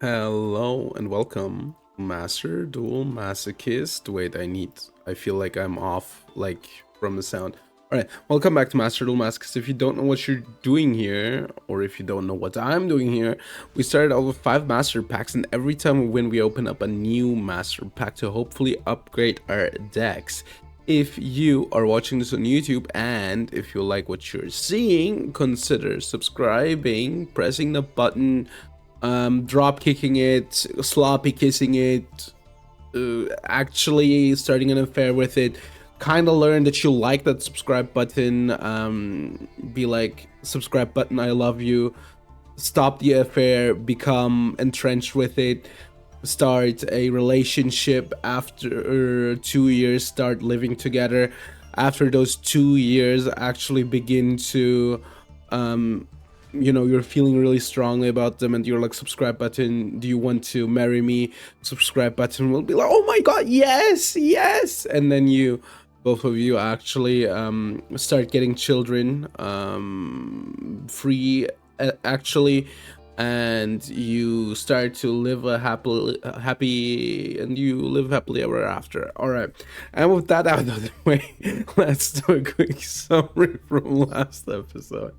Hello and welcome, Master Duel Masochist. Wait, I feel like I'm off, like, from the sound. Alright, welcome back to Master Duel Masochist. If you don't know what you're doing here, or if you don't know what I'm doing here, we started out with 5 Master Packs, and every time we win, we open up a new Master Pack to hopefully upgrade our decks. If you are watching this on YouTube and if you like what you're seeing, consider subscribing, pressing the button, drop kicking it, sloppy kissing it, actually starting an affair with it. Kind of learn that you like that subscribe button. Be like, subscribe button, I love you. Stop the affair, become entrenched with it. Start a relationship after 2 years, start living together. After those 2 years, actually begin to you're feeling really strongly about them and you're like, subscribe button, do you want to marry me? Subscribe button will be like, oh my god, yes, and then both of you actually start getting children, free, actually, and you start to live a happy and you live happily ever after. All right, and with that out of the way, let's do a quick summary from last episode.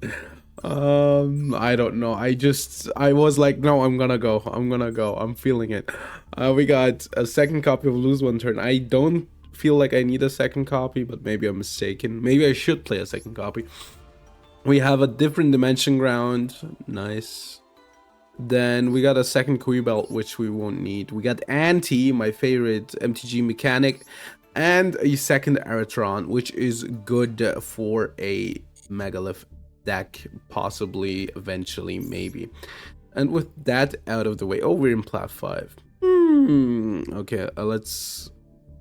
I don't know. I was like, no, I'm gonna go. I'm feeling it. We got a second copy of Lose One Turn. I don't feel like I need a second copy, but maybe I'm mistaken. Maybe I should play a second copy. We have a different dimension ground. Nice. Then we got a second Kui Belt, which we won't need. We got Anti, my favorite MTG mechanic, and a second Aratron, which is good for a Megalith deck, possibly, eventually, maybe. And with that out of the way, oh, we're in plat 5. Okay, let's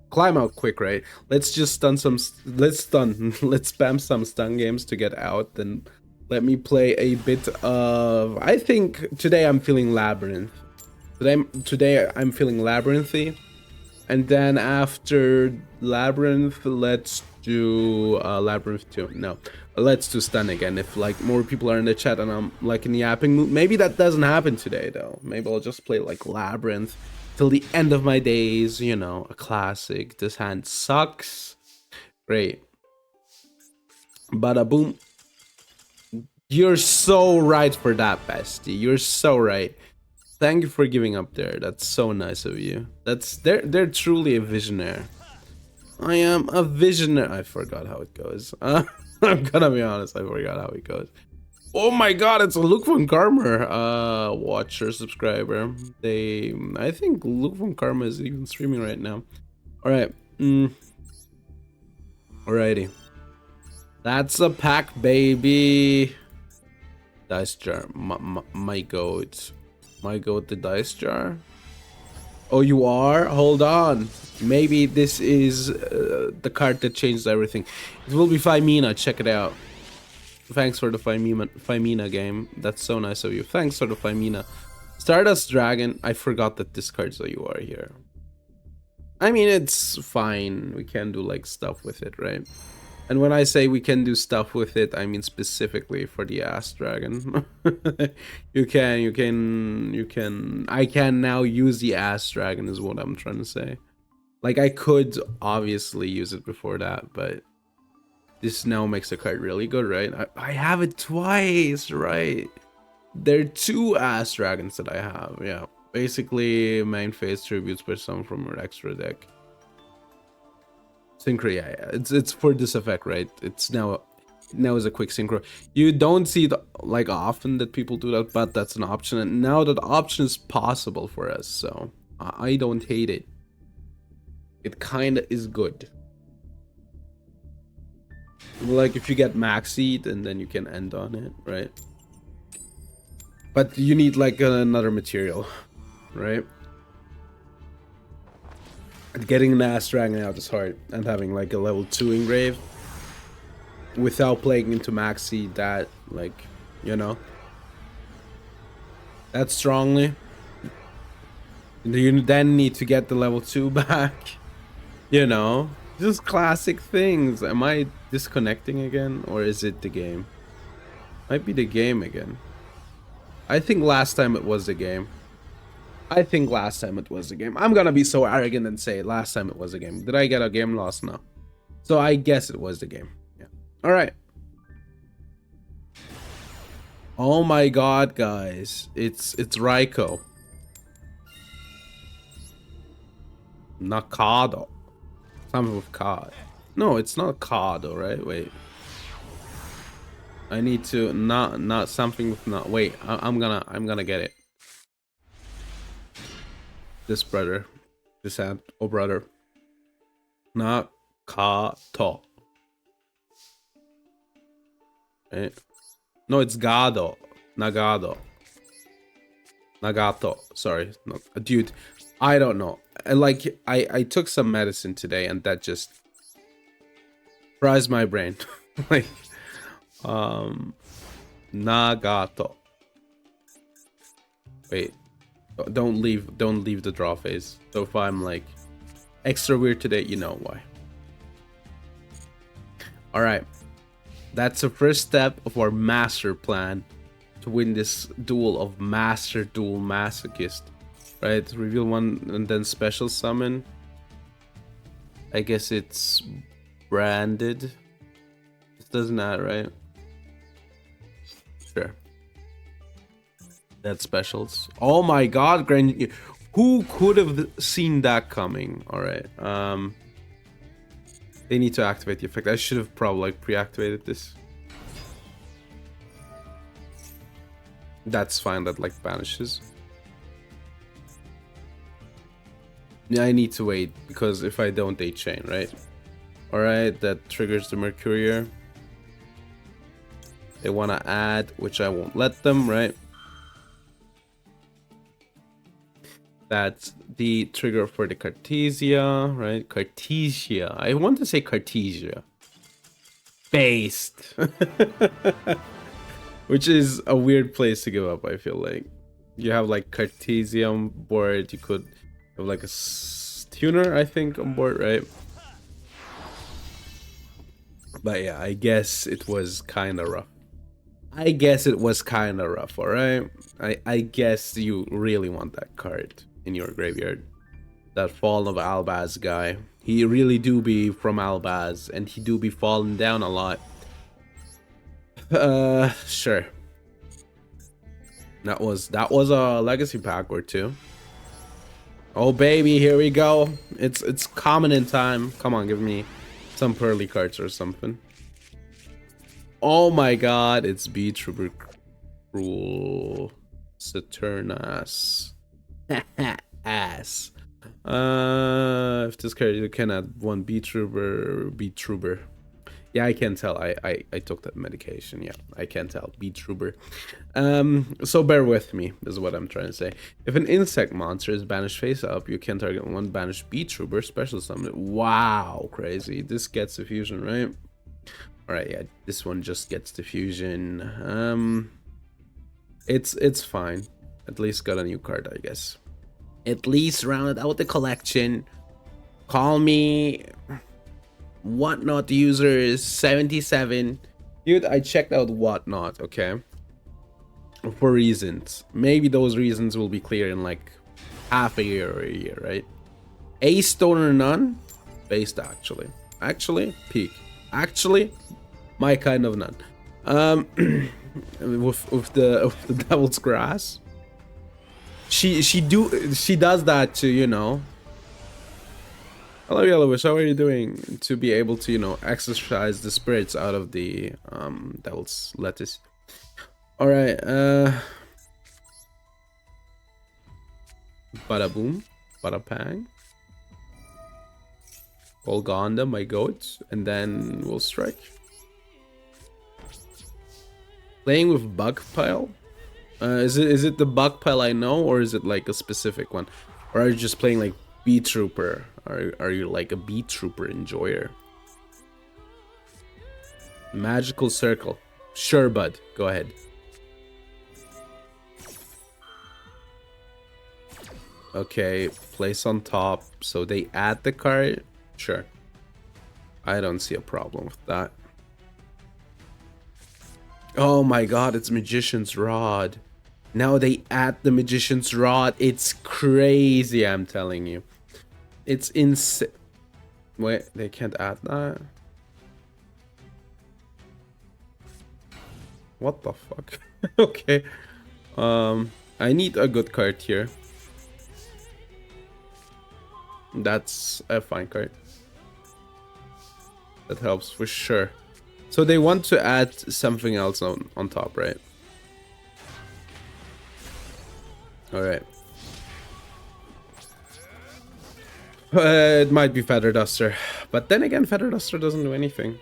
climb out quick, right? Let's just stun some, let's spam some stun games to get out. Then let me play a bit of, I think today I'm feeling Labyrinth. Today I'm feeling Labyrinthy. And then after Labyrinth, let's do Labyrinth 2. No, let's do Stun again. If like more people are in the chat and I'm like in the yapping mood. Maybe that doesn't happen today though. Maybe I'll just play like Labyrinth till the end of my days. You know, a classic. This hand sucks. Great. Bada boom. You're so right for that, bestie. You're so right. Thank you for giving up there. That's so nice of you. They're truly a visionary. I am a visionary. I forgot how it goes. I'm gonna be honest, I forgot how it goes. Oh my god, it's a Luke von Karma watcher, subscriber. I think Luke von Karma is even streaming right now. Alright. Alrighty. That's a pack, baby. Dice jar. My goat. My goat, the dice jar. Oh, you are? Hold on. Maybe this is the card that changes everything. It will be Femina. Check it out. Thanks for the Femina game. That's so nice of you. Thanks for the Femina. Stardust Dragon. I forgot that this card, so you are here. I mean, it's fine. We can do like stuff with it, right? And when I say we can do stuff with it, I mean specifically for the ass dragon. you can. I can now use the ass dragon is what I'm trying to say. Like, I could obviously use it before that, but this now makes the card really good, right? I have it twice, right? There are 2 ass dragons that I have, yeah. Basically, main phase tributes by some from your extra deck. Synchro, yeah. It's for this effect, right? It's now is a quick synchro. You don't see it like often that people do that, but that's an option, and now that option is possible for us, so I don't hate it. It kinda is good. Like if you get Maxied and then you can end on it, right? But you need like another material, right? Getting an ass dragon out is hard, and having like a level 2 engrave without playing into Maxi, that, like, you know, that strongly. You then need to get the level 2 back, you know, just classic things. Am I disconnecting again, or is it the game? Might be the game again. I think last time it was the game. I think last time it was a game. I'm gonna be so arrogant and say last time it was a game. Did I get a game loss? No. So I guess it was the game. Yeah. All right. Oh my god, guys. It's Raiko. Nakado. Something with cod. No, it's not Kado, right? Wait. I need to not something with not. Wait, I'm gonna get it. This brother, this aunt or brother. Nakato. Eh? No, it's Gado. Nagado. Nagato. Sorry, no, dude. I don't know. I took some medicine today, and that just fries my brain. Like, Nagato. Wait, don't leave the draw phase. So if I'm like extra weird today, you know why. All right, that's the first step of our master plan to win this duel of Master Duel Masochist. Right, reveal one and then special summon. I guess it's branded. This doesn't matter, right? Sure. That's specials. Oh my god, Grand, who could have seen that coming? All right. They need to activate the effect. I should have probably like pre-activated this. That's fine, that like vanishes. Yeah, I need to wait because if I don't, they chain, right? All right, that triggers the Mercurier. They want to add, which I won't let them, right? That's the trigger for the Cartesia, right? Cartesia. I want to say Cartesia. Based. Which is a weird place to give up, I feel like. You have like Cartesia on board, you could have like a tuner, I think, on board, right? But yeah, I guess it was kind of rough. I guess it was kind of rough, alright? I guess you really want that card in your graveyard. That Fallen of Albaz guy. He really do be from Albaz, and he do be falling down a lot. Sure. That was a legacy pack or two. Oh baby, here we go. It's common in time. Come on, give me some pearly cards or something. Oh my god, it's VTuber Cruel Saturnas. Ass. If this card you can add one VTuber. Yeah, I can tell. I took that medication. Yeah, I can tell. VTuber. So bear with me, is what I'm trying to say. If an insect monster is banished face up, you can target one banished VTuber special summon. Wow, crazy. This gets the fusion, right? Alright, yeah, this one just gets the fusion. It's fine. At least got a new card, I guess. At least rounded out the collection. Call me Whatnot user is 77. Dude, I checked out Whatnot, okay? For reasons. Maybe those reasons will be clear in like half a year or a year, right? A stone or none? Based actually. Actually, peak. Actually, my kind of none. With the Devil's Grass. She does that to, you know. Hello Yellowish, how are you doing? To be able to, you know, exercise the spirits out of the Devil's Lettuce. Alright, bada boom, bada pang. Golgonda, my goat, and then we'll strike. Playing with Bug Pile? Is it the Bug Pile I know, or is it like a specific one? Or are you just playing like Beat Trooper? Are you like a Beat Trooper enjoyer? Magical Circle. Sure, bud. Go ahead. Okay, place on top. So they add the card? Sure. I don't see a problem with that. Oh my god, it's Magician's Rod. Now they add the Magician's Rod. It's crazy, I'm telling you. It's insane. Wait, they can't add that? What the fuck? Okay. I need a good card here. That's a fine card. That helps for sure. So they want to add something else on top, right? Alright. It might be Feather Duster. But then again, Feather Duster doesn't do anything.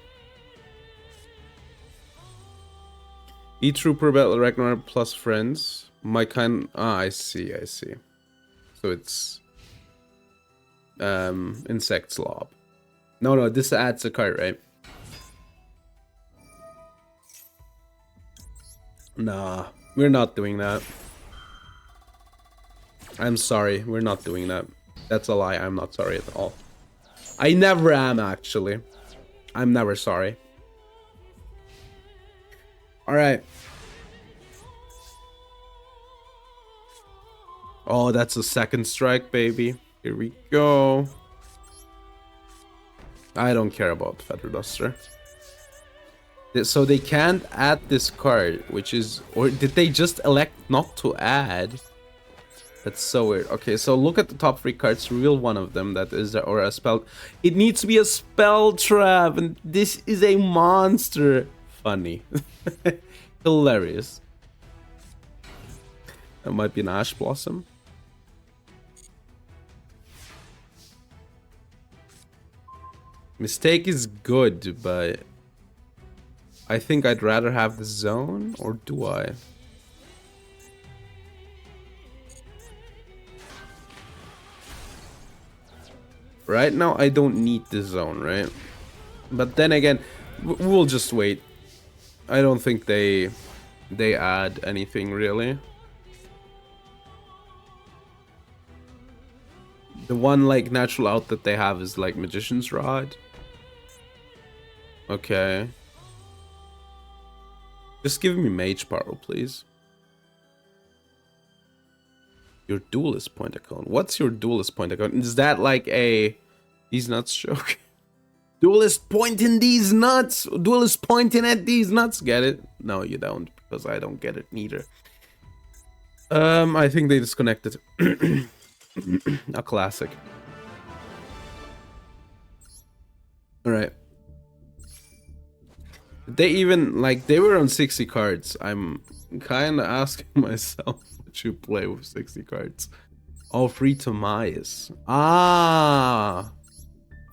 E-Trooper Battle Ragnar plus friends. My kind... Ah, I see. So it's... Insect Slob. No, this adds a card, right? Nah, we're not doing that. I'm sorry, we're not doing that. That's a lie, I'm not sorry at all. I never am, actually. I'm never sorry. Alright. Oh, that's a second strike, baby. Here we go. I don't care about Feather Duster. So they can't add this card, which is... Or did they just elect not to add? That's so weird. Okay, so look at the top 3 cards. Reveal one of them. That is... Or a spell... It needs to be a spell trap. And this is a monster. Funny. Hilarious. That might be an Ash Blossom. Mistake is good, but... I think I'd rather have the zone, or do I? Right now, I don't need the zone, right? But then again, we'll just wait. I don't think they add anything, really. The one, like, natural out that they have is, like, Magician's Rod. Okay. Just give me Mage Power, please. Your Duelist point account. What's your Duelist point account? Is that like a... These nuts joke? Duelist pointing these nuts! Duelist pointing at these nuts! Get it? No, you don't, because I don't get it neither. I think they disconnected. A classic. Alright. They even, like, they were on 60 cards. I'm kind of asking myself, would you play with 60 cards? Oh, free Tomias. Ah!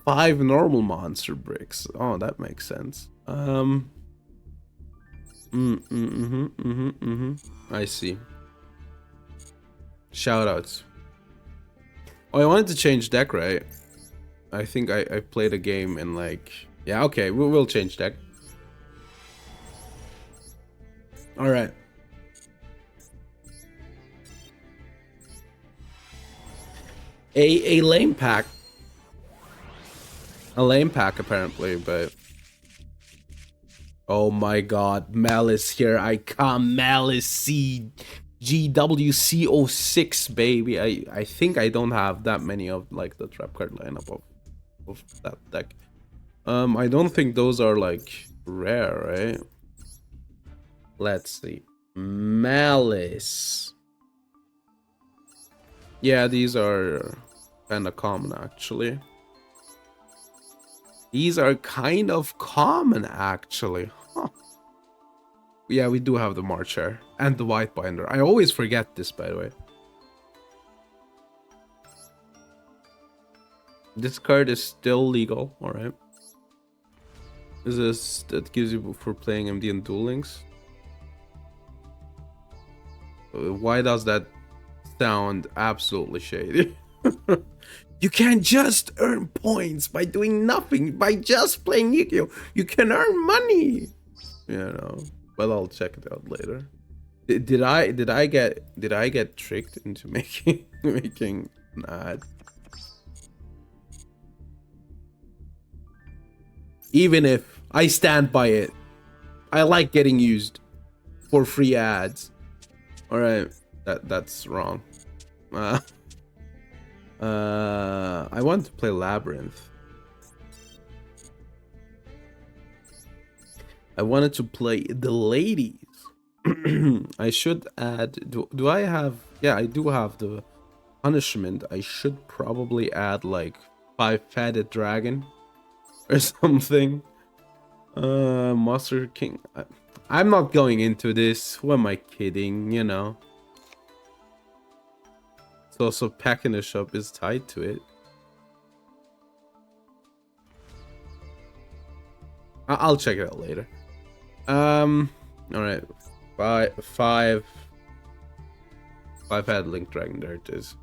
5 normal monster bricks. Oh, that makes sense. I see. Shoutouts. Oh, I wanted to change deck, right? I think I played a game in, like... Yeah, okay, we'll change deck. Alright. A lame pack. A lame pack, apparently, but... Oh my god, Malice, here I come. Malice GWC06, baby. I think I don't have that many of, like, the trap card lineup of that deck. I don't think those are, like, rare, right? Let's see. Malice. Yeah, these are kind of common, actually. These are kind of common, actually. Huh. Yeah, we do have the Marcher and the White Binder. I always forget this, by the way. This card is still legal, alright. Is this that gives you for playing MD and Duel Links? Why does that sound absolutely shady? You can't just earn points by doing nothing, by just playing Yu-Gi-Oh! You can earn money. You know, but I'll check it out later. Did I get tricked into making an ad? Even if I stand by it, I like getting used for free ads. All right, that's wrong. Uh, I want to play Labyrinth. I wanted to play the ladies. I should add. Do I have? Yeah, I do have the punishment. I should probably add like 5-headed dragon or something. Monster King. I'm not going into this. Who am I kidding? You know. It's also Pack in the Shop is tied to it. I'll check it out later. All right. Five-headed Link Dragon. There it is.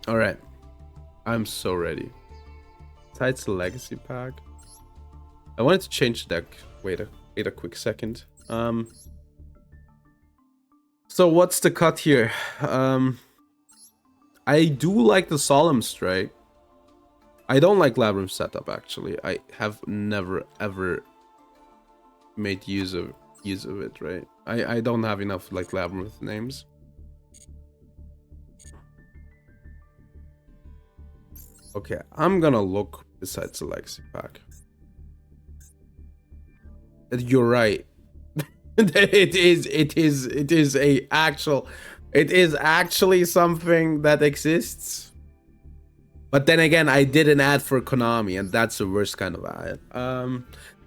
All right. I'm so ready. Tied to the Legacy Pack. I wanted to change the deck. Wait a quick second. So what's the cut here? I do like the Solemn Strike. I don't like Labyrinth setup actually. I have never ever made use of it, right? I don't have enough like Labyrinth names. Okay, I'm gonna look besides the Legacy Pack. You're right. It is actually something that exists. But then again, I did an ad for Konami, and that's the worst kind of ad.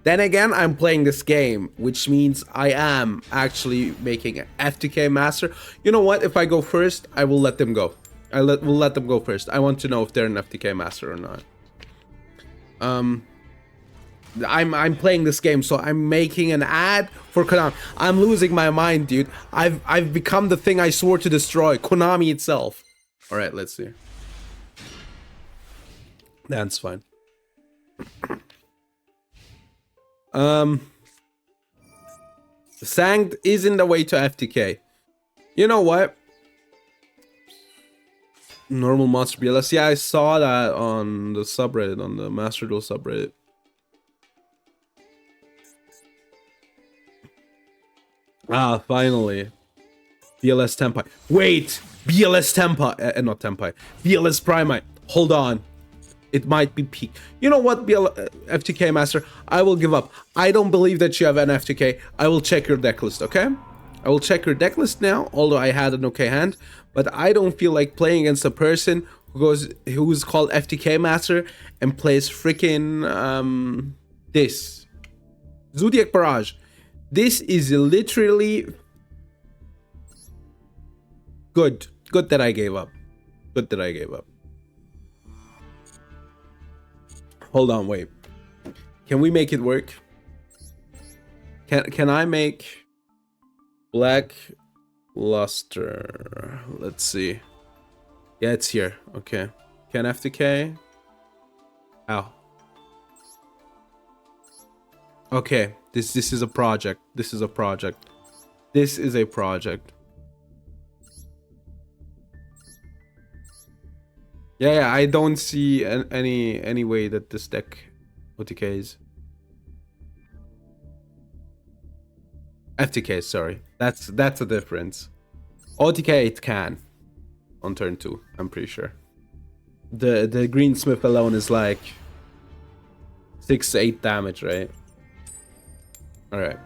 Then again, I'm playing this game, which means I am actually making an FTK master. You know what? If I go first, I will let them go. We'll let them go first. I want to know if they're an FTK master or not. I'm playing this game, so I'm making an ad for Konami. I'm losing my mind, dude. I've become the thing I swore to destroy, Konami itself. All right, let's see. That's fine. Sanct isn't the way to FTK. You know what? Normal monster BLS. Yeah, I saw that on the subreddit, on the Master Duel subreddit. Ah, finally. BLS Tempai. Wait! BLS Tempai. Not Tempai. BLS Primite. Hold on. It might be peak. You know what, FTK Master? I will give up. I don't believe that you have an FTK. I will check your deck list, okay? I will check your deck list now, although I had an okay hand. But I don't feel like playing against a person who's called FTK Master and plays freaking this. Zodiac Barrage. This is literally good. Good that I gave up. Good that I gave up. Hold on, wait. Can we make it work? Can I make Black Luster? Let's see. Yeah, it's here. Okay. Can FTK? Ow. Okay. This is a project. This is a project. This is a project. Yeah, I don't see any way that this deck OTKs. FTK, sorry. That's a difference. OTK it can on turn 2, I'm pretty sure. The Greensmith alone is like 6-8 damage, right? Alright.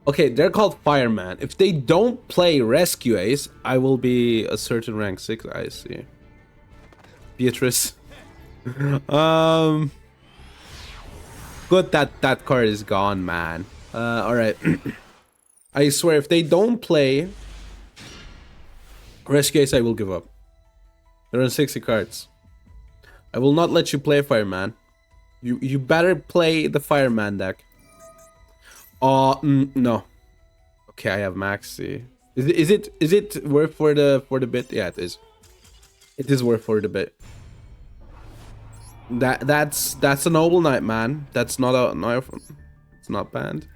Okay, they're called Fireman. If they don't play Rescue Ace, I will be a certain rank 6. I see. Beatrice. Good that card is gone, man. Alright. I swear, if they don't play Rescue Ace, I will give up. There are 60 cards. I will not let you play Fireman. You better play the Fireman deck. No. Okay, I have Maxi. Is it worth for the bit? Yeah, it is. It is worth for the bit. That's a Noble Knight, man. That's not a no. It's not banned.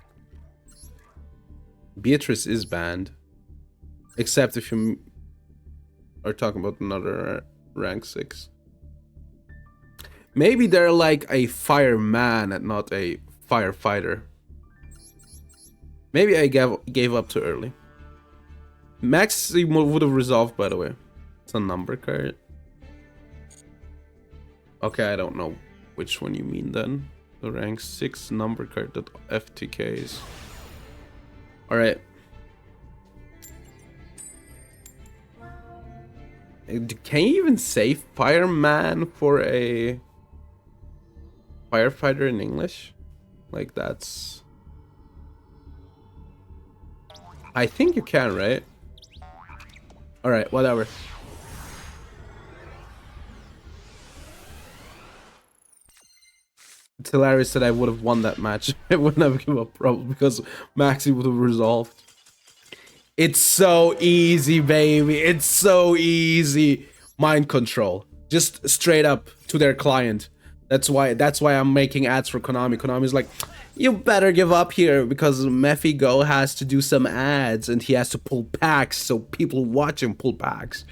Beatrice is banned, except if you are talking about another rank 6. Maybe they're like a Fireman and not a firefighter. Maybe I gave up too early. Max would have resolved, by the way. It's a number card. Okay, I don't know which one you mean then. The rank 6 number card that FTKs. Alright. Can you even say fireman for a firefighter in English? Like, that's... I think you can, right? Alright, whatever. It's hilarious that I would have won that match. I wouldn't have given up, probably, because Maxi would have resolved. It's so easy, baby. It's so easy. Mind control. Just straight up to their client. That's why I'm making ads for Konami. Konami's like, you better give up here because Mephi Go has to do some ads and he has to pull packs so people watch him pull packs.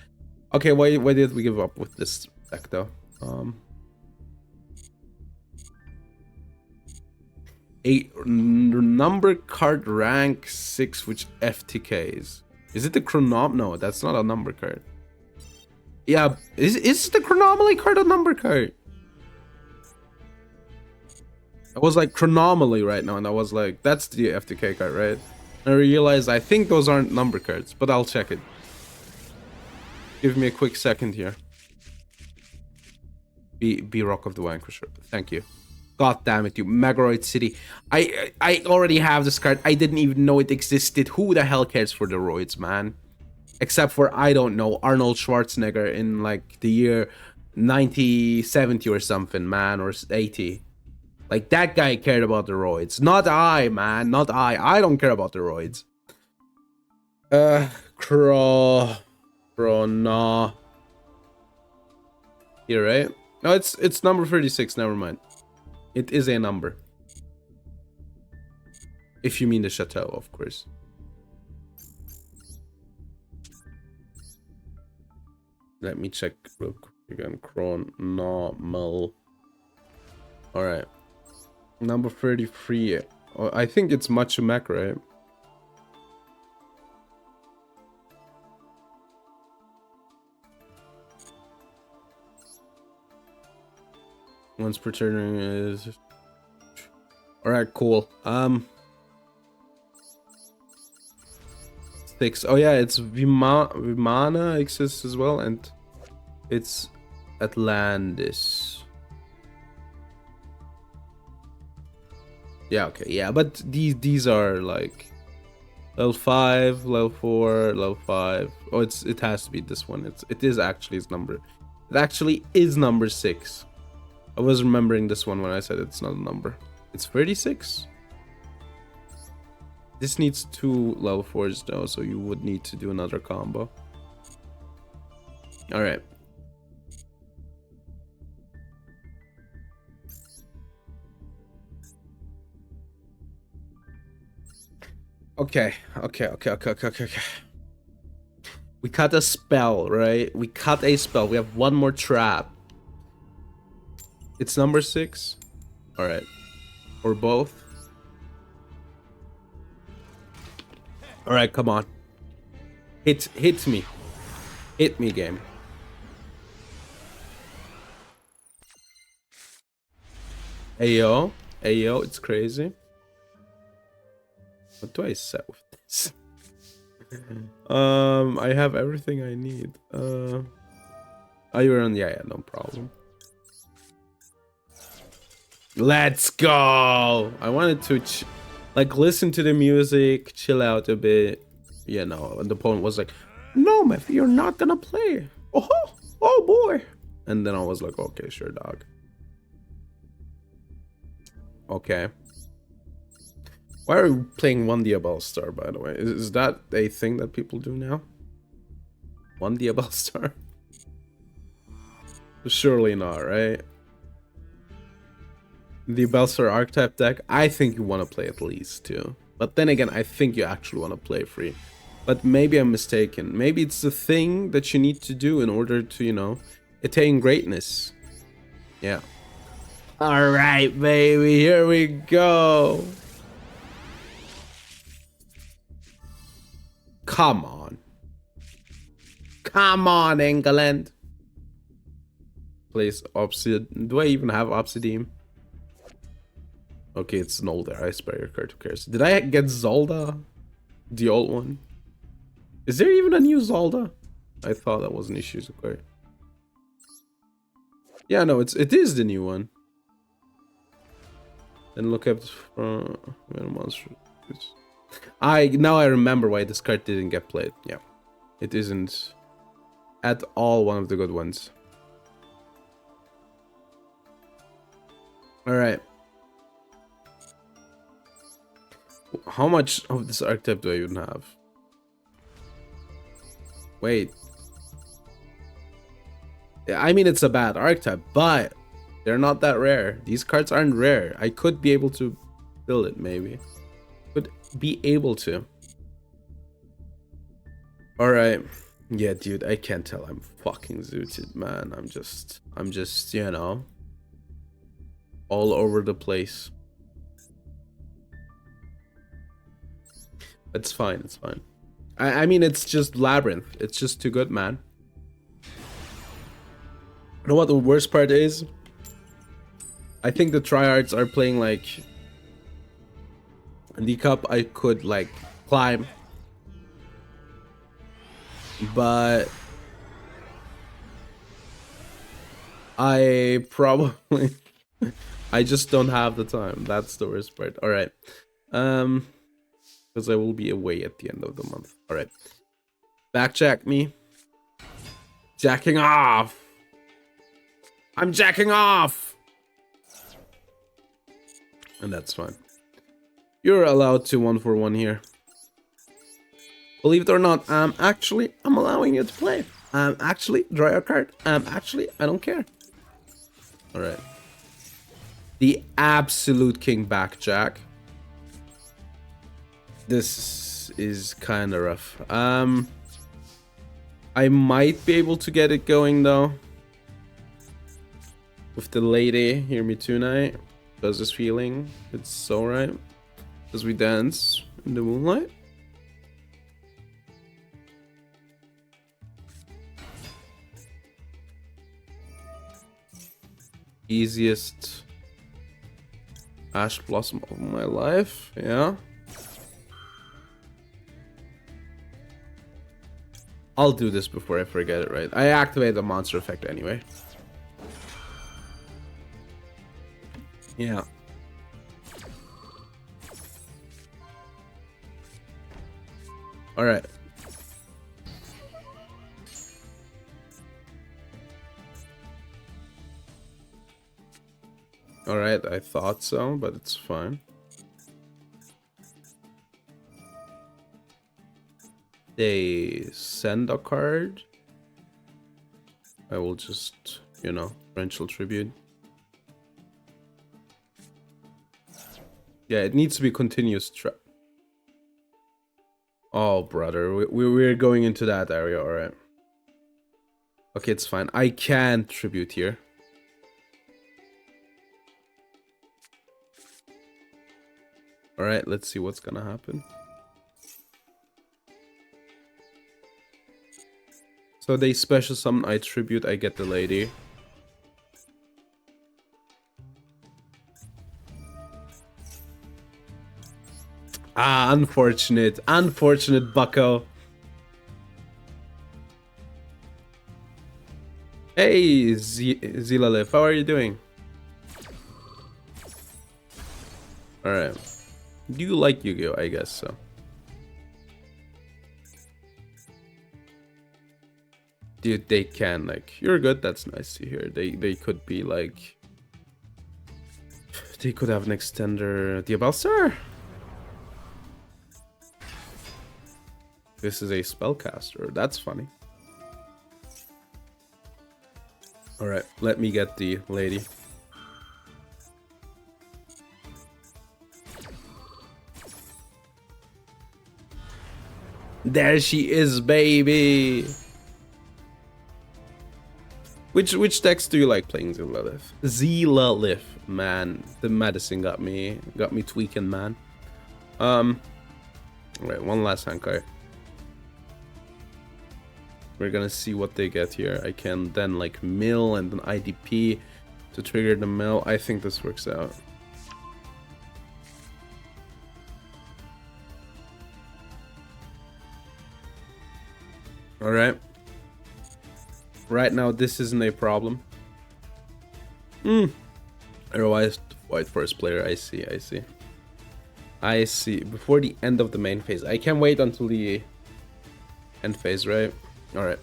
Okay, why did we give up with this deck though? A number card rank 6 which FTKs. Is it the Chronom? No, that's not a number card. Yeah, is the Chronomaly card a number card? I was like Chronomaly right now, and I was like, that's the FTK card, right? And I realized I think those aren't number cards, but I'll check it. Give me a quick second here. Be Rock of the Vanquisher. Thank you. God damn it, you Megaroid City. I already have this card. I didn't even know it existed. Who the hell cares for the roids, man? Except for, I don't know, Arnold Schwarzenegger in like the year 70 or something, man, or 80. Like, that guy cared about the roids. Not I, man. Not I. I don't care about the roids. Nah. Here, right? No, it's number 36. Never mind. It is a number. If you mean the chateau, of course. Let me check real quick again. Chronomal. Alright. Number 33. Oh, I think it's Machumek, right? Once per turn is... Alright, cool. 6. Oh yeah, it's Vimana exists as well, and it's Atlantis. Yeah, okay, yeah, but these are like level 5, level 4, level 5. Oh, it has to be this one. It is actually its number. It actually is number 6. I was remembering this one when I said it's not a number. It's 36. This needs 2 level 4s though, so you would need to do another combo. Alright. Okay. We cut a spell, right? We cut a spell. We have one more trap. It's number 6. Alright. Or both. Alright, come on. Hit me. Hit me, game. Ayo. Ayo, it's crazy. What do I set with this? I have everything I need. Are you around? Yeah, no problem. Let's go! I wanted to like listen to the music, chill out a bit, you know, and the opponent was like, no, Mephi, you're not gonna play. Oh boy. And then I was like, okay, sure, dog. Okay. Why are we playing 1 Diabell Star, by the way? Is that a thing that people do now? 1 Diabell Star? Surely not, right? The Belstar archetype deck, I think you want to play at least 2. But then again, I think you actually want to play free. But maybe I'm mistaken. Maybe it's the thing that you need to do in order to, you know, attain greatness. Yeah. All right, baby, here we go. Come on. Come on, England. Please, Obsidian. Do I even have Obsidian? Okay, it's an older Ice Barrier card. Who cares? Did I get Zelda? The old one? Is there even a new Zelda? I thought that was an Ishizuka. Yeah, no, it is the new one. And look up monster. Now I remember why this card didn't get played. Yeah, it isn't at all one of the good ones. All right. How much of this archetype do I even have? Wait. Yeah, I mean, it's a bad archetype, but they're not that rare. These cards aren't rare. I could be able to build it, maybe. Could be able to. Alright. Yeah, dude, I can't tell. I'm fucking zooted, man. I'm just, you know, all over the place. It's fine, it's fine. I mean, it's just Labyrinth. It's just too good, man. You know what the worst part is? I think the tryhards are playing like the cup I could like climb, but I probably I just don't have the time. That's the worst part. All right, because I will be away at the end of the month. All right, backjack me. Jacking off. I'm jacking off. And that's fine. You're allowed to 1-for-1 here. Believe it or not, actually, I'm allowing you to play. Actually, draw your card. Actually, I don't care. Alright. The absolute king backjack. This is kind of rough. I might be able to get it going, though. With the lady, hear me tonight. Does this feeling? It's alright. As we dance in the moonlight. Easiest Ash Blossom of my life, yeah. I'll do this before I forget it, right? I activate the monster effect anyway. Yeah. All right. All right, I thought so, but it's fine. They send a card. I will just, you know, torrential tribute. Yeah, it needs to be continuous. Oh, brother, we're going into that area, all right. Okay, it's fine. I can tribute here. All right, let's see what's gonna happen. So they special summon, I tribute, I get the lady. Ah, unfortunate. Unfortunate, bucko. Hey, Zilalif, how are you doing? Alright. Do you like Yu-Gi-Oh? I guess so. Dude, they can, like, you're good, that's nice to hear. They could be, like... They could have an extender... Diabalsar? This is a spellcaster, that's funny. Alright, let me get the lady. There she is, baby! Which decks do you like playing, Zilalith? Zilalith, man, the medicine got me tweaking, man. Alright, one last hand card. We're gonna see what they get here. I can then like mill and then IDP to trigger the mill. I think this works out. Alright. Right now, this isn't a problem. Otherwise, white first player. I see. Before the end of the main phase. I can't wait until the end phase, right? Alright.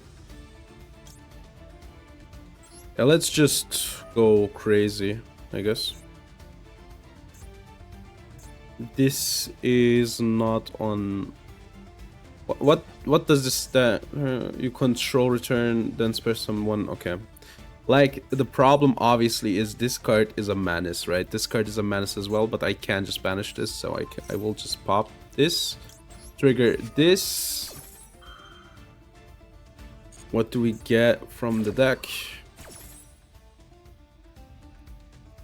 Yeah, let's just go crazy, I guess. This is not on... What does this stat? You control return, then spare someone. Okay. Like, the problem obviously is this card is a menace, right? This card is a menace as well, but I can't just banish this, so I will just pop this. Trigger this. What do we get from the deck?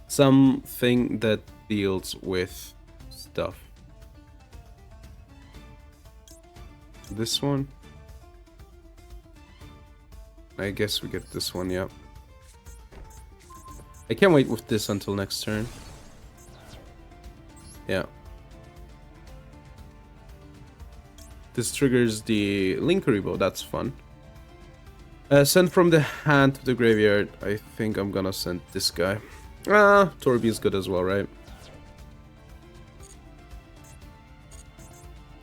Something that deals with stuff. This one? I guess we get this one, yeah. I can't wait with this until next turn. Yeah. This triggers the Linkuriboh, that's fun. Send from the hand to the graveyard. I think I'm gonna send this guy. Torby is good as well, right?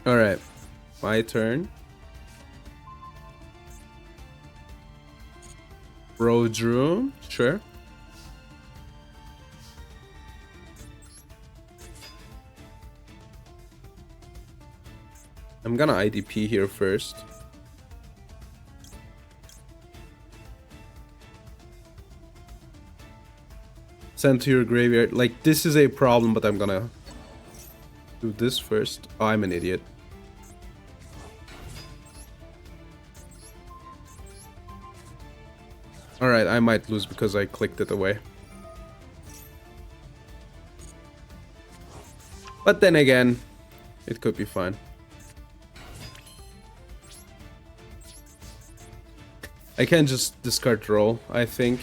Alright. My turn. Bro drew, sure. I'm gonna IDP here first. Send to your graveyard. Like, this is a problem, but I'm gonna do this first. Oh, I'm an idiot. Alright, I might lose because I clicked it away. But then again, it could be fine. I can just discard roll, I think.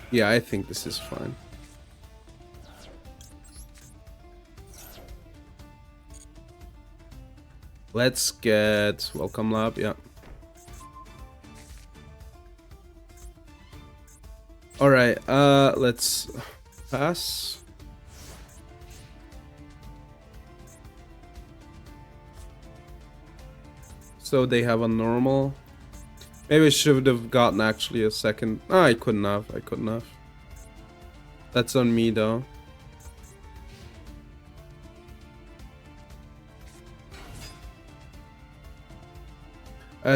Yeah, I think this is fine. Let's get Welcome Lab, yeah. Alright, let's pass. So they have a normal. Maybe I should have gotten actually a second. Oh, I couldn't have. That's on me though.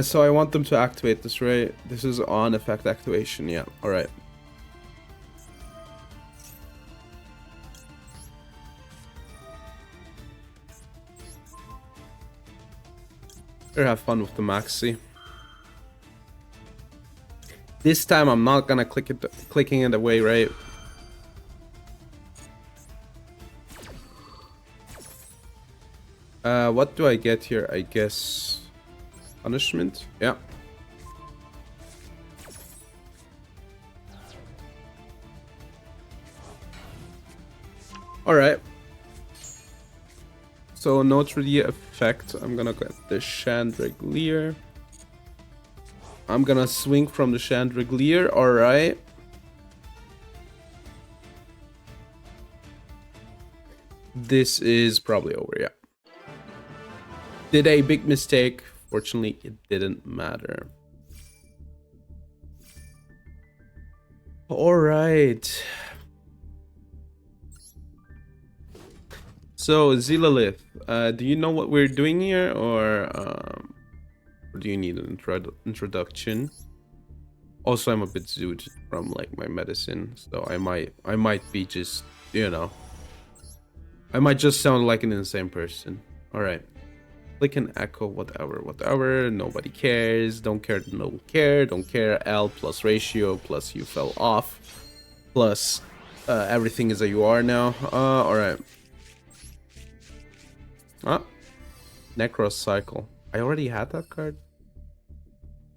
So I want them to activate this, right? This is on effect activation, yeah. Alright. Better have fun with the maxi. This time I'm not gonna clicking it away, right? What do I get here? I guess punishment? Yeah. Alright. So no 3D effect. I'm gonna get the Chandelier. I'm gonna swing from the Chandelier. Alright. This is probably over, yeah. Did a big mistake. Fortunately, it didn't matter. Alright. So, Zilalith, do you know what we're doing here, or do you need an introduction? Also, I'm a bit zooted from like my medicine, so I might be just, you know, I might just sound like an insane person. All right, Click and echo, whatever. Nobody cares. Don't care, no care. Don't care. L plus ratio plus you fell off. Plus everything is a you are now. Alright. Necros cycle. I already had that card.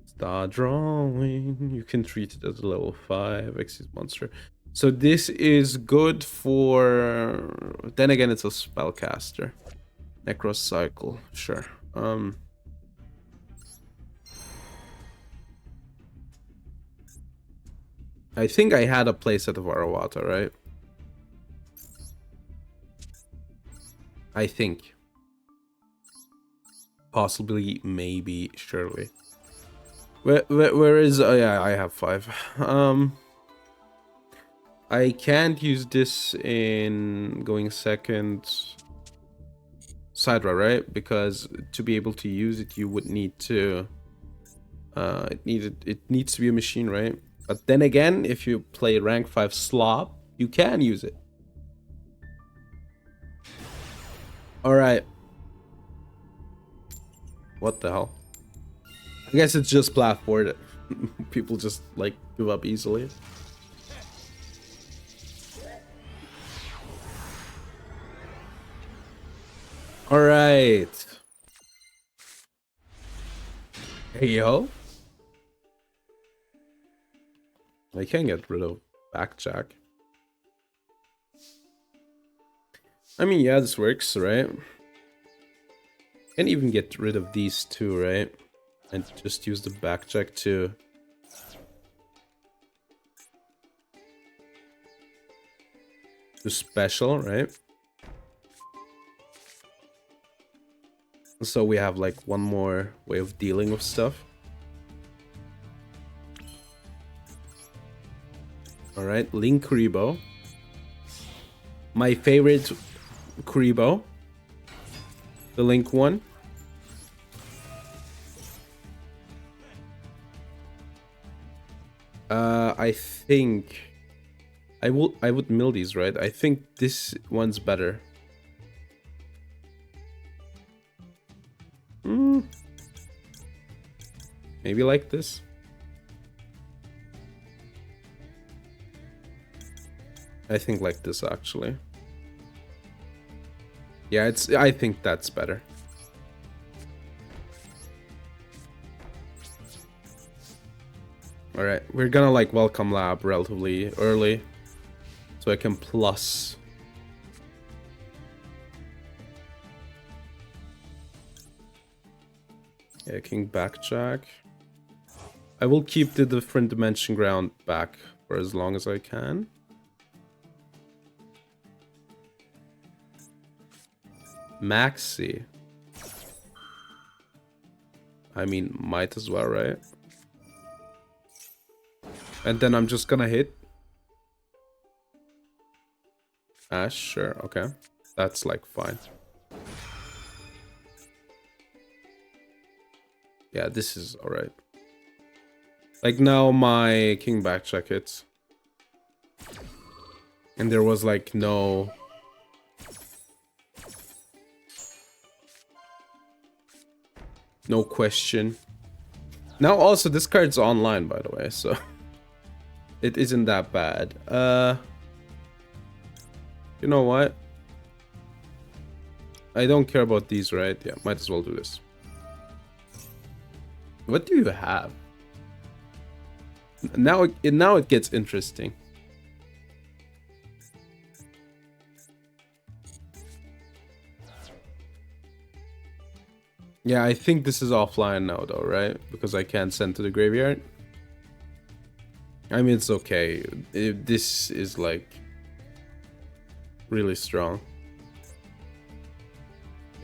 Start drawing. You can treat it as a level 5 Xyz monster. So this is good for... Then again, it's a spellcaster. Necros cycle. Sure. I think I had a playset of Arawata, right? I think. Possibly, maybe, surely. Where is... Oh yeah, I have 5. I can't use this in going second Sidra, right? Because to be able to use it, you would need to... it needs to be a machine, right? But then again, if you play rank 5 slop, you can use it. Alright. What the hell? I guess it's just platform. People just, like, give up easily. Alright. Hey, yo. I can get rid of Backjack. I mean, yeah, this works, right? Can even get rid of these two, right? And just use the Backjack to... special, right? So we have like one more way of dealing with stuff. Alright, Link Kuribo. My favorite Kuribo. The Link one. I think I would mill these, right? I think this one's better. Maybe like this. I think like this actually. Yeah, I think that's better. Alright, we're gonna like welcome lab relatively early. So I can plus. Yeah, King Backjack. I will keep the different dimension ground back for as long as I can. Maxi. I mean, might as well, right? And then I'm just gonna hit. Sure, okay. That's like fine. Yeah, this is alright. Like now my King Backjack hits. And there was like no... no question. Now also this card's online, by the way, so... it isn't that bad. You know what? I don't care about these, right? Yeah, might as well do this. What do you have? Now it gets interesting. Yeah, I think this is offline now though, right? Because I can't send to the graveyard. I mean, it's okay. This is like really strong.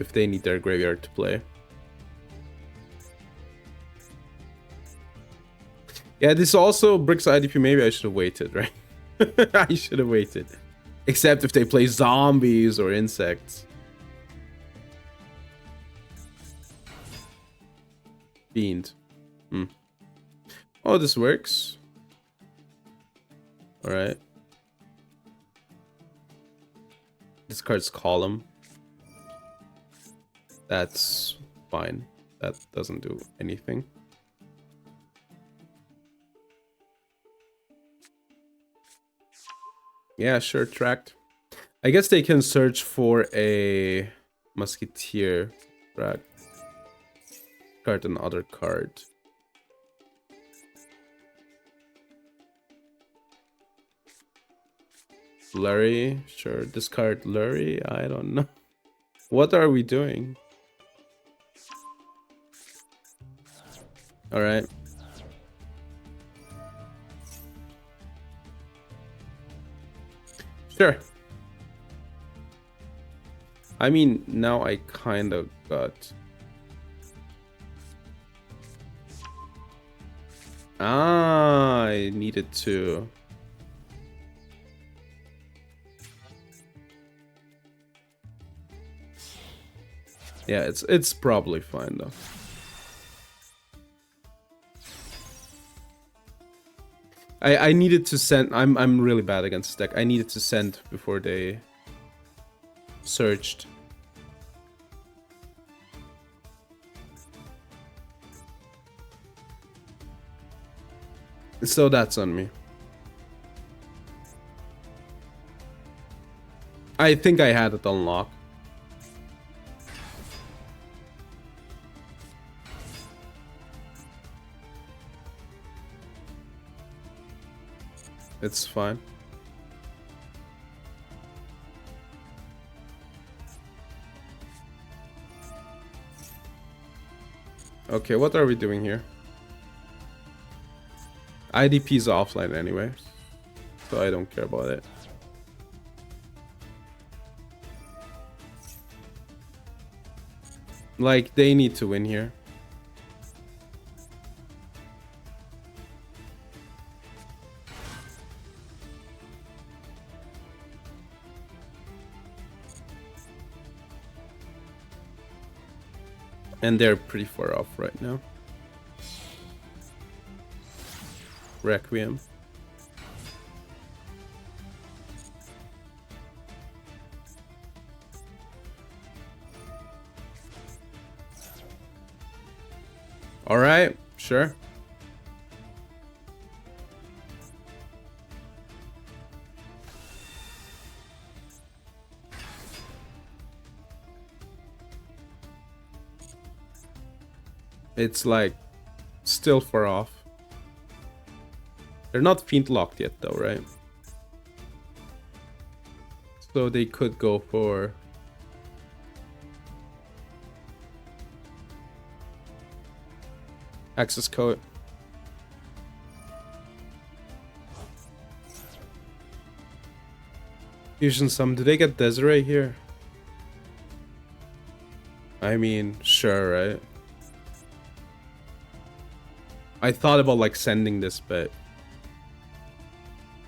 If they need their graveyard to play. Yeah, this also bricks IDP. Maybe I should have waited, right? I should have waited. Except if they play zombies or insects. Fiend. Oh, this works. Alright. This card's column. That's fine. That doesn't do anything. Yeah, sure, tracked. I guess they can search for a musketeer. Right. Card another card. Blurry, sure. Discard Blurry. I don't know. What are we doing? All right. Sure. I mean, now I kind of got... Ah, I needed to... Yeah, it's probably fine though. I needed to send... I'm really bad against deck. I needed to send before they searched. So that's on me. I think I had it unlocked. It's fine. Okay, what are we doing here? IDP is offline anyway, so I don't care about it. Like, they need to win here. And they're pretty far off right now. Requiem. All right, sure. It's like still far off. They're not fiend locked yet though, right? So they could go for access code. Fusion Sum. Do they get Desiree here? I mean, sure, right? I thought about like sending this, but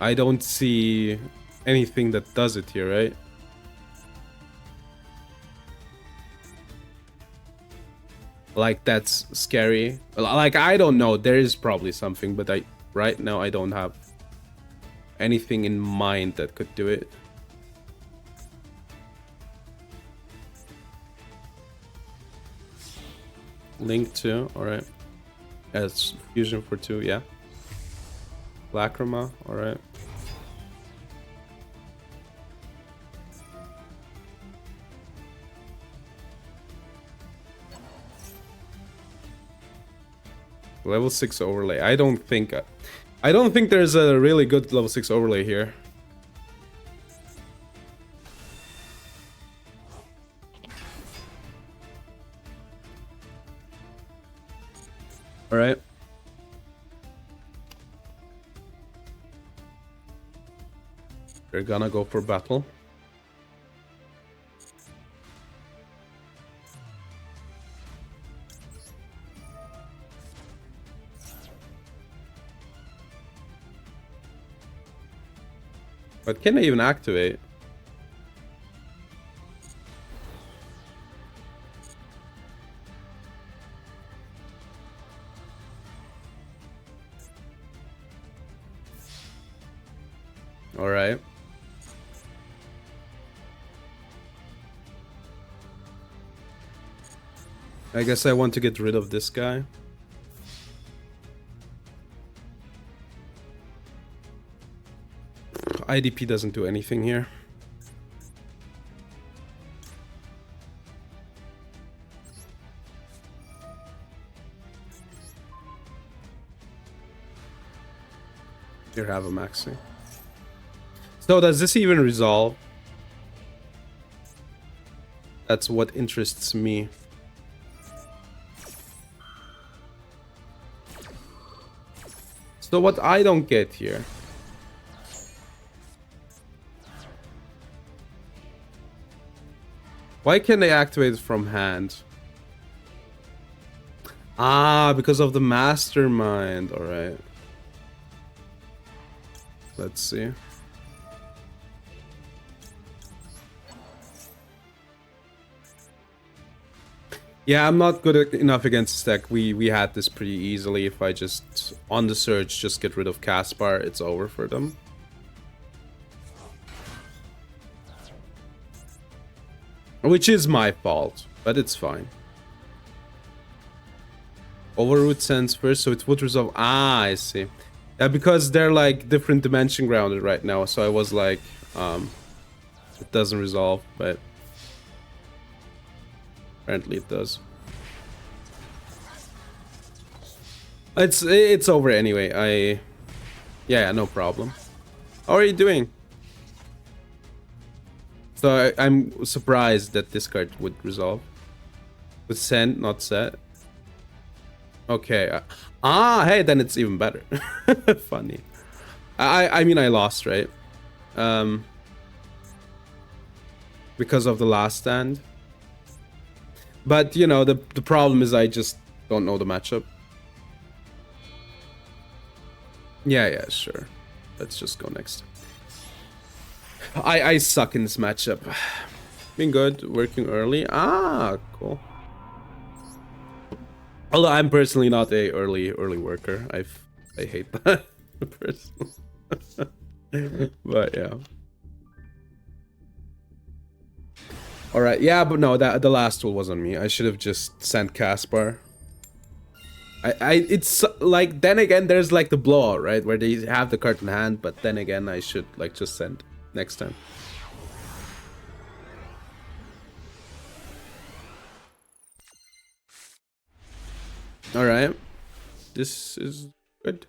I don't see anything that does it here, right? Like, that's scary. Like, I don't know. There is probably something, but right now I don't have anything in mind that could do it. Link 2, alright. As fusion for 2, yeah. Lacrima, alright. Level 6 overlay. I don't think there's a really good level 6 overlay here. All right. They're gonna go for battle. But can I even activate? All right. I guess I want to get rid of this guy. IDP doesn't do anything here. Here, have a maxi. So does this even resolve? That's what interests me. So what I don't get here. Why can't they activate it from hand? Ah, because of the mastermind. Alright. Let's see. Yeah, I'm not good enough against this deck. We had this pretty easily. If I just, on the surge, just get rid of Caspar, it's over for them. Which is my fault, but it's fine. Overroot Sense first, so it would resolve. Ah, I see. Yeah, because they're like different dimension grounded right now, so I was like, it doesn't resolve, but apparently it does. It's over anyway. Yeah, no problem. How are you doing? So I'm surprised that this card would resolve. With send, not set. Okay. Hey, then it's even better. Funny. I mean, I lost, right? Because of the last stand. But, you know, the problem is I just don't know the matchup. Yeah, sure. Let's just go next. I suck in this matchup. Been good, working early. Ah, cool. Although I'm personally not a early worker. I hate that personally. But yeah. Alright, yeah, but no, the last tool was on me. I should have just sent Caspar. It's like, then again, there's like the blowout, right? Where they have the card in hand, but then again, I should like just send next time. Alright. This is good.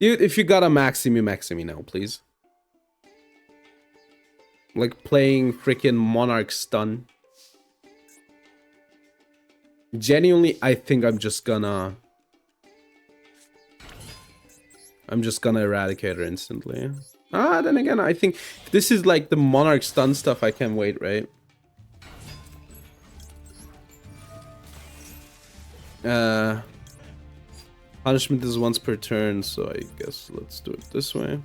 Dude, if you got a maxi me now, please. Like playing freaking Monarch Stun. Genuinely, I think I'm just gonna eradicate her instantly. Then again, I think this is like the Monarch Stun stuff. I can't wait, right? Punishment is once per turn, so I guess let's do it this way.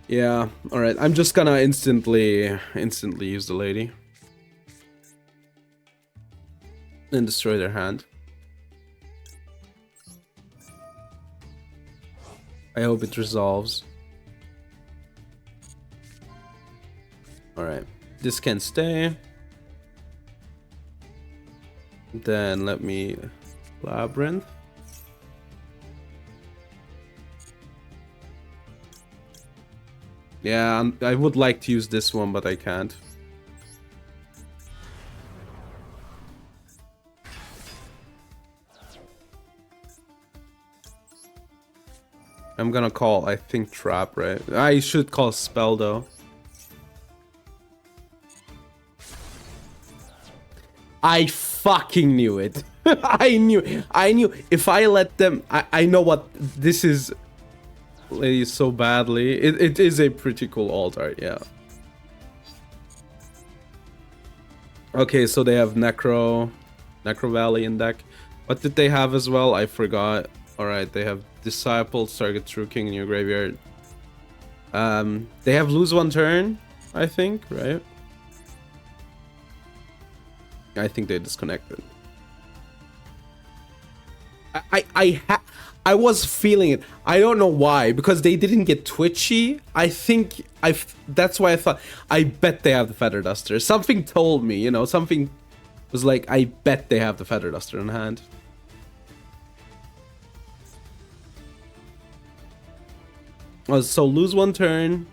Yeah, alright. I'm just gonna instantly use the lady. And destroy their hand. I hope it resolves. Alright. This can stay. Then let me Labyrinth. Yeah, I would like to use this one, but I can't. I'm gonna call, I think, Trap, right? I should call Spell, though. I fucking knew it. I knew if I let them, I know what this is so badly. It is a pretty cool alt art, yeah. Okay, so they have Necro Valley in deck. What did they have as well? I forgot. Alright, they have Disciple, target True King in your graveyard. They have lose one turn, I think, right? I think they disconnected. I was feeling it. I don't know why, because they didn't get twitchy. I think that's why I thought, I bet they have the feather duster. Something told me, you know, something was like, I bet they have the feather duster in hand. So lose one turn.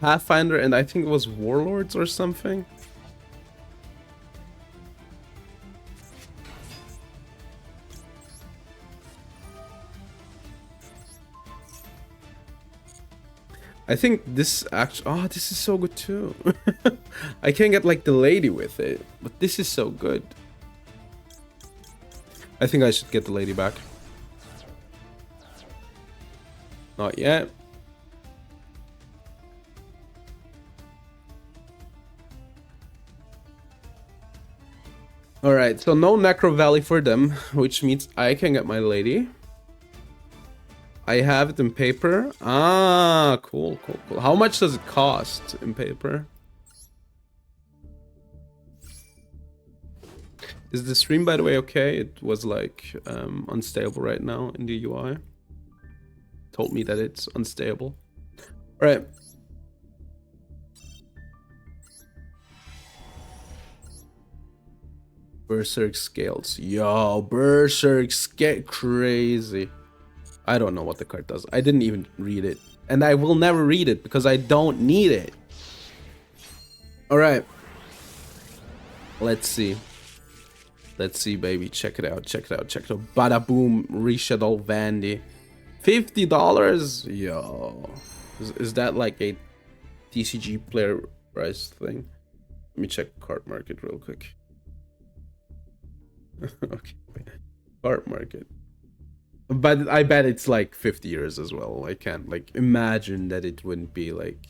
Pathfinder, and I think it was Warlords or something. I think this actually... Oh, this is so good too. I can't get like the lady with it, but this is so good. I think I should get the lady back. Not yet. Alright, so no Necro Valley for them, which means I can get my lady. I have it in paper. Ah, cool, cool, cool. How much does it cost in paper? Is the stream, by the way, okay? It was like unstable right now in the UI. Told me that it's unstable. All right. Berserk scales. Yo, Berserk scale, crazy. I don't know what the card does. I didn't even read it. And I will never read it because I don't need it. Alright. Let's see. Let's see, baby. Check it out. Check it out. Check it out. Bada boom. Reshadow Vandy. $50? Yo. Is that like a TCG player price thing? Let me check card market real quick. Okay. Card market. But I bet it's like 50 years as well. I can't like imagine that it wouldn't be like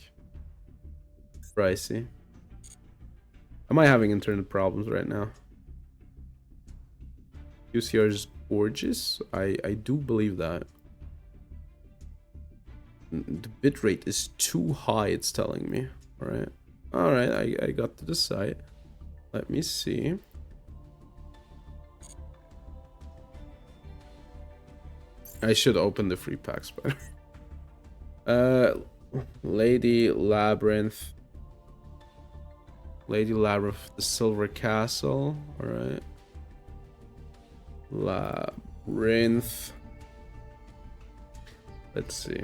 pricey. Am I having internet problems right now? UCR is gorgeous. I do believe that. The bitrate is too high, it's telling me. Alright. Alright, I got to the site. Let me see. I should open the free packs better. Lady Labyrinth. Lady Labyrinth, the Silver Castle. Alright. Labyrinth. Let's see.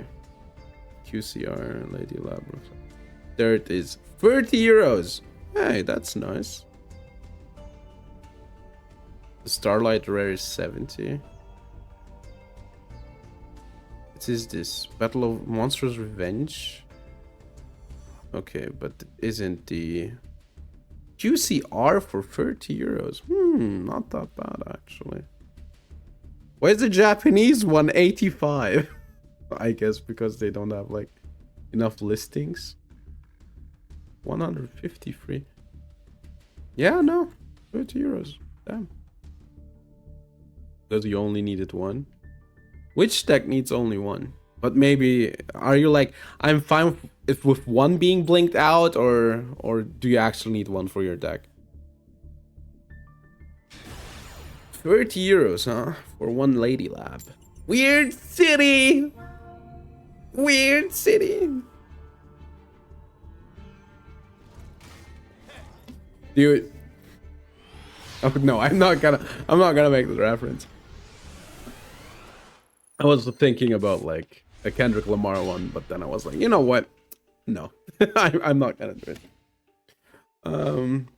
QCR, Lady Labyrinth. There it is. 30 euros. Hey, that's nice. The Starlight Rare is 70. What is this? Battle of Monsters Revenge? Okay, but isn't the QCR for 30 euros? Not that bad actually. Why is the Japanese one 85? I guess because they don't have like enough listings. 150 free. Yeah, no. 30 euros. Damn. Because you only needed one. Which deck needs only one? But maybe, are you like, I'm fine if with one being blinked out, or do you actually need one for your deck? 30 euros, huh? For one Lady Lab. Weird city! Weird city! Dude. Oh no, I'm not gonna make the reference. I was thinking about like a Kendrick Lamar one, but then I was like, you know what? No, I'm not gonna do it.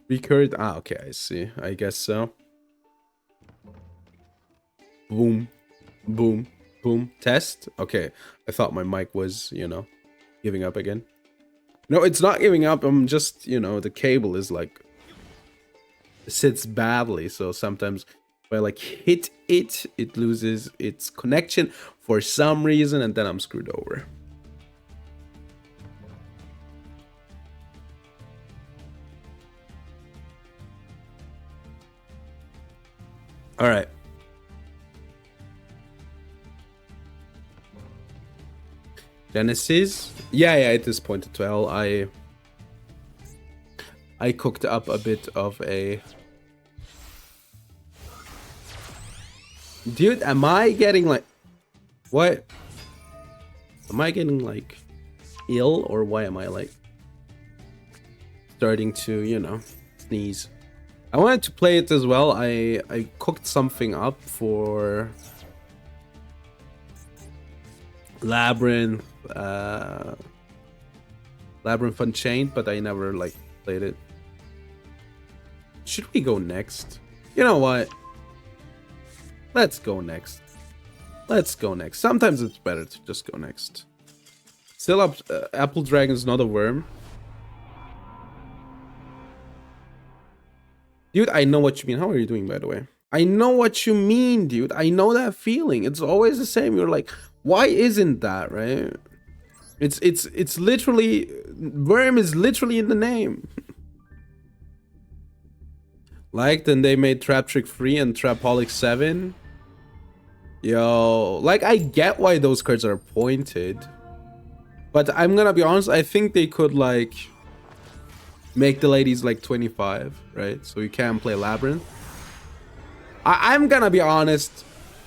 Recurred. Ah, okay, I see. I guess so. Boom, boom, boom. Test. Okay, I thought my mic was, you know, giving up again. No, it's not giving up. I'm just, you know, the cable is like sits badly, so sometimes if I like hit it, it loses its connection for some reason, and then I'm screwed over. All right. Genesis. Yeah, it is pointed to L. I cooked up a bit of a Dude, am I getting like... What? Am I getting like ill, or why am I like starting to, you know, sneeze? I wanted to play it as well. I cooked something up for Labyrinth, Labyrinth Unchained, but I never like played it. Should we go next? You know what? Let's go next. Let's go next. Sometimes it's better to just go next. Still up, Apple Dragon's not a worm. Dude, I know what you mean. How are you doing, by the way? I know what you mean, dude. I know that feeling. It's always the same. You're like, why isn't that, right? It's literally... Worm is literally in the name. Like, then they made Trap Trick 3 and Trapaholic 7. Yo, like, I get why those cards are pointed. But I'm gonna be honest, I think they could, like, make the ladies, like, 25, right? So you can play Labyrinth. I'm gonna be honest,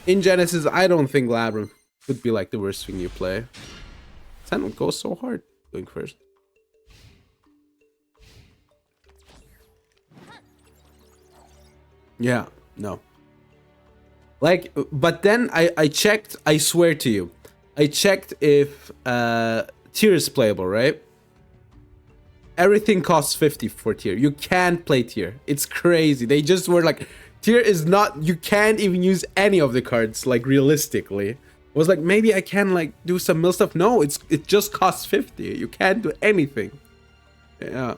in Genesis, I don't think Labyrinth would be, like, the worst thing you play. 10 would go so hard going first. Yeah, no. Like, but then I checked, I swear to you, I checked if tier is playable, right? Everything costs 50 for tier. You can't play tier. It's crazy. They just were like, tier is not, you can't even use any of the cards, like, realistically. It was like, maybe I can, like, do some mill stuff. No, it just costs 50. You can't do anything. Yeah.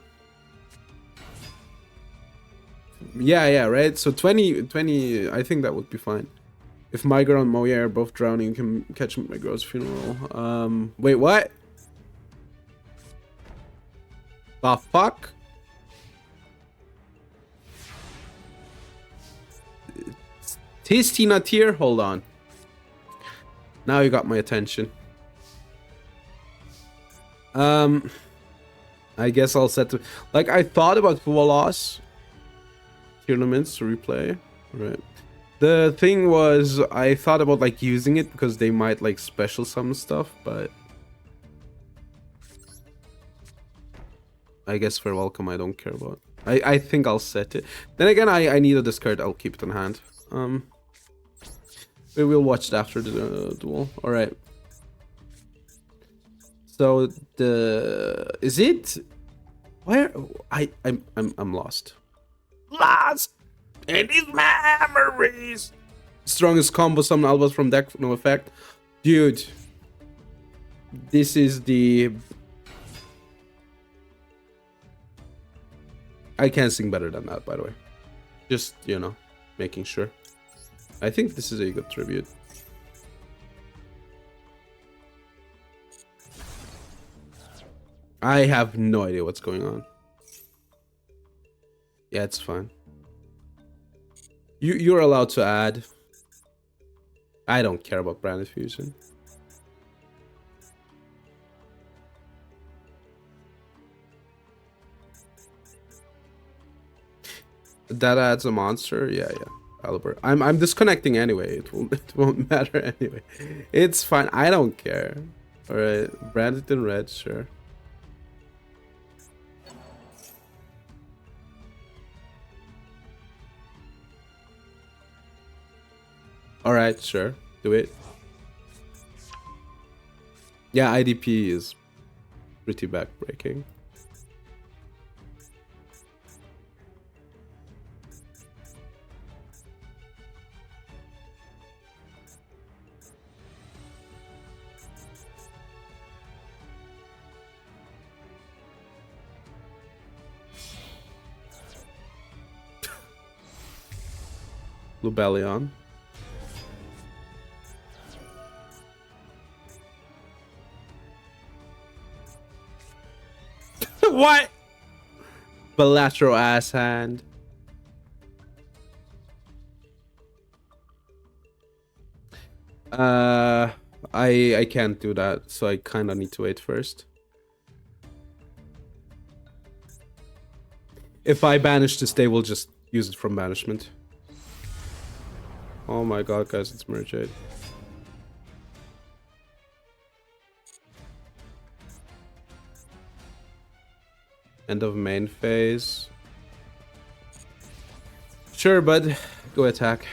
Yeah, right? So 20, I think that would be fine. If my girl and Moya are both drowning, you can catch me at my girl's funeral. Wait, what? The fuck? Tasty not here? Hold on. Now you got my attention. I guess I'll set to... Like, I thought about full loss tournaments to replay. Right. The thing was, I thought about, like, using it because they might, like, special some stuff, but... I guess for welcome, I don't care about. I think I'll set it. Then again, I need a discard. I'll keep it in hand. We will watch it after the duel. All right. So is it? Where I'm lost. Lost in these memories. Strongest combo summon Albus from deck, no effect. Dude, this is the... I can sing better than that, by the way. Just, you know, making sure. I think this is a good tribute. I have no idea what's going on. Yeah, it's fine. You're allowed to add. I don't care about branded fusion. That adds a monster. Yeah. Albert. I'm disconnecting anyway. It won't matter anyway. It's fine. I don't care. All right, branded in red, sure. All right, sure. Do it. Yeah, IDP is pretty backbreaking. Lubellion. What? Bilateral ass hand. I can't do that, so I kind of need to wait first. If I banish this, they will just use it from banishment. Oh my god, guys, it's Merchade. End of main phase. Sure, bud. Go attack.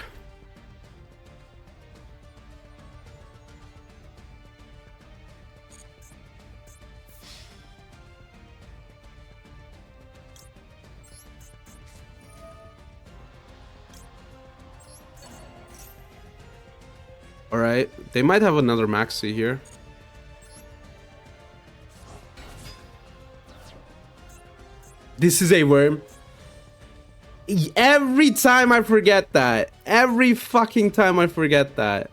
Alright. They might have another Maxi here. This is a worm. Every time I forget that. Every fucking time I forget that.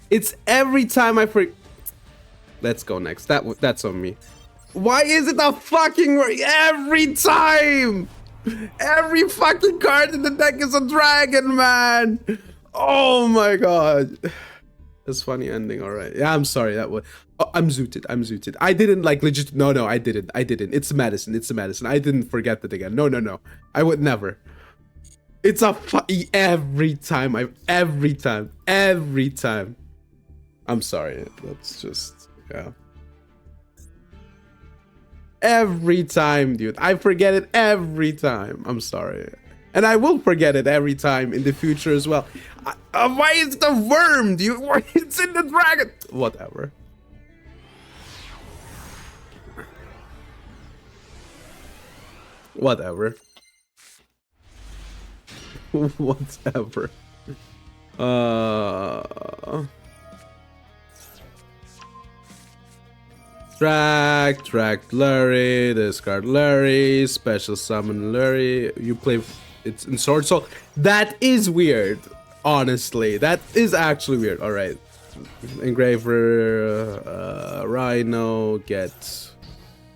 It's every time I forget. Let's go next. That's on me. Why is it a fucking worm? Every time? Every fucking card in the deck is a dragon, man. Oh my god. That's funny ending. All right. Yeah, I'm sorry. That was. Oh, I'm zooted. I'm zooted. I didn't like legit. No, I didn't. It's medicine. It's a medicine. I didn't forget that again. No. I would never. It's a every time. Every time. I'm sorry. That's just yeah. Every time, dude. I forget it every time. I'm sorry. And I will forget it every time in the future as well. Why is the worm, dude? Why it's in the dragon? Whatever. Whatever. Whatever. Track, Blurry, discard Blurry, special summon Blurry. You play it's in Sword Soul. That is weird, honestly. That is actually weird. Alright. Engraver, Rhino, get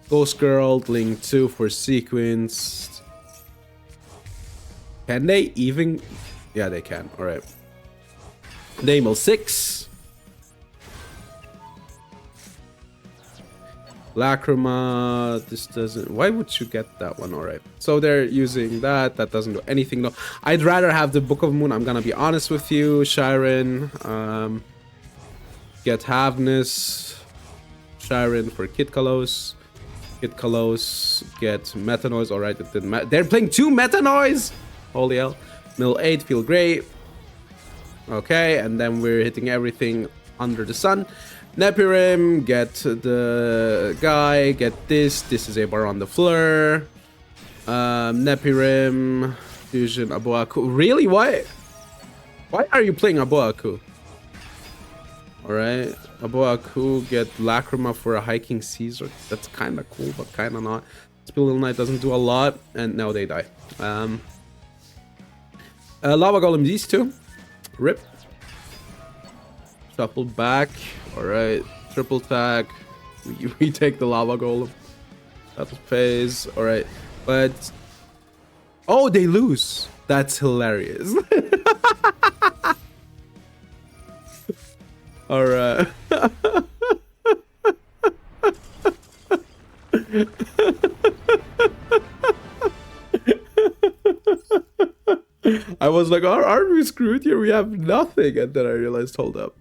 Ghost Girl, Link 2 for sequence. Can they even? Yeah, they can. Alright. Namel 6. Lacrima, this doesn't. Why would you get that one? Alright. So they're using that. That doesn't do anything. No. I'd rather have the Book of Moon. I'm gonna be honest with you. Shiren. Get Havness. Shiren for Kid Kalos. Kid Kalos. Get Meta Noise. Alright, it didn't matter. They're playing 2 Meta Noise! Holy hell. Mill 8, feel great. Okay, and then we're hitting everything under the sun. Nepirim, get the guy, get this. This is a Baron de Fleur. Nepirim, Fusion, Aboaku. Really? Why? Why are you playing Aboaku? Alright. Aboaku, get Lacrima for a Hiking Caesar. That's kind of cool, but kind of not. Spilled Knight doesn't do a lot, and now they die. Lava Golem, these 2. Rip. Shuffle back. Alright. Triple tag. We take the Lava Golem. Battle phase. Alright. But. Oh, they lose. That's hilarious. Alright. I was like, are we screwed here? We have nothing. And then I realized, hold up.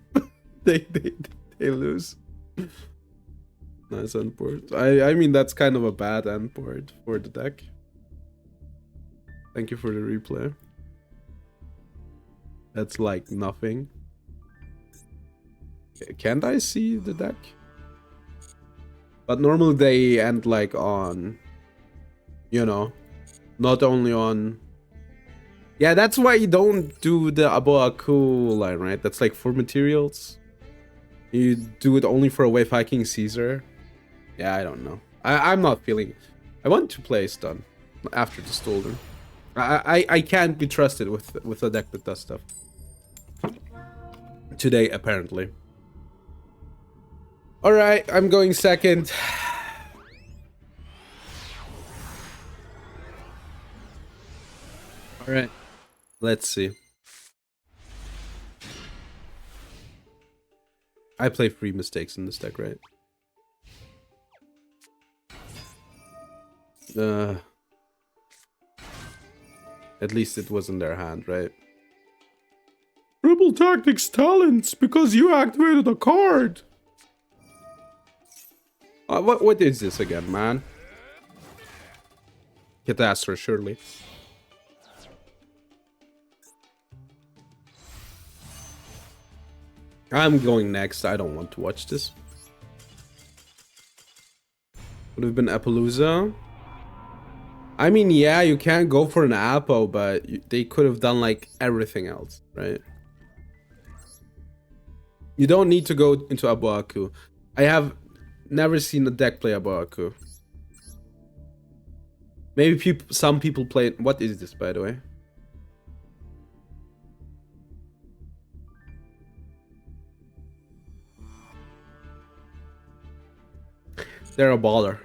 they lose. Nice end port. I mean, that's kind of a bad end port for the deck. Thank you for the replay. That's like nothing. Can't I see the deck? But normally they end like on, you know, not only on. Yeah, that's why you don't do the Aboaku line, right? That's like for materials. You do it only for a Wave Hiking Caesar. Yeah, I don't know. I'm not feeling it. I want to play stun after the Stolden. I can't be trusted with a deck that does stuff. Today, apparently. Alright, I'm going second. Alright. Let's see. I play 3 mistakes in this deck, right? At least it was in their hand, right? Simple Tactics talents because you activated a card. What is this again, man? Catastrophe, surely. I'm going next. I don't want to watch this. Would have been Appaloosa. I mean, yeah, you can't go for an Appo, but they could have done like everything else, right? You don't need to go into Abuaku. I have never seen a deck play Abuaku. Maybe some people play it. What is this, by the way? They're a baller.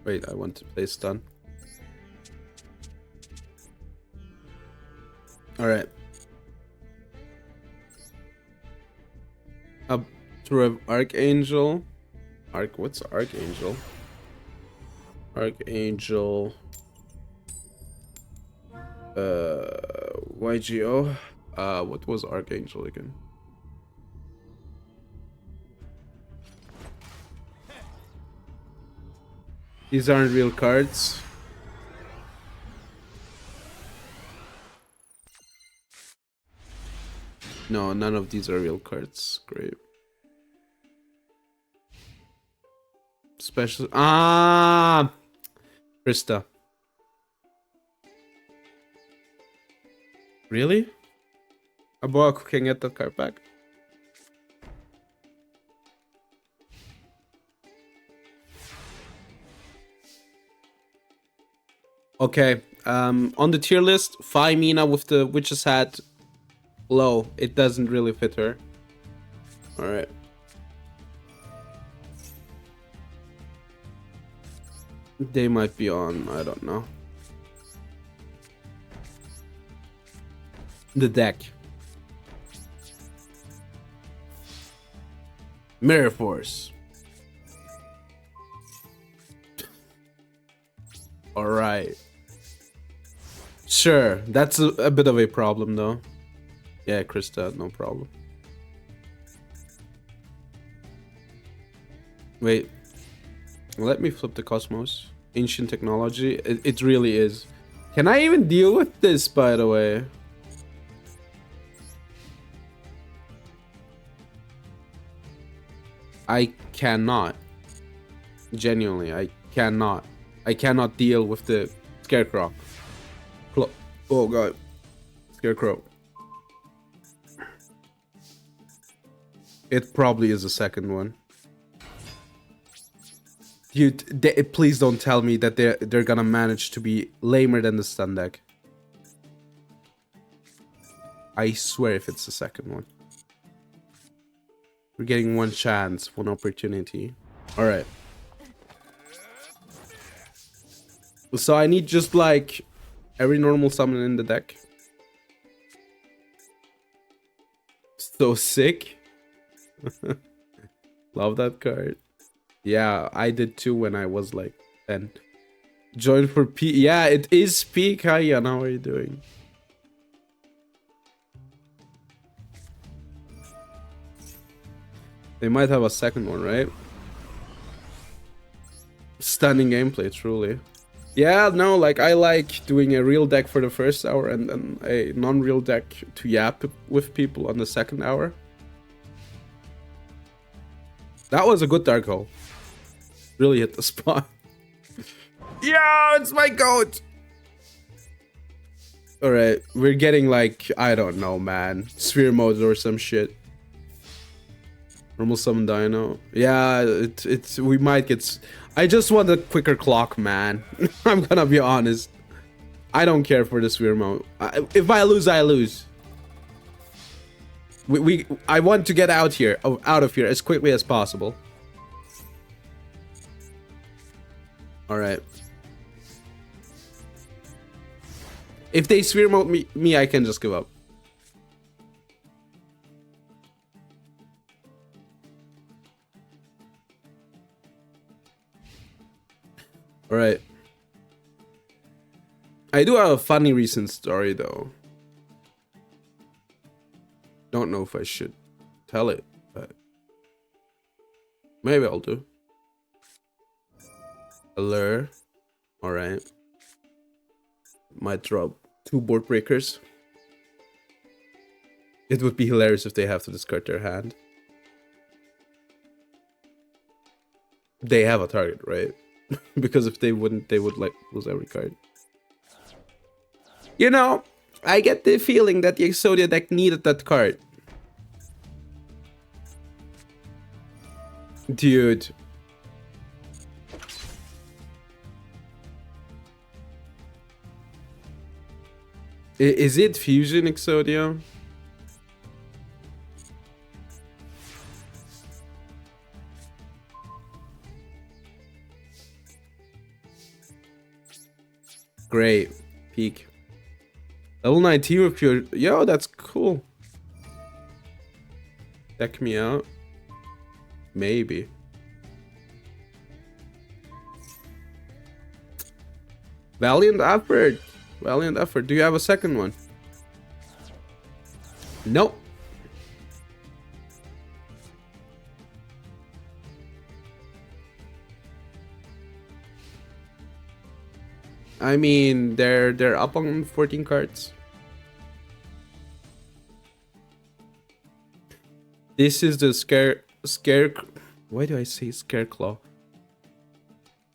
Wait, I want to play stun. All right. Up to Archangel. What's Archangel? Archangel. YGO. What was Archangel again? These aren't real cards. No, none of these are real cards. Great. Special. Krista. Really? Abuaku can get that card back. Okay, on the tier list, Mina with the witch's hat, low. It doesn't really fit her. Alright. They might be on, I don't know. The deck. Mirror Force. Alright. Sure, that's a bit of a problem though. Yeah, Krista, no problem. Wait. Let me flip the Cosmos. Ancient technology. It really is. Can I even deal with this, by the way? I cannot. Genuinely, I cannot. I cannot deal with the Scarecrow. Oh god. Scarecrow. It probably is the second one. Dude, please don't tell me that they're gonna manage to be lamer than the stun deck. I swear if it's the second one. We're getting one chance, one opportunity. Alright. So I need just like every normal summon in the deck. So sick. Love that card. Yeah, I did too when I was like 10. Join for P. Yeah, it is peak. Hi, Ian. How are you doing? They might have a second one, right? Stunning gameplay, truly. Yeah, no, like I like doing a real deck for the first hour and then a non-real deck to yap with people on the second hour. That was a good dark hole. Really hit the spot. Yeah, it's my goat. All right, we're getting like, I don't know, man, sphere mode or some shit. Normal summon Dino. Yeah, it's we might get. I just want a quicker clock, man. I'm gonna be honest. I don't care for the sphere mode. If I lose, I lose. I want to get out of here as quickly as possible. All right. If they sphere mode me, I can just give up. All right. I do have a funny recent story though. don't know if I should tell it, but maybe I'll do. Allure. Alright. Might drop 2 board breakers. It would be hilarious if they have to discard their hand. They have a target, right? Because if they wouldn't, they would like lose every card. You know, I get the feeling that the Exodia deck needed that card. Dude. Is it Fusion Exodia? Great. Peak. Level 19 with pure... Yo, that's cool. Deck me out. Maybe. Valiant effort. Valiant effort. Do you have a second one? Nope. I mean, they're up on 14 cards. This is the scare. Why do I say Scareclaw?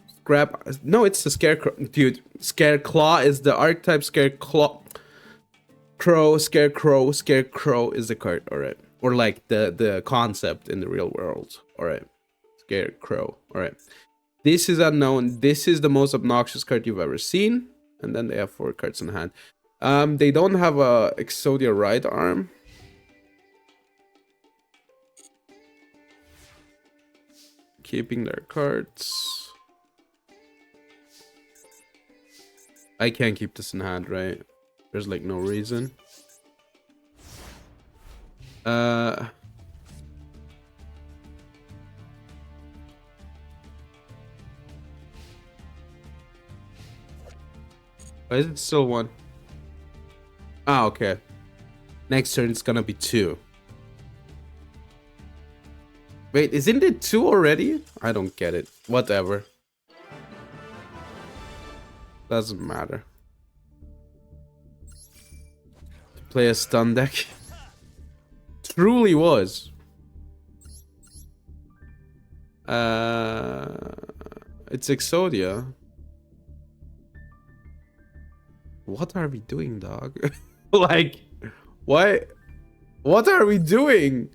Scrap. No, it's the Scarecrow, dude. Scareclaw is the archetype. Scareclaw. Scarecrow is the card. All right, or like the concept in the real world. All right, Scarecrow. All right. This is unknown. This is the most obnoxious card you've ever seen. And then they have 4 cards in hand. They don't have a Exodia right arm. Keeping their cards. I can't keep this in hand, right? There's like no reason. Why is it still 1? Ah, okay. Next turn it's gonna be 2. Wait, isn't it 2 already? I don't get it. Whatever. Doesn't matter. To play a stun deck. Truly was. It's Exodia. What are we doing, dog? Like, what? What are we doing?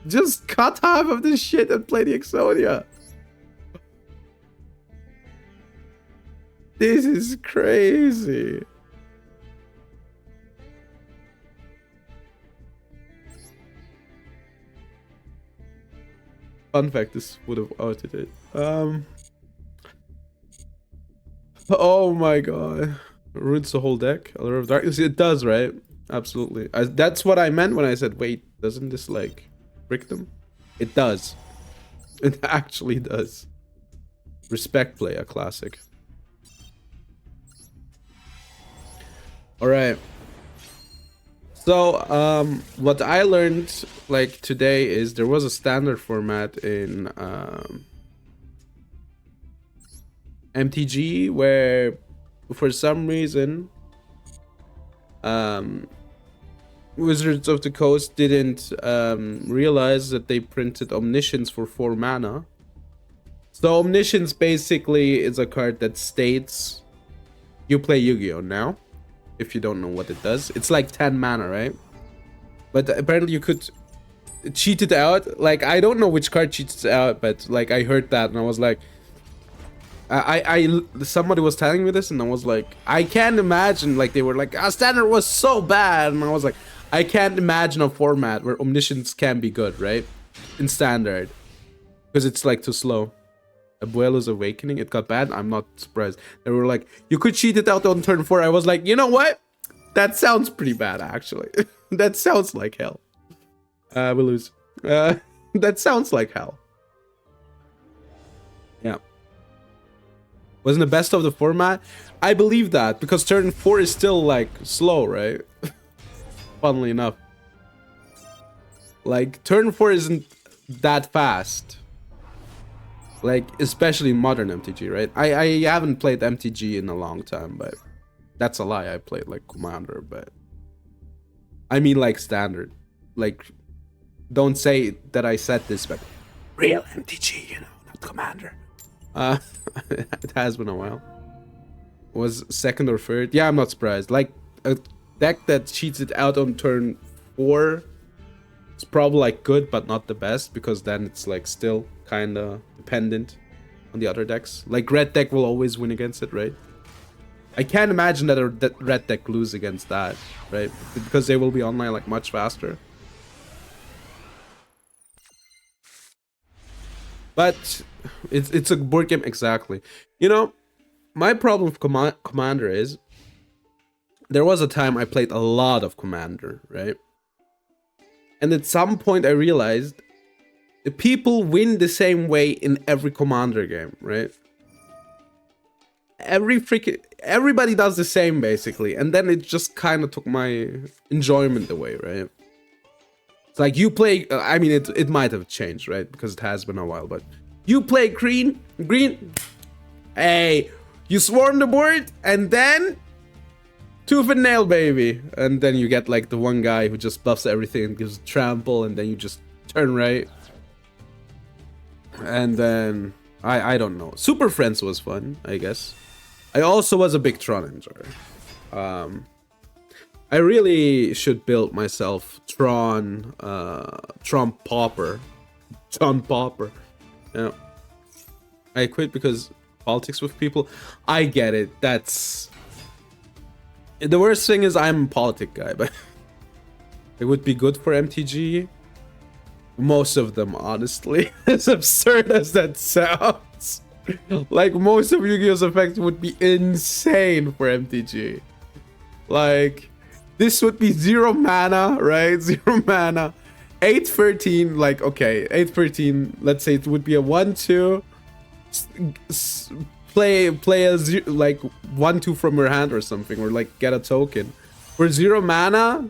Just cut half of this shit and play the Exodia. This is crazy. Fun fact, this would have outed it. Oh my god. Ruins the whole deck. Allure of Darkness. It does, right? Absolutely. That's what I meant when I said, wait, doesn't this like brick them? It does. It actually does. Respect play, a classic. Alright. So, what I learned like today is there was a standard format in MTG where for some reason Wizards of the Coast didn't realize that they printed Omniscience for 4 mana. So Omniscience basically is a card that states you play Yu-Gi-Oh! Now. If you don't know what it does. It's like 10 mana, right? But apparently you could cheat it out. Like, I don't know which card cheats it out, but like I heard that and I was like, somebody was telling me this and I was like, I can't imagine, like they were like, standard was so bad, and I was like, I can't imagine a format where Omniscience can be good, right? In standard. Because it's like too slow. Abuelo's Awakening, it got bad. I'm not surprised. They were like, you could cheat it out on turn 4. I was like, you know what? That sounds pretty bad, actually. That sounds like hell. We lose. That sounds like hell. Yeah. Wasn't the best of the format. I believe that because turn 4 is still like slow, right? Funnily enough, like turn 4 isn't that fast. Like especially modern MTG, right? I haven't played MTG in a long time, but that's a lie. I played like Commander, but I mean like standard. Like don't say that I said this, but real MTG, you know, not Commander. It has been a while. Was second or third? Yeah, I'm not surprised. Like a deck that cheats it out on turn 4, it's probably like good, but not the best, because then it's like still kind of dependent on the other decks. Like red deck will always win against it, right? I can't imagine that a red deck lose against that, right? Because they will be online like much faster. But it's a board game, exactly. You know, my problem with Commander is there was a time I played a lot of Commander, right? And at some point I realized the people win the same way in every Commander game, right? Everybody does the same basically, and then it just kind of took my enjoyment away, right? It's like you play, I mean, it might have changed, right? Because it has been a while, but you play green, hey, you swarm the board, and then tooth and nail, baby. And then you get like the one guy who just buffs everything and gives trample, and then you just turn right. And then, I don't know. Super Friends was fun, I guess. I also was a big Tron enjoyer. I really should build myself Tron Popper. Yeah. I quit because politics with people. I get it. That's the worst thing is I'm a politic guy, but it would be good for MTG. Most of them, honestly. As absurd as that sounds. Like most of Yu-Gi-Oh's effects would be insane for MTG. Like this would be 0 mana, right? 0 mana. 8/13, like, okay, 8/13, let's say it would be a 1/2. Play a like 1/2 from your hand or something, or like get a token. For 0 mana,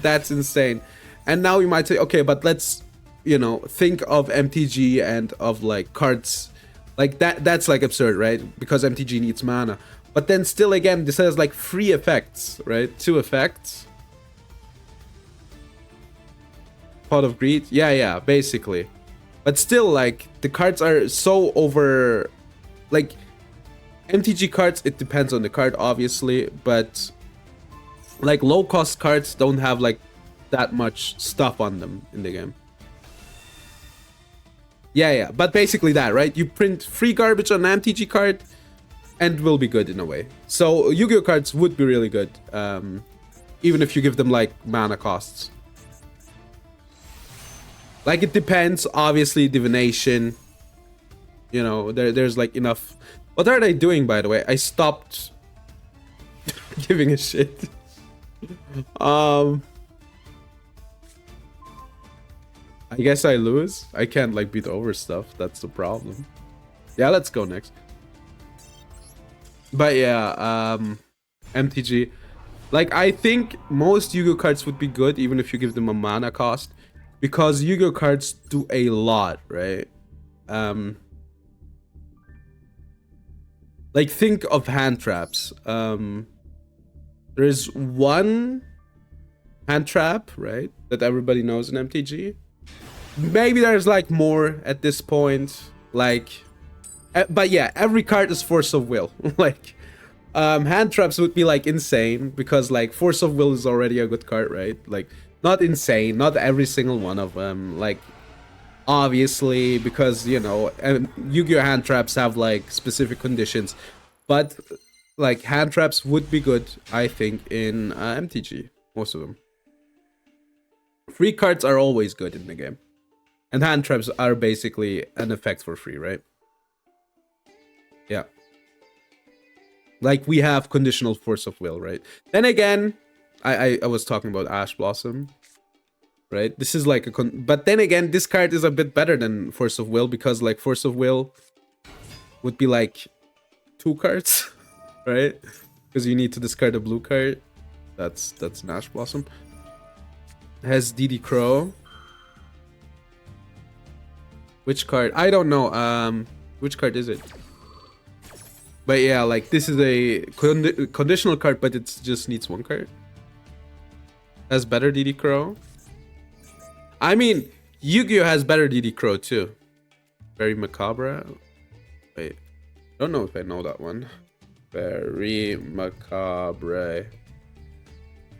that's insane. And now you might say, okay, but let's, you know, think of MTG and of like cards. Like that's like absurd, right? Because MTG needs mana. But then still again, this has like 3 effects, right? 2 effects. Pot of Greed, yeah, basically. But still, like, the cards are so over, like, MTG cards, it depends on the card, obviously, but like low cost cards don't have like that much stuff on them in the game. Yeah, but basically that, right? You print free garbage on an MTG card and will be good in a way. So Yu-Gi-Oh cards would be really good, even if you give them like mana costs. Like, it depends, obviously. Divination, you know, there's like enough. What are they doing, by the way? I stopped giving a shit. I guess I lose. I can't like beat over stuff. That's the problem. Yeah, let's go next. But yeah, MTG. Like, I think most Yu-Gi-Oh cards would be good even if you give them a mana cost, because Yu-Gi-Oh cards do a lot, right? Like, think of hand traps. There's one hand trap, right, that everybody knows in MTG. Maybe there's like more at this point, like, but yeah, every card is Force of Will. Like, hand traps would be like insane, because like Force of Will is already a good card, right? Like, not insane, not every single one of them, like, obviously, because, you know, Yu-Gi-Oh hand traps have like specific conditions, but like hand traps would be good, I think, in MTG, most of them. Free cards are always good in the game, and hand traps are basically an effect for free, right? Yeah. Like, we have conditional Force of Will, right? Then again, I was talking about Ash Blossom, right? This is like a but then again, this card is a bit better than Force of Will, because like Force of Will would be like 2 cards, right? Because you need to discard a blue card. That's an Ash Blossom. Has DD Crow. Which card? I don't know. Which card is it? But yeah, like this is a conditional card, but it just needs 1 card. Has better DD Crow. I mean, Yu-Gi-Oh has better DD Crow too. Very Macabre. Wait, don't know if I know that one. Very Macabre.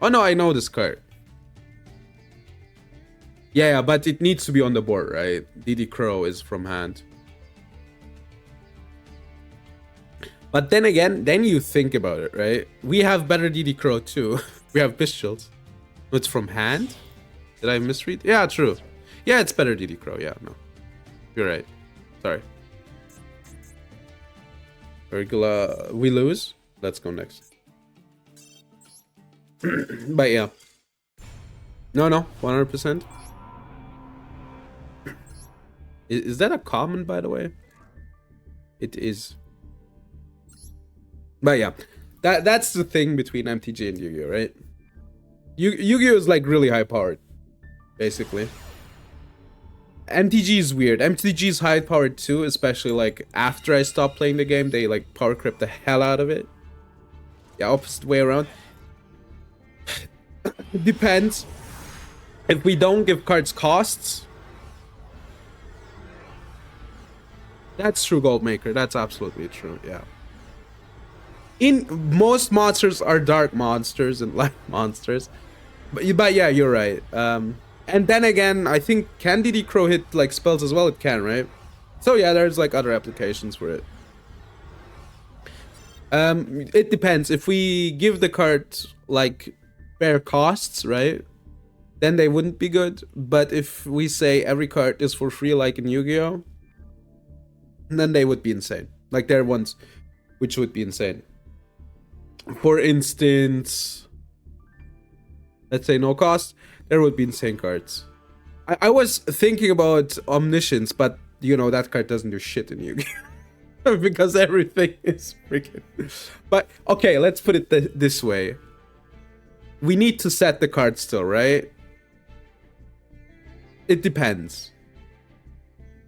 Oh no, I know this card. Yeah, but it needs to be on the board, right? DD Crow is from hand. But then again, then you think about it, right? We have better DD Crow too. We have Pistols. It's from hand? Did I misread? Yeah, true. Yeah, it's better DD Crow. Yeah, no. You're right. Sorry. Regular. We lose. Let's go next. But yeah. No, 100%. Is that a common, by the way? It is. But yeah, that's the thing between MTG and Yu-Gi-Oh, right? Yu-Gi-Oh is like really high powered, basically. MTG is weird. MTG is high powered too, especially like after I stopped playing the game, they like power creep the hell out of it. Yeah, opposite way around. It depends. If we don't give cards costs, that's true, Goldmaker. That's absolutely true. Yeah. Most monsters are dark monsters and light monsters, but yeah, you're right. And then again, I think can DD Crow hit like spells as well? It can, right? So yeah, there's like other applications for it. It depends. If we give the card like fair costs, right? Then they wouldn't be good. But if we say every card is for free, like in Yu-Gi-Oh, then they would be insane. Like there are ones which would be insane. For instance, let's say no cost, there would be insane cards. I was thinking about Omniscience, but you know that card doesn't do shit in Yu-Gi-Oh! Because everything is freaking. But okay, let's put it this way. We need to set the card still, right? It depends.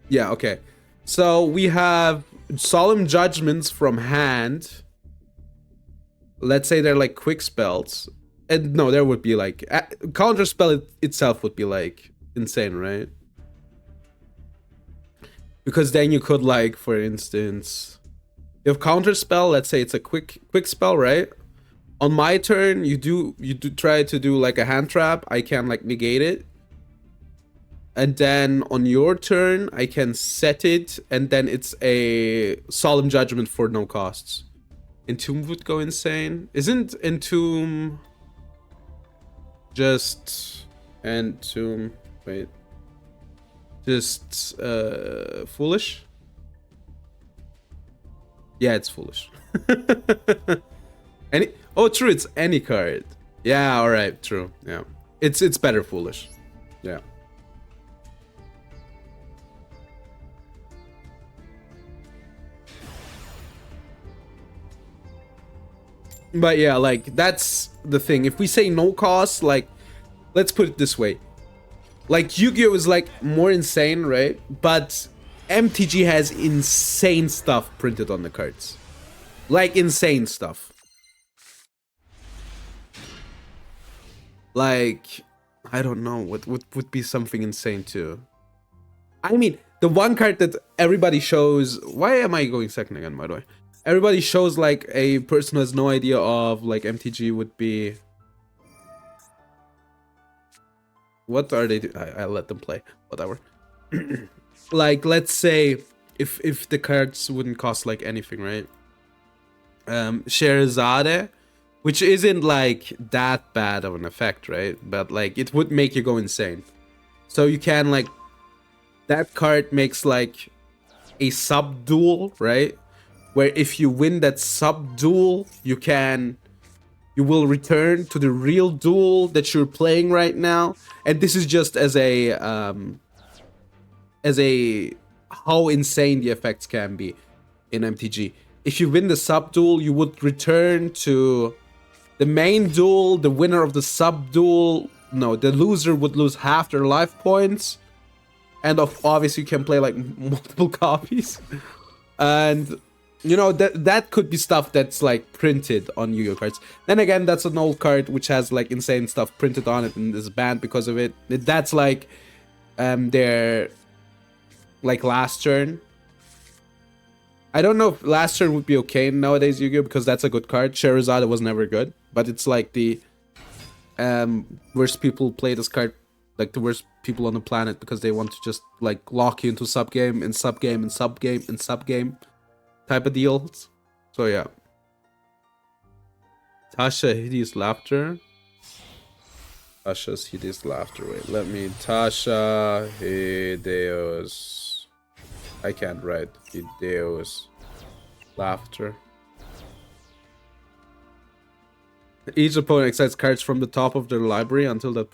Yeah, okay. So we have Solemn Judgments from hand. Let's say they're like quick spells. And no, there would be like counter spell itself would be like insane, right? Because then you could like, for instance, you have counter spell. Let's say it's a quick spell, right? On my turn, you do try to do like a hand trap. I can like negate it. And then on your turn, I can set it, and then it's a Solemn Judgment for no costs. Entomb would go insane. Isn't Entomb just Entomb? Wait, just foolish? Yeah, it's foolish. Oh, true. It's any card. Yeah. All right. True. Yeah. It's better foolish. Yeah. But yeah, like that's the thing. If we say no cost, like let's put it this way. Like Yu-Gi-Oh is like more insane, right? But MTG has insane stuff printed on the cards. Like insane stuff. Like I don't know what would be something insane too. I mean, the one card that everybody shows. Why am I going second again, by the way? Everybody shows like a person who has no idea of like MTG would be. What are they? I let them play. Whatever. Like let's say if the cards wouldn't cost like anything, right? Sherazade, which isn't like that bad of an effect, right? But like it would make you go insane. So you can like that card makes like a sub duel, right? Where if you win that sub duel, you will return to the real duel that you're playing right now. And this is just as a how insane the effects can be in MTG. if you win the sub duel, you would return to the main duel. The winner of the sub duel, no, the loser would lose half their life points. And obviously you can play like multiple copies. And you know, that could be stuff that's like printed on Yu-Gi-Oh cards. Then again, that's an old card which has like insane stuff printed on it and is banned because of it. That's like their like last turn. I don't know if last turn would be okay nowadays Yu-Gi-Oh because that's a good card. Sherazade was never good, but it's like the worst people play this card, like the worst people on the planet, because they want to just like lock you into sub game and sub game and sub game and sub game type of deals. So yeah. Tasha hideous laughter. Tasha's hideous laughter. Wait, let me. Tasha hideous. I can't write hideous laughter. Each opponent excites cards from the top of their library until that.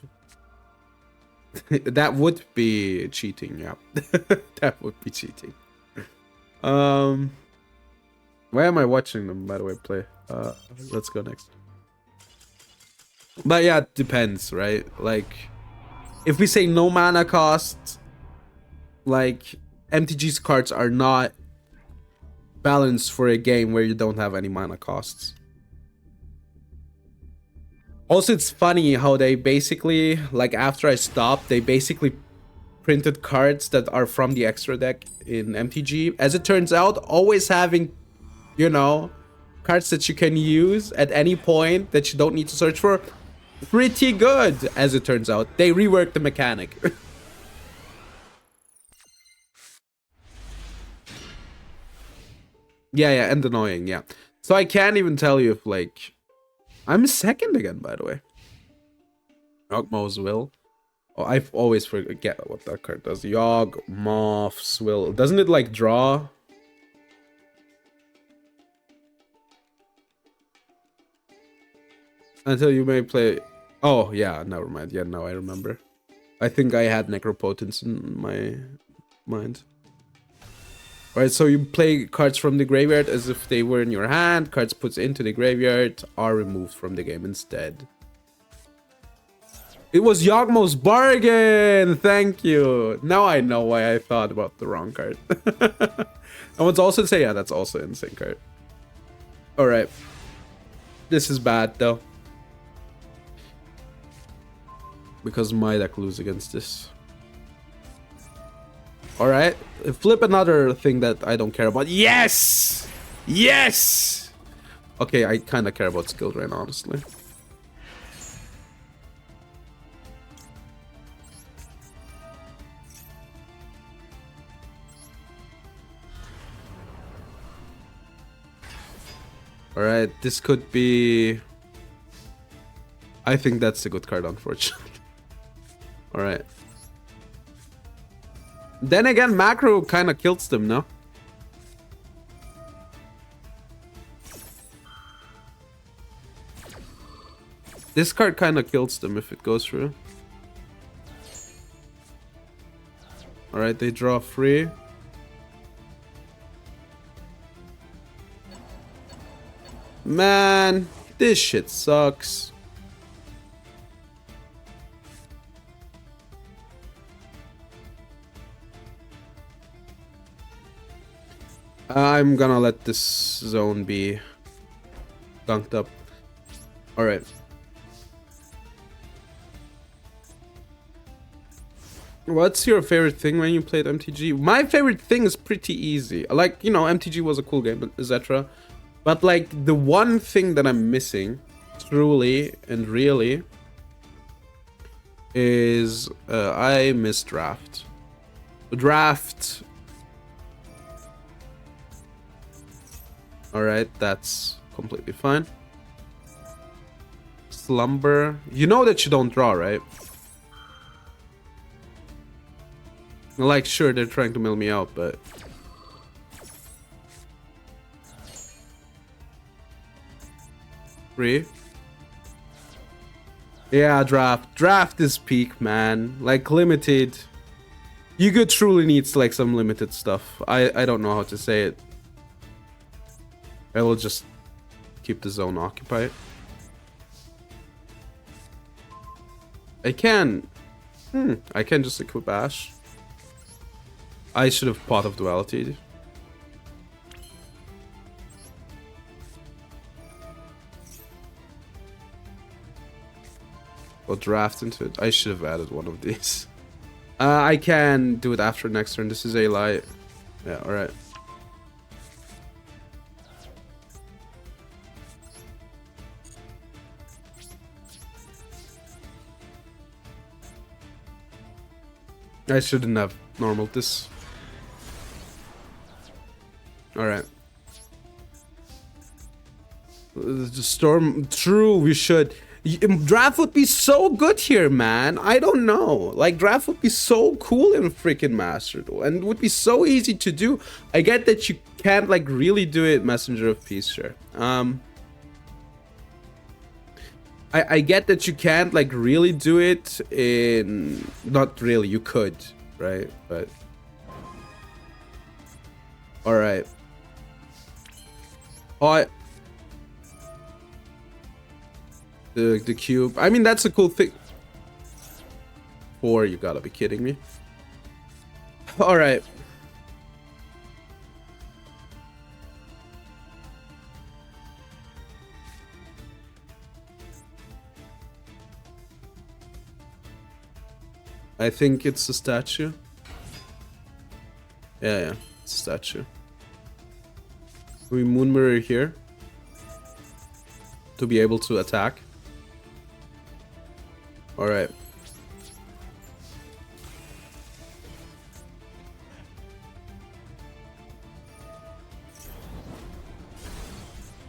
That would be cheating. Yeah, that would be cheating. Why am I watching them, by the way, play? Let's go next. But yeah, it depends, right? Like, if we say no mana cost, like, MTG's cards are not balanced for a game where you don't have any mana costs. Also, it's funny how they basically, like, after I stopped, they basically printed cards that are from the extra deck in MTG. As it turns out, always having, you know, cards that you can use at any point that you don't need to search for, pretty good, as it turns out. They reworked the mechanic. Yeah, and annoying, yeah. So I can't even tell you if, like... I'm second again, by the way. Yawgmoth's Will. Oh, I always forget what that card does. Yawgmoth's Will. Doesn't it, like, draw? Until you may play... Oh, yeah, never mind. Yeah, no, I remember. I think I had Necropotence in my mind. Alright, so you play cards from the graveyard as if they were in your hand. Cards put into the graveyard are removed from the game instead. It was Yawgmoth's Bargain! Thank you! Now I know why I thought about the wrong card. I want to also say, yeah, that's also an insane card. Alright. This is bad, though. Because my deck lose against this. Alright, flip another thing that I don't care about. Yes! Yes! Okay, I kind of care about skill drain, honestly. Alright, this could be... I think that's a good card, unfortunately. Alright. Then again, macro kind of kills them, no? This card kind of kills them if it goes through. Alright, they draw 3. Man, this shit sucks. I'm gonna let this zone be dunked up. Alright. What's your favorite thing when you played MTG? My favorite thing is pretty easy. Like, you know, MTG was a cool game, etc. But, like, the one thing that I'm missing, truly and really, is I miss Draft. Draft... Alright, that's completely fine. Slumber. You know that you don't draw, right? Like, sure, they're trying to mill me out, but... Three. Yeah, draft. Draft is peak, man. Like, limited. Yu-Gi-Oh! Truly needs, like, some limited stuff. I don't know how to say it. I will just keep the zone occupied. I can just equip Ash. I should have Pot of Duality. Or draft into it. I should have added one of these. I can do it after next turn. This is a lie. Yeah, alright. I shouldn't have normal this. Alright. The storm. True, we should. Draft would be so good here, man. I don't know. Like, draft would be so cool in freaking Master Duel. And it would be so easy to do. I get that you can't, like, really do it Messenger of Peace, sure. I get that you can't, like, really do it in... Not really, you could, right? But... Alright. The cube. I mean, that's a cool thing. 4, you gotta be kidding me. Alright. I think it's a statue. Yeah, it's a statue. We Moon Mirror here to be able to attack. Alright.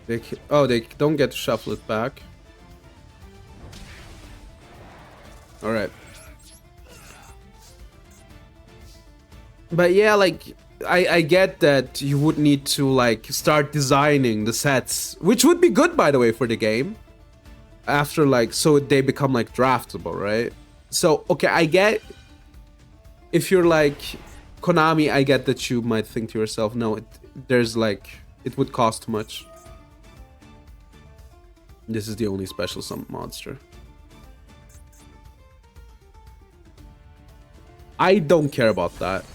They don't get to shuffle it back. Alright. But yeah, like, I get that you would need to, like, start designing the sets, which would be good, by the way, for the game. After, like, so they become, like, draftable, right? So, okay, I get... If you're, like, Konami, I get that you might think to yourself, no, there's, like... It would cost too much. This is the only special summon monster. I don't care about that.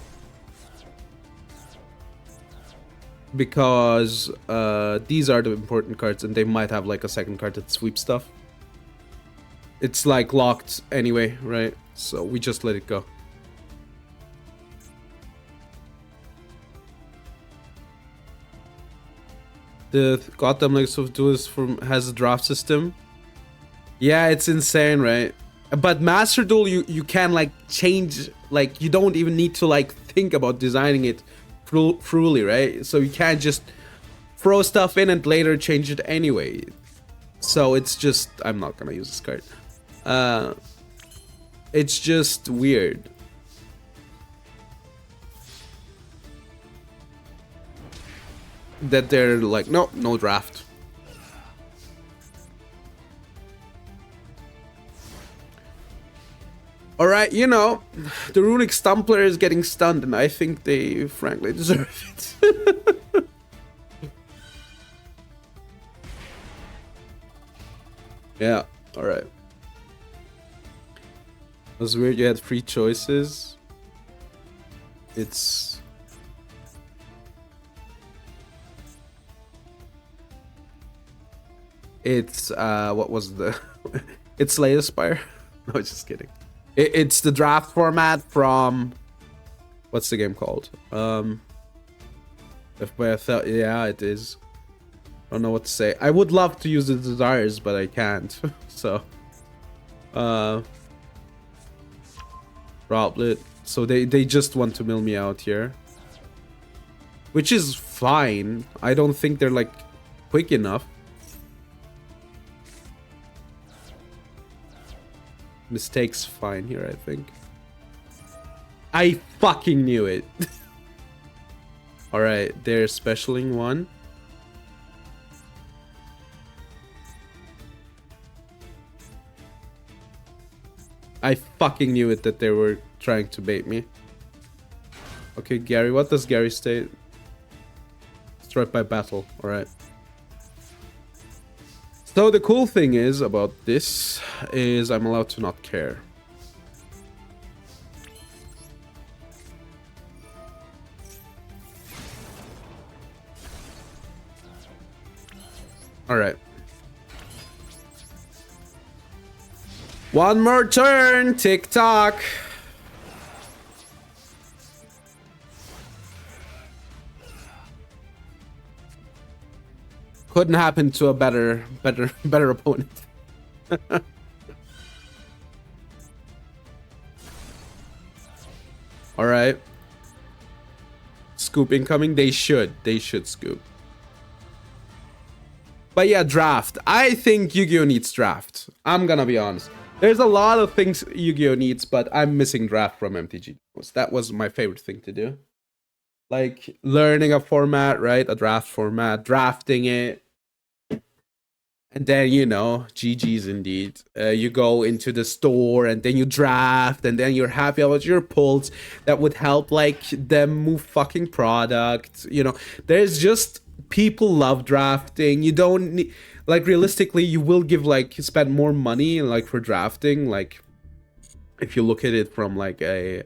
Because these are the important cards and they might have like a second card that sweeps stuff. It's like locked anyway, right? So we just let it go. The Gotham Legacy of Duels has a draft system. Yeah, it's insane, right? But Master Duel, you can like change, like you don't even need to like think about designing it truly, right? So you can't just throw stuff in and later change it anyway. So it's just, I'm not gonna use this card. It's just weird. That they're like, no draft. Alright, you know, the Runic Stumpler is getting stunned, and I think they frankly deserve it. Yeah, alright. It was weird you had 3 choices. It's... what was the... It's Slay the Spire? No, just kidding. It's the draft format from... What's the game called? Yeah, it is. I don't know what to say. I would love to use the desires, but I can't. So... Roblet. So they just want to mill me out here. Which is fine. I don't think they're, like, quick enough. Mistakes fine here, I think. I fucking knew it. Alright, they're specialing 1. I fucking knew it that they were trying to bait me. Okay, Gary, what does Gary state? Destroyed by battle, alright. So the cool thing is about this is I'm allowed to not care. All right. One more turn, tick tock. Couldn't happen to a better opponent. All right. Scoop incoming. They should scoop. But yeah, draft. I think Yu-Gi-Oh needs draft. I'm gonna be honest. There's a lot of things Yu-Gi-Oh needs, but I'm missing draft from MTG. That was my favorite thing to do. Like learning a format, right? A draft format, drafting it. And then, you know, GG's indeed. You go into the store and then you draft and then you're happy about your pulls that would help like them move fucking product. You know, there's just people love drafting. You don't need, like, realistically, you will give like spend more money like for drafting. Like if you look at it from like a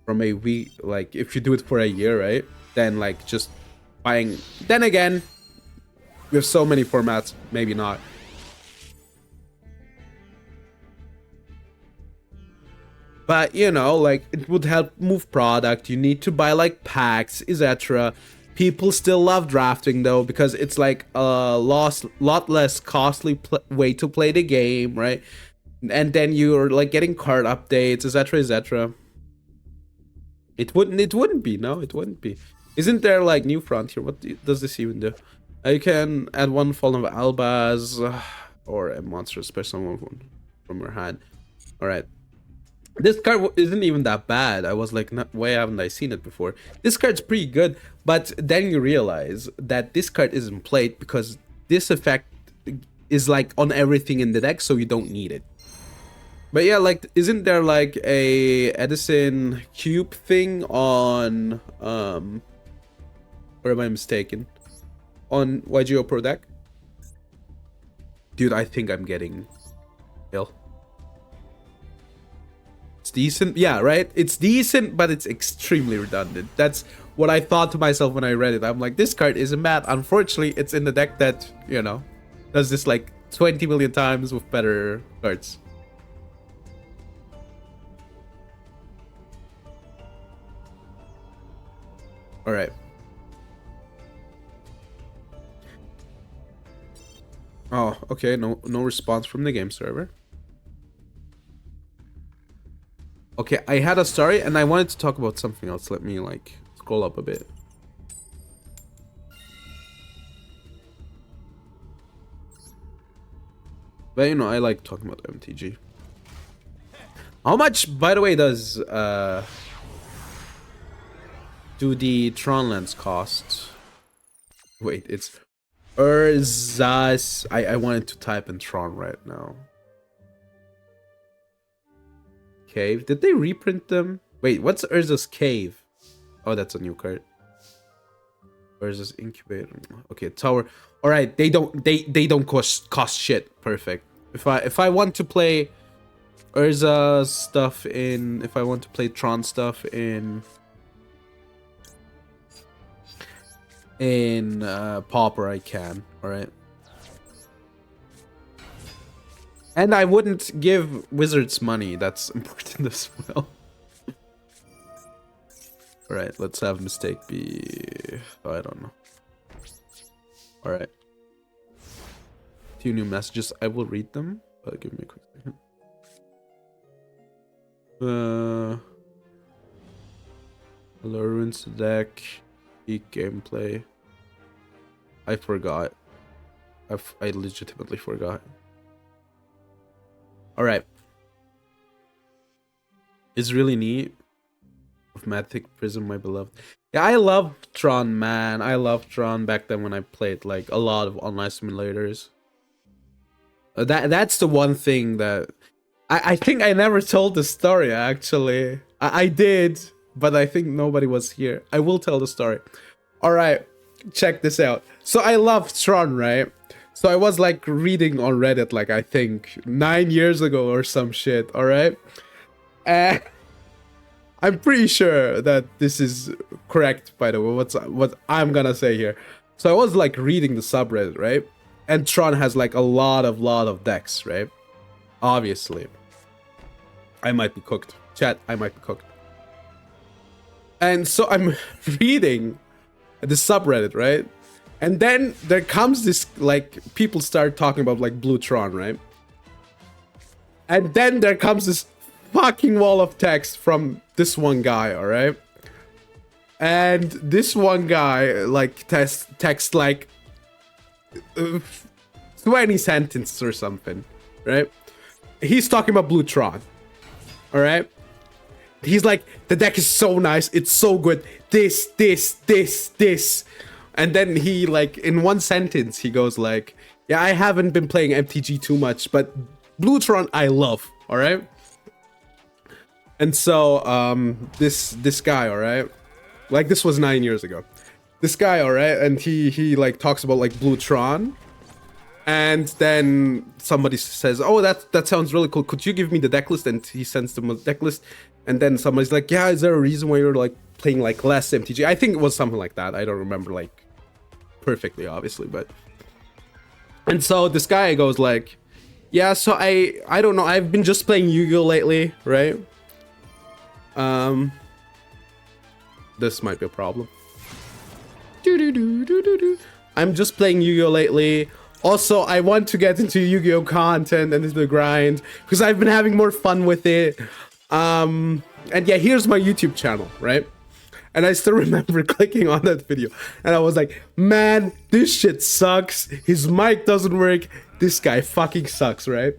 week, like if you do it for a year, right? Then like just buying. Then again, we have so many formats, maybe not. But, you know, like, it would help move product. You need to buy, like, packs, etc. People still love drafting, though, because it's, like, a lot less costly way to play the game, right? And then you're, like, getting card updates, etc., etc. It wouldn't be, no, it wouldn't be. Isn't there, like, New Frontier? What does this even do? You can add one Fallen of Albaz or a monster special from your hand. Alright. This card isn't even that bad. I was like, why haven't I seen it before? This card's pretty good, but then you realize that this card isn't played because this effect is like on everything in the deck, so you don't need it. But yeah, like, isn't there like a Edison cube thing on or am I mistaken? On YGO Pro deck? Dude, I think I'm getting ill. It's decent. Yeah, right? It's decent, but it's extremely redundant. That's what I thought to myself when I read it. I'm like, this card isn't bad. Unfortunately, it's in the deck that, you know, does this like 20 million times with better cards. Alright. Oh, okay. No response from the game server. Okay, I had a story and I wanted to talk about something else. Let me like scroll up a bit. But you know, I like talking about MTG. How much, by the way, does do the Tron lens cost? Wait, it's Urza's. I wanted to type in Tron right now. Cave. Did they reprint them? Wait, what's Urza's Cave? Oh, that's a new card. Urza's Incubator. Okay, Tower. All right, they don't cost shit. Perfect. If I want to play Urza stuff in, if I want to play Tron stuff in Pauper, I can. All right. And I wouldn't give wizards money. That's important as well. Alright, let's have mistake be... Oh, I don't know. Alright. 2 new messages. I will read them. Give me a quick second. Hello, ruins the deck. Peak gameplay. I forgot. I legitimately forgot. Alright. It's really neat. Of Mythic Prism, my beloved. Yeah, I love Tron, man. I loved Tron back then when I played like a lot of online simulators. That's the one thing that... I think I never told the story, actually. I did, but I think nobody was here. I will tell the story. Alright, check this out. So I love Tron, right? So I was like reading on Reddit, like I think 9 years ago or some shit. All right, and I'm pretty sure that this is correct. By the way, what I'm gonna say here. So I was like reading the subreddit, right? And Tron has like a lot of decks, right? Obviously, I might be cooked. Chat, I might be cooked. And so I'm reading the subreddit, right? And then there comes this, like, people start talking about like Blue Tron, right? And then there comes this fucking wall of text from this one guy, all right? And this one guy like text like 20 sentences or something, right? He's talking about Blue Tron, all right? He's like, the deck is so nice, it's so good, this. And then he, like, in one sentence, he goes like, yeah, I haven't been playing MTG too much, but Blue Tron I love, all right? And so, this guy, all right? Like, this was 9 years ago. This guy, all right? And he like, talks about, like, Blue Tron. And then somebody says, oh, that sounds really cool. Could you give me the deck list? And he sends them a deck list. And then somebody's like, yeah, is there a reason why you're, like, playing, like, less MTG? I think it was something like that. I don't remember, like, perfectly, obviously, but... And so this guy goes, like, yeah, so I don't know. I've been just playing Yu-Gi-Oh! Lately, right? This might be a problem. I'm just playing Yu-Gi-Oh! Lately. Also, I want to get into Yu-Gi-Oh! Content and into the grind because I've been having more fun with it. And yeah, here's my YouTube channel, right? And I still remember clicking on that video and I was like, man, this shit sucks. His mic doesn't work. This guy fucking sucks, right?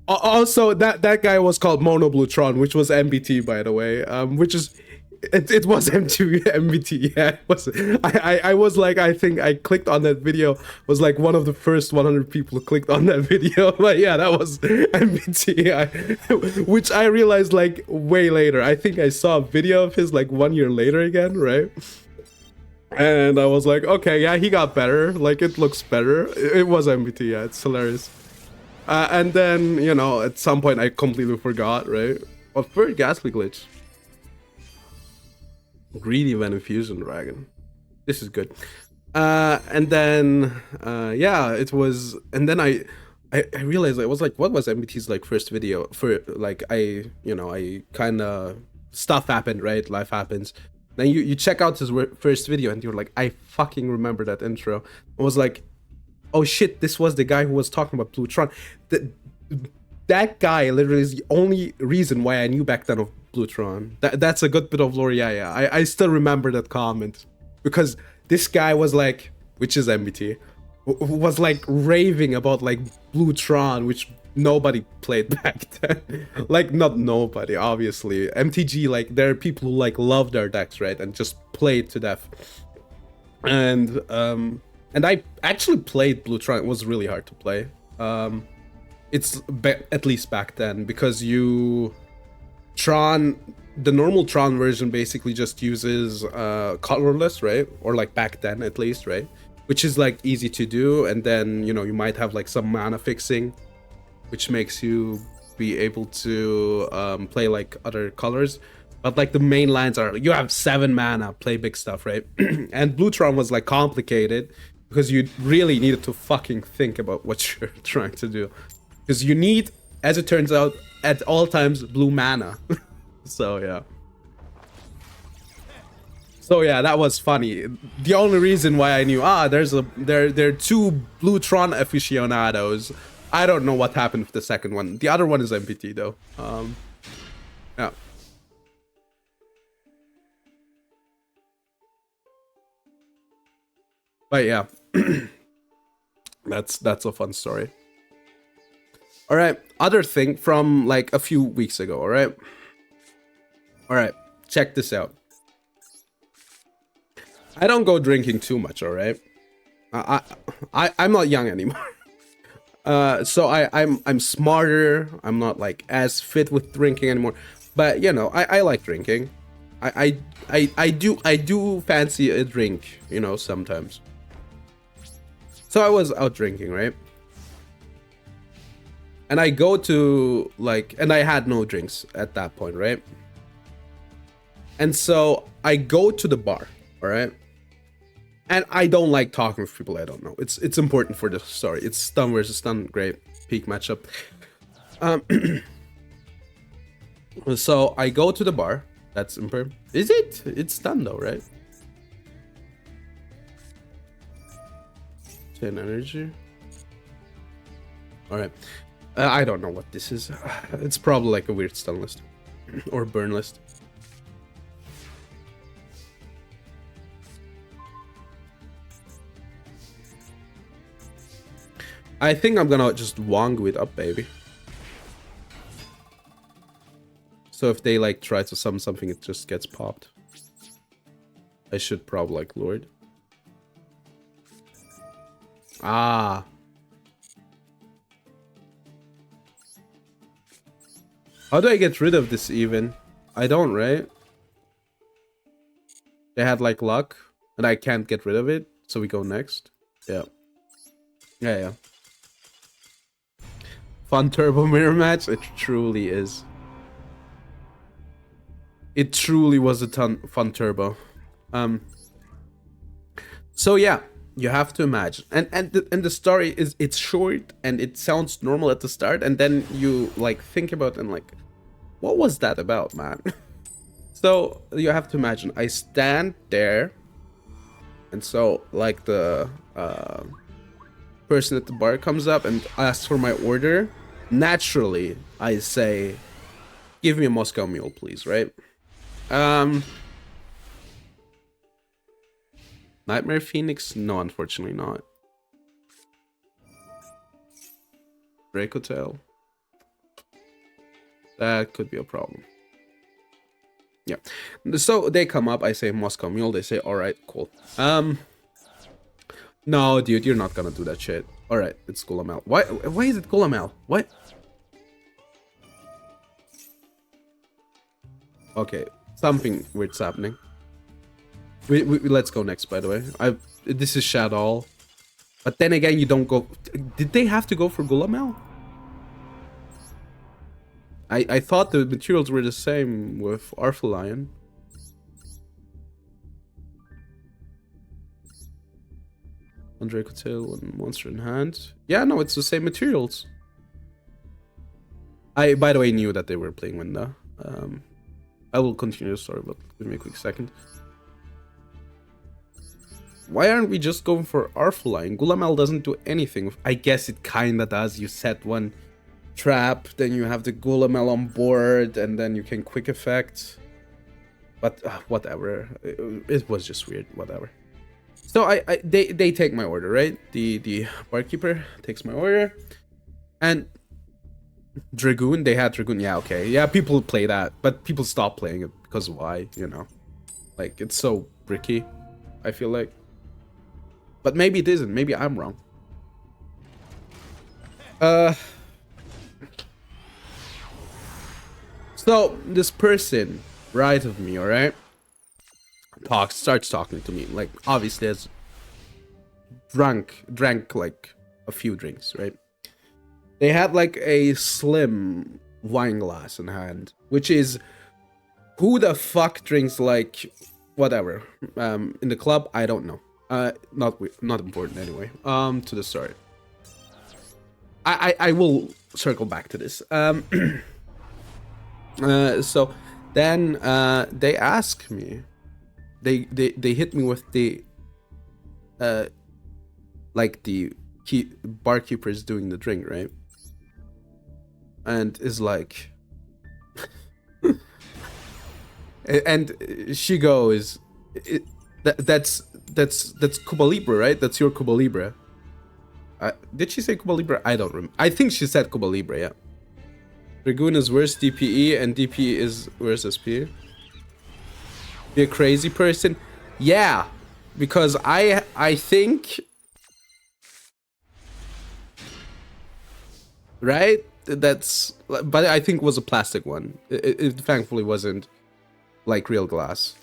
Also, that guy was called Mono Blue Tron, which was MBT, by the way, which is... It was M2 MBT, yeah. It was, I was like, I think I clicked on that video, was like one of the first 100 people who clicked on that video. But yeah, that was MBT, which I realized like way later. I think I saw a video of his like 1 year later again, right? And I was like, okay, yeah, he got better. Like, it looks better. It was MBT, yeah, it's hilarious. And then, you know, at some point I completely forgot, right? Well, third Ghastly Glitch. Greedy Venom Fusion Dragon. This is good. And then yeah, it was, and then I realized, I was like, what was MBT's like first video for, like, I kind of, stuff happened, right? Life happens. Then you check out his first video and you're like, I fucking remember that intro. I was like, oh shit, this was the guy who was talking about Blue Tron. That guy literally is the only reason why I knew back then of Blue Tron. That's a good bit of lore. Yeah. I still remember that comment because this guy was like, which is MBT, was like raving about like Blue Tron, which nobody played back then. Like, not nobody, obviously. MTG, like, there are people who like love their decks, right, and just play it to death. And I actually played Blue Tron. It was really hard to play. It's at least back then, because the normal Tron version basically just uses colorless, right? Or like back then at least, right? Which is like easy to do, and then, you know, you might have like some mana fixing, which makes you be able to play like other colors. But like the main lines are, you have 7 mana, play big stuff, right? And Blue Tron was like complicated because you really needed to fucking think about what you're trying to do. Because you need, as it turns out, at all times, blue mana. So yeah, that was funny. The only reason why I knew, there are 2 Blue Tron aficionados. I don't know what happened with the second one. The other one is MPT though. Yeah. But yeah, that's a fun story. All right, other thing from like a few weeks ago. All right, check this out. I don't go drinking too much. All right, I'm not young anymore. So I'm smarter. I'm not like as fit with drinking anymore. But you know, I like drinking. I do fancy a drink, you know, sometimes. So I was out drinking, right? And I go to like, and I had no drinks at that point, right? And so I go to the bar, all right? And I don't like talking with people I don't know. It's important for the story. It's stun versus stun, great peak matchup. So I go to the bar. That's important. Is it? It's stun though, right? 10 energy. All right. I don't know what this is. It's probably like a weird stun list or burn list. I think I'm gonna just Wangu it up, baby. So if they like try to summon something, it just gets popped. I should probably like Lord. Ah. How do I get rid of this even? I don't, right? They had like luck, and I can't get rid of it, so we go next. Yeah. Yeah. Fun turbo mirror match? It truly is. It truly was a fun turbo. So yeah, you have to imagine, and the story is, it's short and it sounds normal at the start, and then you like think about and like, what was that about, man? So you have to imagine, I stand there, and so like the person at the bar comes up and asks for my order. Naturally, I say, "Give me a Moscow Mule, please," right? Nightmare Phoenix? No, unfortunately not. Draco Tail? That could be a problem. Yeah. So they come up, I say Moscow Mule, they say, alright, cool. No, dude, you're not gonna do that shit. Alright, it's Gulamel. Why is it Gulamel? What? Okay, something weird's happening. Let's go next, by the way. This is Shadow. But then again, you don't go... Did they have to go for Gulamel? I thought the materials were the same with Arthalion. On Draco Tail and Monster in Hand. Yeah, no, it's the same materials. I, by the way, knew that they were playing Winda. I will continue the story, but give me a quick second. Why aren't we just going for Arthalion? Gulamel doesn't do anything. I guess it kinda does. You set one trap, then you have the Gulamel on board, and then you can quick effect. But whatever. It was just weird. Whatever. So they take my order, right? The barkeeper takes my order, and Dragoon. They had Dragoon. Yeah, okay. Yeah, people play that, but people stop playing it because why? You know, like it's so bricky. I feel like. But maybe it isn't. Maybe I'm wrong. So this person right of me, all right, starts talking to me. Like obviously has drank like a few drinks, right? They had like a slim wine glass in hand, which is, who the fuck drinks like whatever in the club? I don't know. Not important anyway. To the story. I will circle back to this. So then they ask me. They hit me with the like the barkeeper is doing the drink, right? And is like and she goes, that's Cuba Libre, right? That's your Cuba Libre. Did she say Cuba Libre? I don't remember. I think she said Cuba Libre, yeah. Dragoon is worse DPE and DPE is worse SP. Be a crazy person? Yeah, because I think, right? That's, but I think it was a plastic one. It thankfully wasn't like real glass.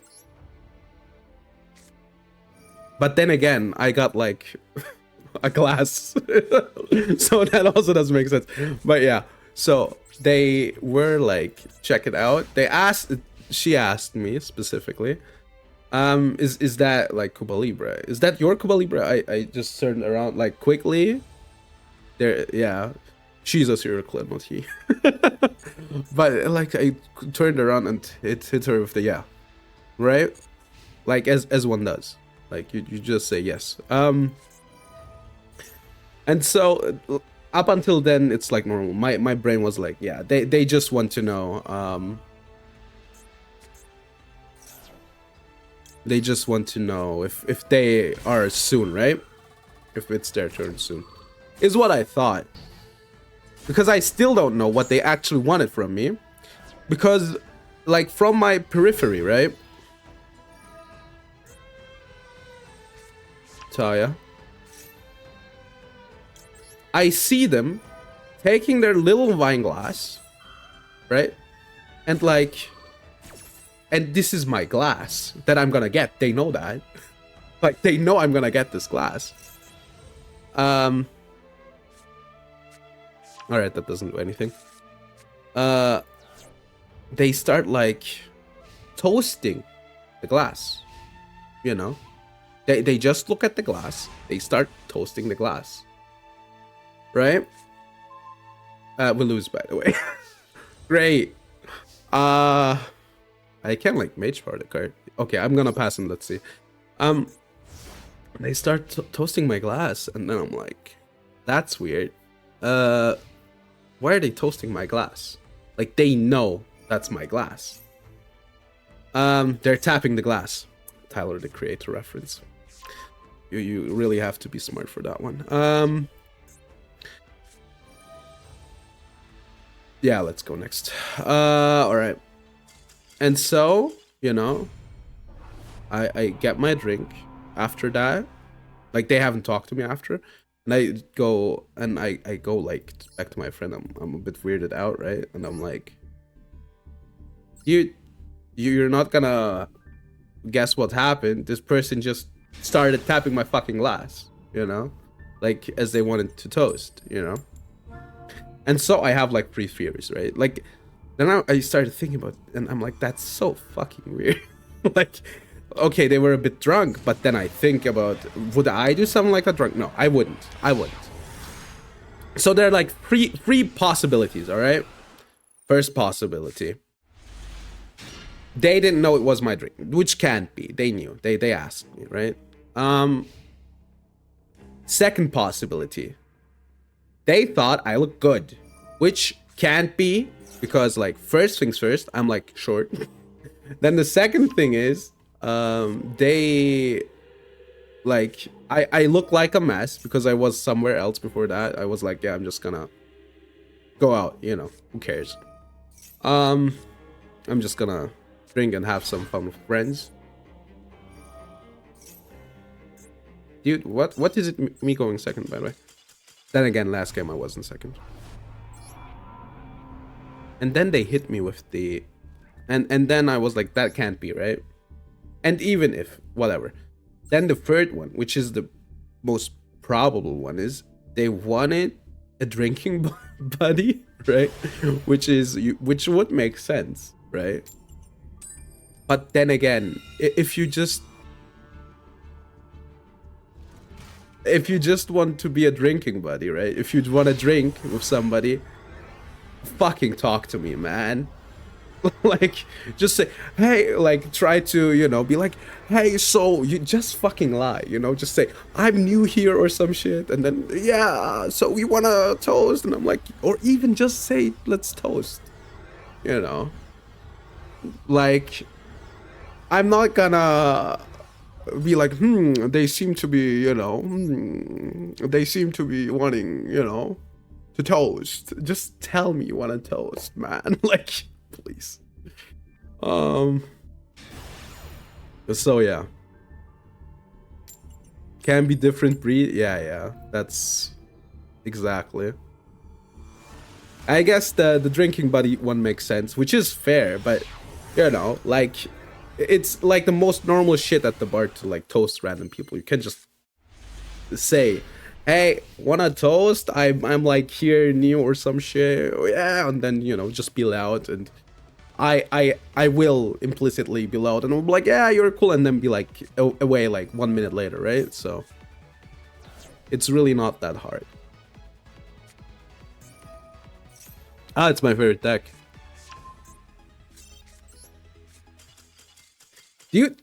But then again, I got like a glass. So that also doesn't make sense. But yeah, so they were like, check it out. She asked me specifically, is that like Cuba Libre? Is that your Cuba Libre? I just turned around like quickly. There, yeah, she's a serial killer, not he. But like I turned around and it hit her with the yeah, right? Like as one does. Like you just say yes. And so up until then it's like normal. My brain was like, yeah, they just want to know. They just want to know if they are soon, right? If it's their turn soon. Is what I thought. Because I still don't know what they actually wanted from me. Because, like, from my periphery, right? Taya. I see them taking their little wine glass, right? And like... And this is my glass that I'm gonna get. They know that. Like, they know I'm gonna get this glass. Alright, that doesn't do anything. They start, like, toasting the glass. You know? They just look at the glass. They start toasting the glass. Right? We lose, by the way. Great. I can like mage power the card. Okay, I'm gonna pass and let's see. They start toasting my glass, and then I'm like, that's weird. Why are they toasting my glass? Like they know that's my glass. They're tapping the glass. Tyler the Creator reference. You really have to be smart for that one. Yeah, let's go next. All right. And so, you know, I get my drink after that. Like, they haven't talked to me after. And I go like back to my friend. I'm a bit weirded out, right? And I'm like, you're not gonna guess what happened. This person just started tapping my fucking glass, you know? Like, as they wanted to toast, you know? And so I have like 3 theories, right? Like, then I started thinking about it, and I'm like, that's so fucking weird. Like, okay, they were a bit drunk, but then I think about, would I do something like that drunk? No, I wouldn't. So there are like three possibilities, all right? First possibility. They didn't know it was my drink, which can't be. They knew. They asked me, right? Second possibility. They thought I looked good, which can't be. Because, like, first things first, I'm, like, short. Then the second thing is, they, like, I look like a mess because I was somewhere else before that. I was like, yeah, I'm just gonna go out, you know, who cares? I'm just gonna drink and have some fun with friends. Dude, what is it me going second, by the way? Then again, last game I wasn't second. And then they hit me with the... And then I was like, that can't be, right? And even if, whatever. Then the third one, which is the most probable one, is they wanted a drinking buddy, right? Which would make sense, right? But then again, if you just want to be a drinking buddy, right? If you want to drink with somebody... Fucking talk to me, man. Like, just say, hey, like, try to, you know, be like, hey, so you just fucking lie, you know, just say, I'm new here or some shit, and then, yeah, so we wanna toast, and I'm like, or even just say, let's toast, you know, like, I'm not gonna be like, they seem to be, you know, they seem to be wanting, you know, to toast. Just tell me you want to toast, man. Like, please. So yeah, can be different breed. Yeah, that's exactly. I guess the drinking buddy one makes sense, which is fair, but you know, like, it's like the most normal shit at the bar to like toast random people. You can just say, hey, want a toast? I'm like here new or some shit. Oh, yeah, and then you know just be loud, and I will implicitly be loud, and I'm like, yeah, you're cool, and then be like away like 1 minute later, right? So it's really not that hard. Ah, it's my favorite deck. Dude,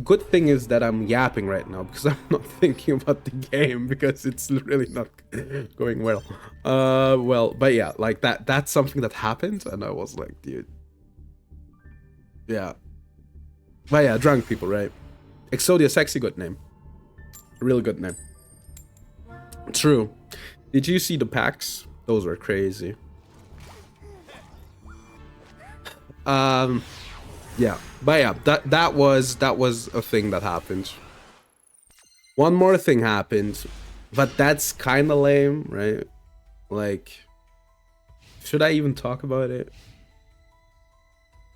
good thing is that I'm yapping right now because I'm not thinking about the game because it's really not going well. Well, but yeah, like that's something that happened, and I was like, dude. Yeah. But yeah, drunk people, right? Exodia, sexy, good name. Really good name. True. Did you see the packs? Those were crazy. Yeah. But yeah, that was a thing that happened. One more thing happened, but that's kind of lame, right? Like, should I even talk about it?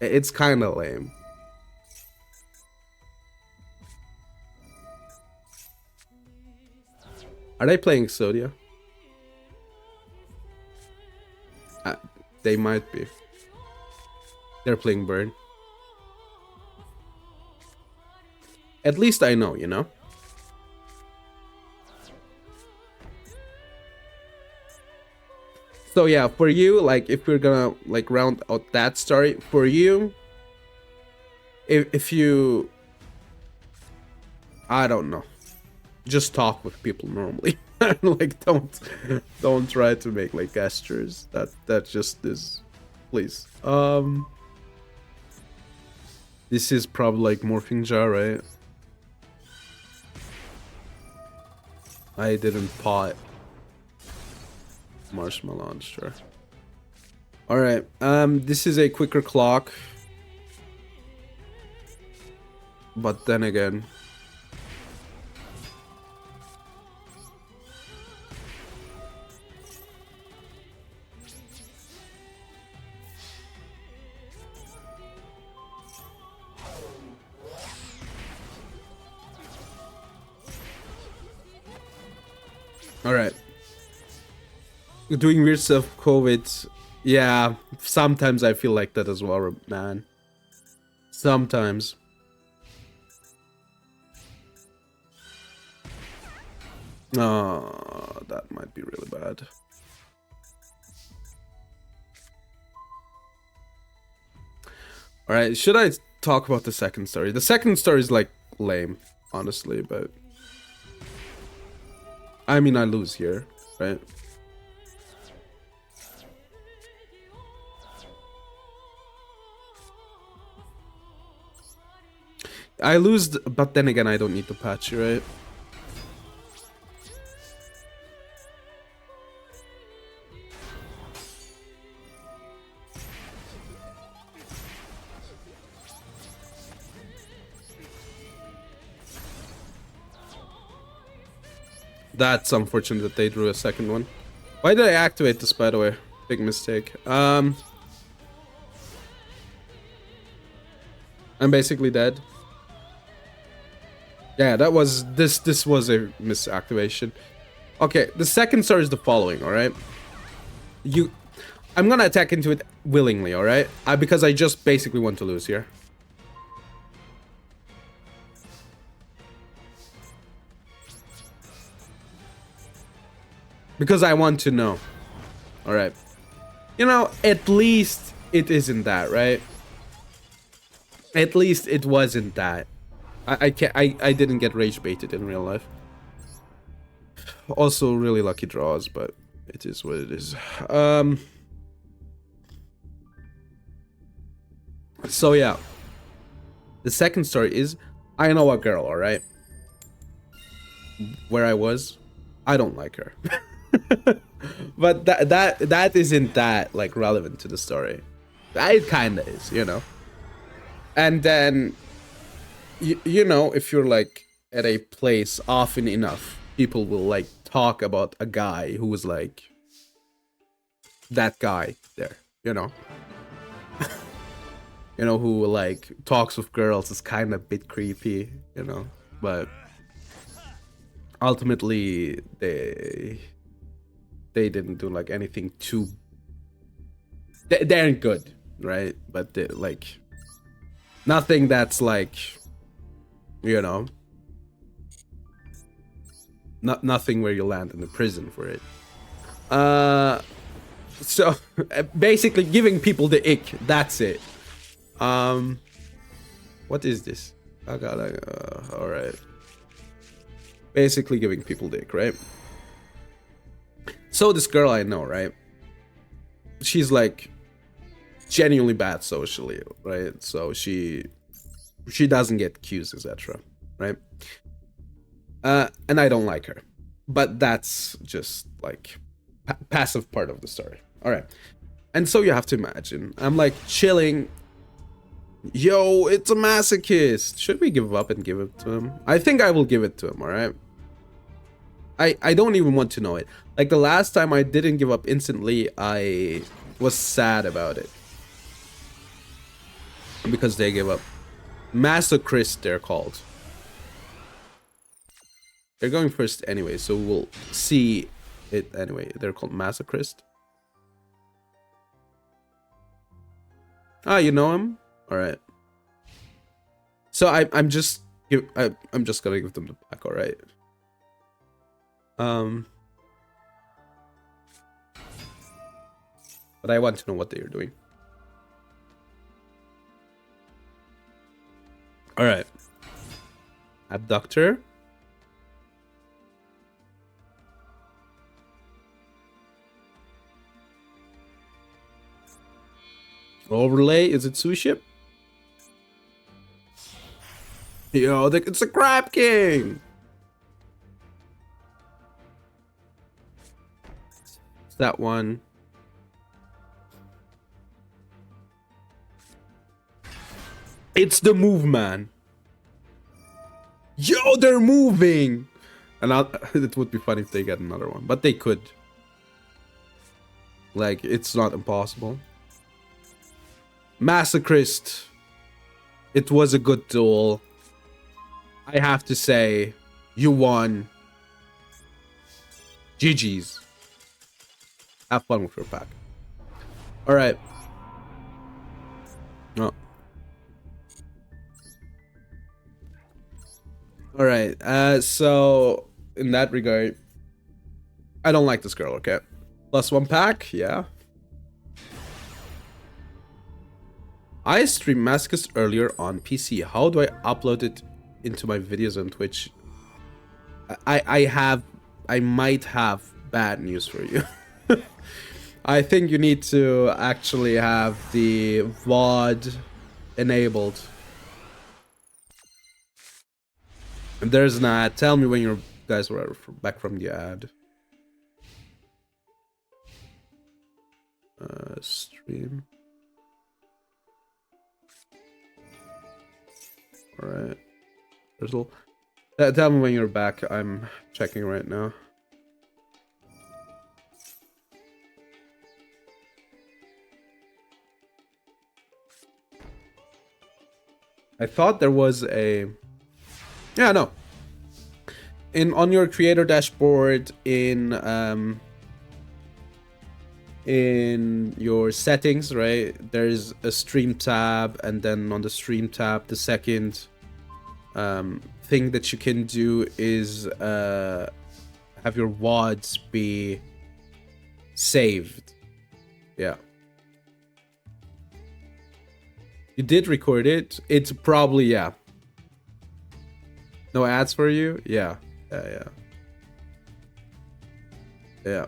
It's kind of lame. Are they playing Exodia? They might be. They're playing Burn. At least I know, you know? So yeah, for you, like, if we're gonna, like, round out that story, for you, if you... I don't know. Just talk with people normally. Like, don't try to make, like, gestures. That just is... Please. This is probably, like, Morphing Jar, right? I didn't pot Marshmallow, sure. Alright, this is a quicker clock. But then again... Alright. Doing weird stuff, COVID. Yeah, sometimes I feel like that as well, man. Sometimes. Oh, that might be really bad. Alright, should I talk about the second story? The second story is like lame, honestly, but... I mean, I lose here, right? I lose, but then again, I don't need to patch you, right? That's unfortunate that they drew a second one. Why did I activate this, by the way? Big mistake. I'm basically dead. Yeah, that was... This was a misactivation. Okay, the second story is the following, alright? I'm gonna attack into it willingly, alright? Because I just basically want to lose here. Because I want to know. Alright. You know, at least it isn't that, right? At least it wasn't that. I didn't get rage baited in real life. Also really lucky draws, but it is what it is. So yeah. The second story is I know a girl, alright? Where I was, I don't like her. But that isn't that like relevant to the story. It kinda is, you know. And then you know, if you're like at a place often enough, people will like talk about a guy who was like that guy there, you know. You know, who like talks with girls is kind of a bit creepy, you know, but ultimately they didn't do like anything too. They aren't good, right? But like nothing that's like, you know, nothing where you land in the prison for it. So basically giving people the ick. That's it. What is this? I got all right. Basically giving people the ick, right? So this girl I know, right? She's like genuinely bad socially, right? So she doesn't get cues, etc. Right? And I don't like her, but that's just like passive part of the story. All right, and so you have to imagine I'm like chilling. Yo, it's a masochist. Should we give up and give it to him? I think I will give it to him. All right. I don't even want to know it. Like the last time I didn't give up instantly, I was sad about it because they gave up. Masochist, they're called. They're going first anyway, so we'll see it anyway. They're called Masochist. Ah, you know him? All right. So I'm just gonna give them the pack. All right. But I want to know what they are doing. All right. Abductor. Overlay. Is it sushi? Yo, it's a crab king. It's that one. It's the move, man. Yo, they're moving. And it would be funny if they get another one, but they could. Like, it's not impossible. Masochist. It was a good duel. I have to say, you won. GG's. Have fun with your pack. All right. Oh. All right. So in that regard, I don't like this girl. Okay. +1 pack. Yeah. I streamed Masochist earlier on PC. How do I upload it into my videos on Twitch? I might have bad news for you. I think you need to actually have the VOD enabled. And there's not. Tell me when you guys were back from the ad. Stream. All right. Tell me when you're back. I'm checking right now. I thought there was a... Yeah, no. On your creator dashboard, in your settings, right? There's a stream tab, and then on the stream tab, the second thing that you can do is have your VODs be saved. Yeah. You did record it. It's probably, yeah. No ads for you? Yeah. Yeah.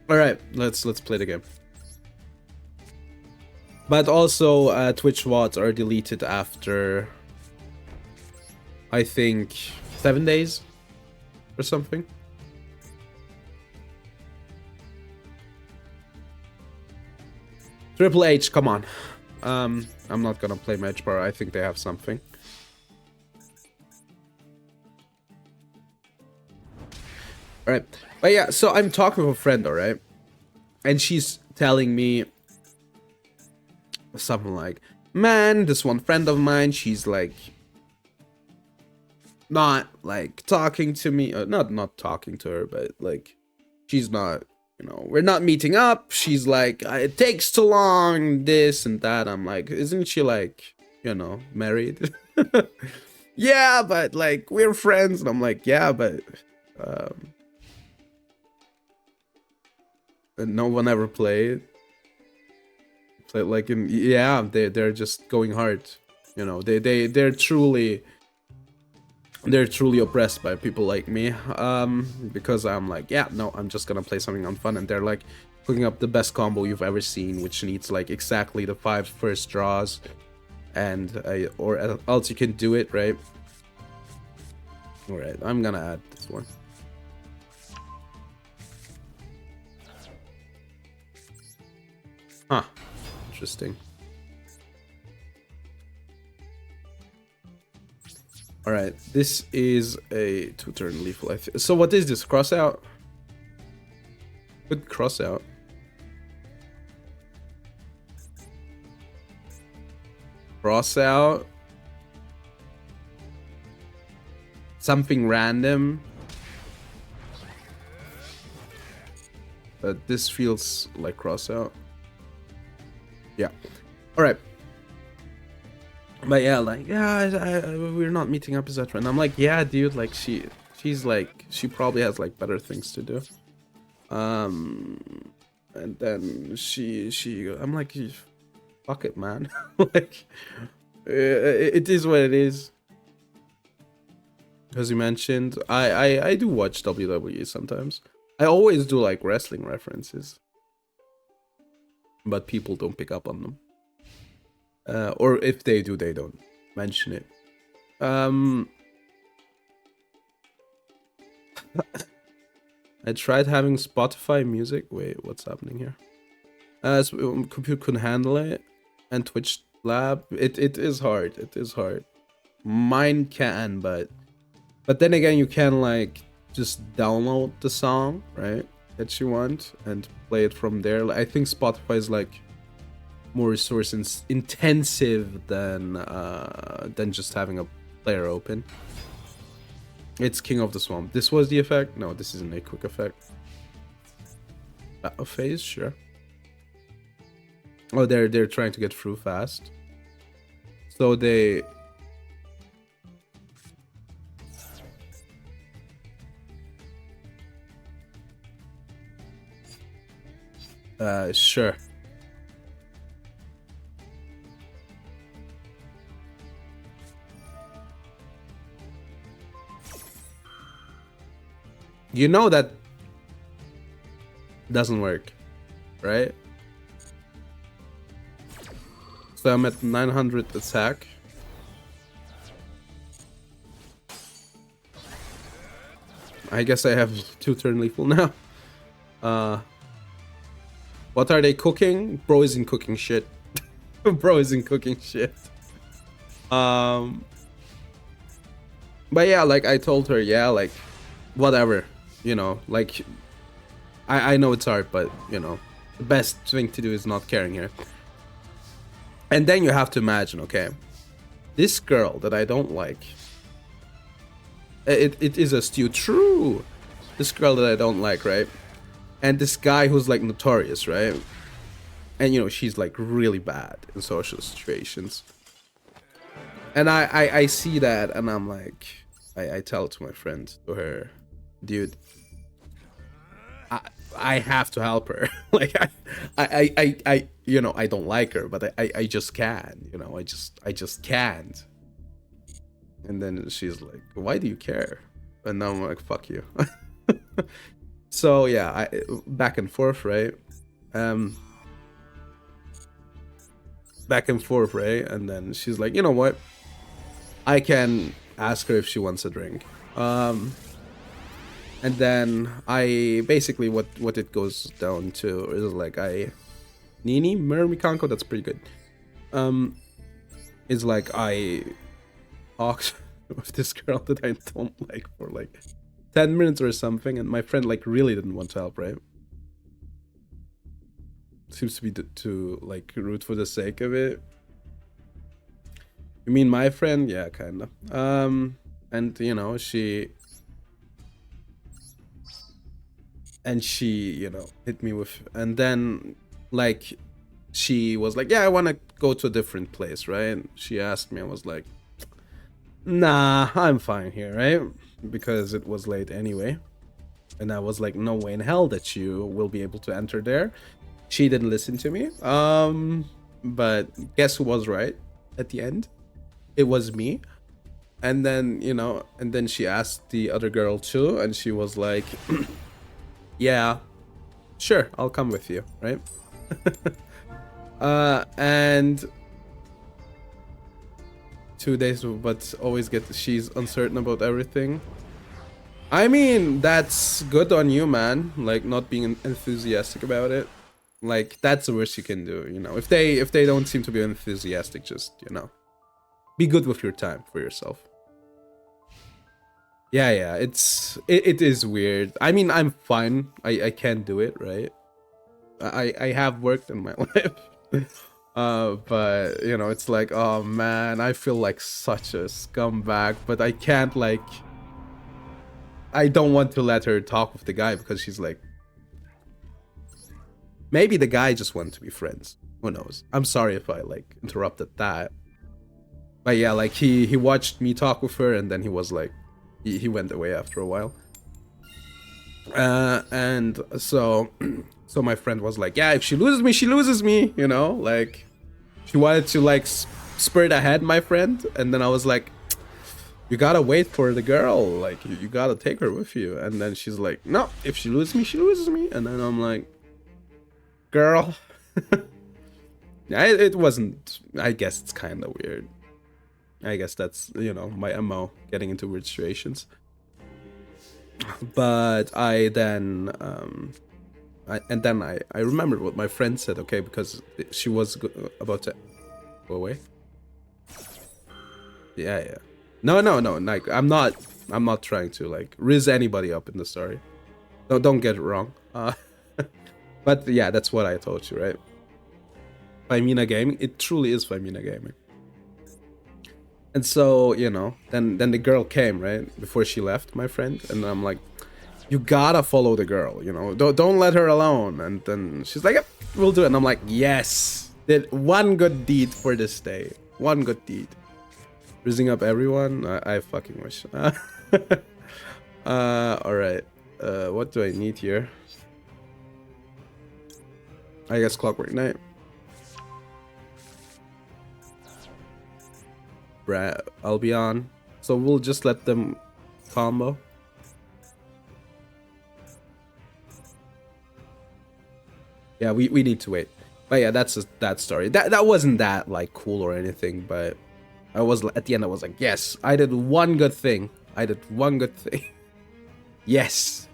All right, let's play the game. But also, Twitch VODs are deleted after, I think, 7 days or something. Triple H, come on. I'm not gonna play Match Bar. I think they have something. All right, but yeah. So I'm talking with a friend, all right, and she's telling me something like, "Man, this one friend of mine, she's like, not like talking to me, not talking to her, but like she's not, you know, we're not meeting up. She's like, it takes too long, this and that. I'm like, isn't she like, you know, married? Yeah, but like we're friends. And I'm like, yeah, but no one ever played. Play like in, yeah, they're just going hard. You know, they're truly oppressed by people like me, because I'm like, yeah, no, I'm just gonna play something on fun, and they're like cooking up the best combo you've ever seen, which needs like exactly the 5 first draws, and or else you can do it, right? All right, I'm gonna add this one. Huh, interesting. All right, this is a 2-turn lethal. So what is this? Cross out? Good cross out. Cross out. Something random. But this feels like cross out. Yeah. All right. But yeah, like, yeah, we're not meeting up, etc. And I'm like, yeah, dude, like she's like, she probably has like better things to do. And then I'm like, fuck it, man. Like, it is what it is. As you mentioned, I do watch WWE sometimes. I always do like wrestling references, but people don't pick up on them. Or if they do, they don't mention it. I tried having Spotify music. Wait, what's happening here? So computer couldn't handle it, and Twitch Lab. It is hard. It is hard. Mine can, but then again, you can like just download the song, right, that you want and play it from there. I think Spotify is like more resource intensive than just having a player open. It's King of the Swamp. This was the effect? No, this isn't a quick effect. Battle phase, sure. Oh, they're trying to get through fast. So they sure. You know that doesn't work, right? So I'm at 900 attack. I guess I have 2-turn lethal now. What are they cooking? Bro isn't cooking shit. Bro isn't cooking shit. But yeah, like I told her, yeah, like whatever, you know, like I know it's hard, but you know, the best thing to do is not caring here. And then you have to imagine, okay, this girl that I don't like, it is a stew. True. This girl that I don't like, right? And this guy who's like notorious, right? And you know, she's like really bad in social situations. And I see that, and I'm like, I tell it to my friend, to her, dude, I have to help her. Like I you know, I don't like her, but I just can't, you know, I just can't. And then she's like, why do you care? And now I'm like, fuck you. So yeah, back and forth, right? Back and forth, right? And then she's like, you know what? I can ask her if she wants a drink. And then I basically what it goes down to is like Nini Mermikanko, that's pretty good. Is like I talked with this girl that I don't like for like 10 minutes or something, and my friend like really didn't want to help, right? Seems to be to like root for the sake of it. You mean my friend? Yeah, kinda. and you know, she hit me with, and then like she was like, yeah, I want to go to a different place, right? And she asked me, I was like, nah, I'm fine here, right? Because it was late anyway. And I was like, no way in hell that you will be able to enter there. She didn't listen to me. But guess who was right at the end? It was me. And then, and then she asked the other girl too, and she was like, yeah, sure, I'll come with you, right? And 2 days, but always she's uncertain about everything. I mean, that's good on you, man. Like, not being enthusiastic about it. Like, that's the worst you can do, If they don't seem to be enthusiastic, just, be good with your time for yourself. Yeah, it is weird. I mean, I'm fine. I can do it, right? I have worked in my life. But it's like, oh man, I feel like such a scumbag, but I can't, like, I don't want to let her talk with the guy because she's like, maybe the guy just wanted to be friends. Who knows? I'm sorry if I like interrupted that. But yeah, like he watched me talk with her, and then he was like, he went away after a while. And so my friend was like, yeah, if she loses me, she loses me, like she wanted to like spurt ahead my friend, and then I was like, you gotta wait for the girl, like you gotta take her with you. And then she's like, no, if she loses me, she loses me. And then I'm like, girl. It wasn't, I guess it's kind of weird. I guess that's, my MO, getting into weird situations. But I then I remembered what my friend said, okay, because she was about to go away. Yeah. No, like I'm not trying to like riz anybody up in the story. No, don't get it wrong. But yeah, that's what I told you, right? Femina Gaming, it truly is Femina Gaming. And so, then the girl came, right? Before she left, my friend, and I'm like, you gotta follow the girl, don't let her alone. And then she's like, yep, we'll do it. And I'm like, yes, did one good deed for this day. One good deed. Rizzing up everyone, I fucking wish. Alright. What do I need here? I guess Clockwork Knight. Albion. So we'll just let them combo. Yeah, we need to wait. But yeah, that's that story. That wasn't that like cool or anything, but I was at the end I was like, yes, I did one good thing. Yes.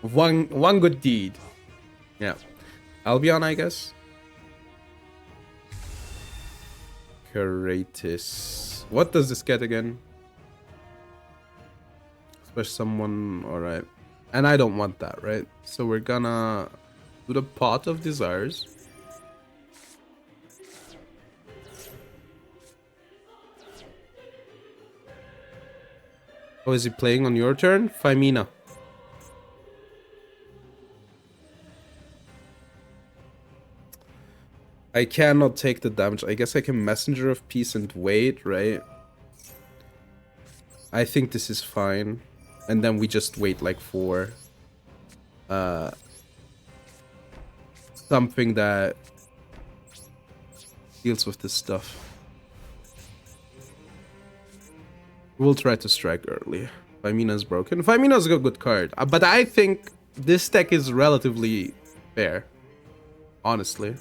One good deed. Yeah. Albion, I guess. Curatus. What does this get again? Special someone, alright. And I don't want that, right? So we're gonna do the Pot of Desires. Oh, is he playing on your turn? Femina. I cannot take the damage. I guess I can Messenger of Peace and wait, right? I think this is fine. And then we just wait like for something that deals with this stuff. We'll try to strike early. Femina's broken. Femina's a good card. But I think this deck is relatively fair. Honestly.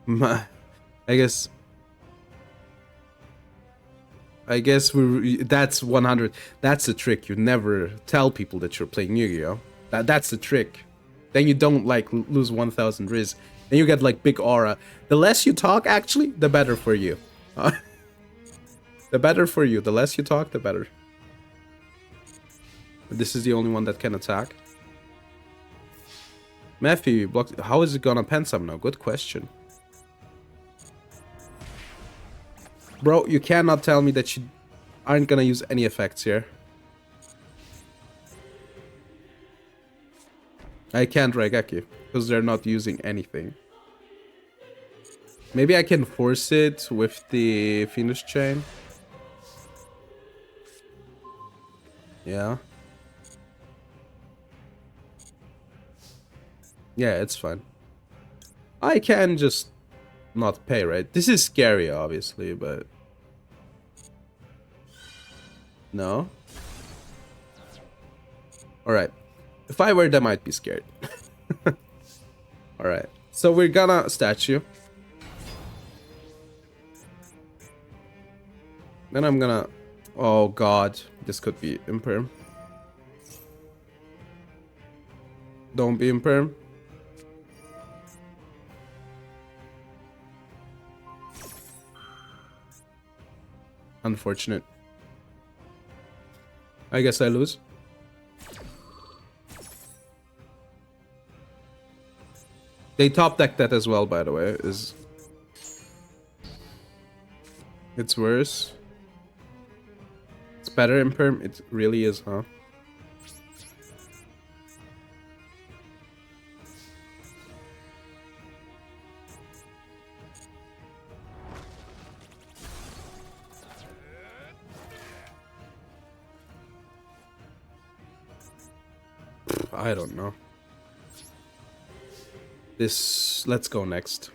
I guess that's 100. That's the trick. You never tell people that you're playing Yu-Gi-Oh. That's the trick. Then you don't like lose 1000 Riz. Then you get like big aura. The less you talk, actually, the better for you. The better for you. The less you talk, the better. This is the only one that can attack. Matthew blocked. How is it gonna pen some now? Good question. Bro, you cannot tell me that you aren't gonna use any effects here. I can't Raigeki because they're not using anything. Maybe I can force it with the Fiendish Chain. Yeah. Yeah, it's fine. I can just not pay, right? This is scary, obviously, but... No? Alright. If I were them, I'd be scared. Alright. So we're gonna statue. Then I'm gonna... Oh god. This could be imperm. Don't be imperm. Unfortunate. I guess I lose. They top deck that as well, by the way. It's worse. It's better in perm. It really is, huh? I don't know. Let's go next.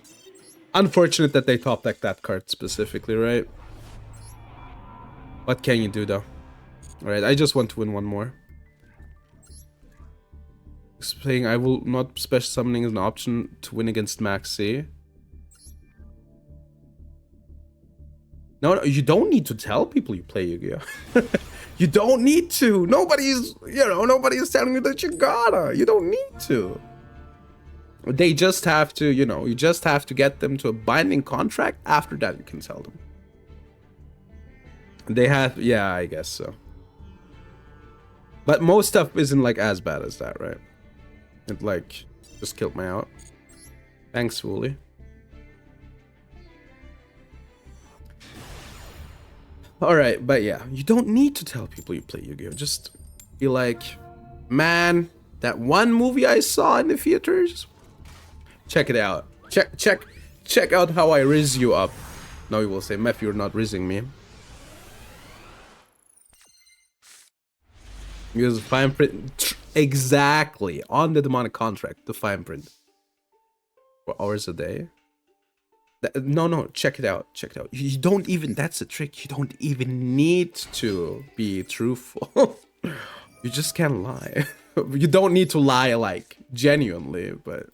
Unfortunate that they top deck that card specifically, right? What can you do though? Alright, I just want to win one more. Saying I will not special summoning is an option to win against Maxi. No, you don't need to tell people you play Yu-Gi-Oh! You don't need to. Nobody's telling you that you gotta. You don't need to. They just have to, you just have to get them to a binding contract. After that, you can tell them. They have, yeah, I guess so. But most stuff isn't like as bad as that, right? It like just killed me out. Thanks, Wooly. Alright, but yeah, you don't need to tell people you play Yu-Gi-Oh! Just be like, man, that one movie I saw in the theaters, check it out. Check out how I riz you up. No, you will say, Meph, you're not rizzing me. Use fine print. Exactly. On the demonic contract, the fine print. 4 hours a day. No, check it out. Check it out. You don't even, that's the trick. You don't even need to be truthful. You just can't lie. You don't need to lie, like, genuinely, but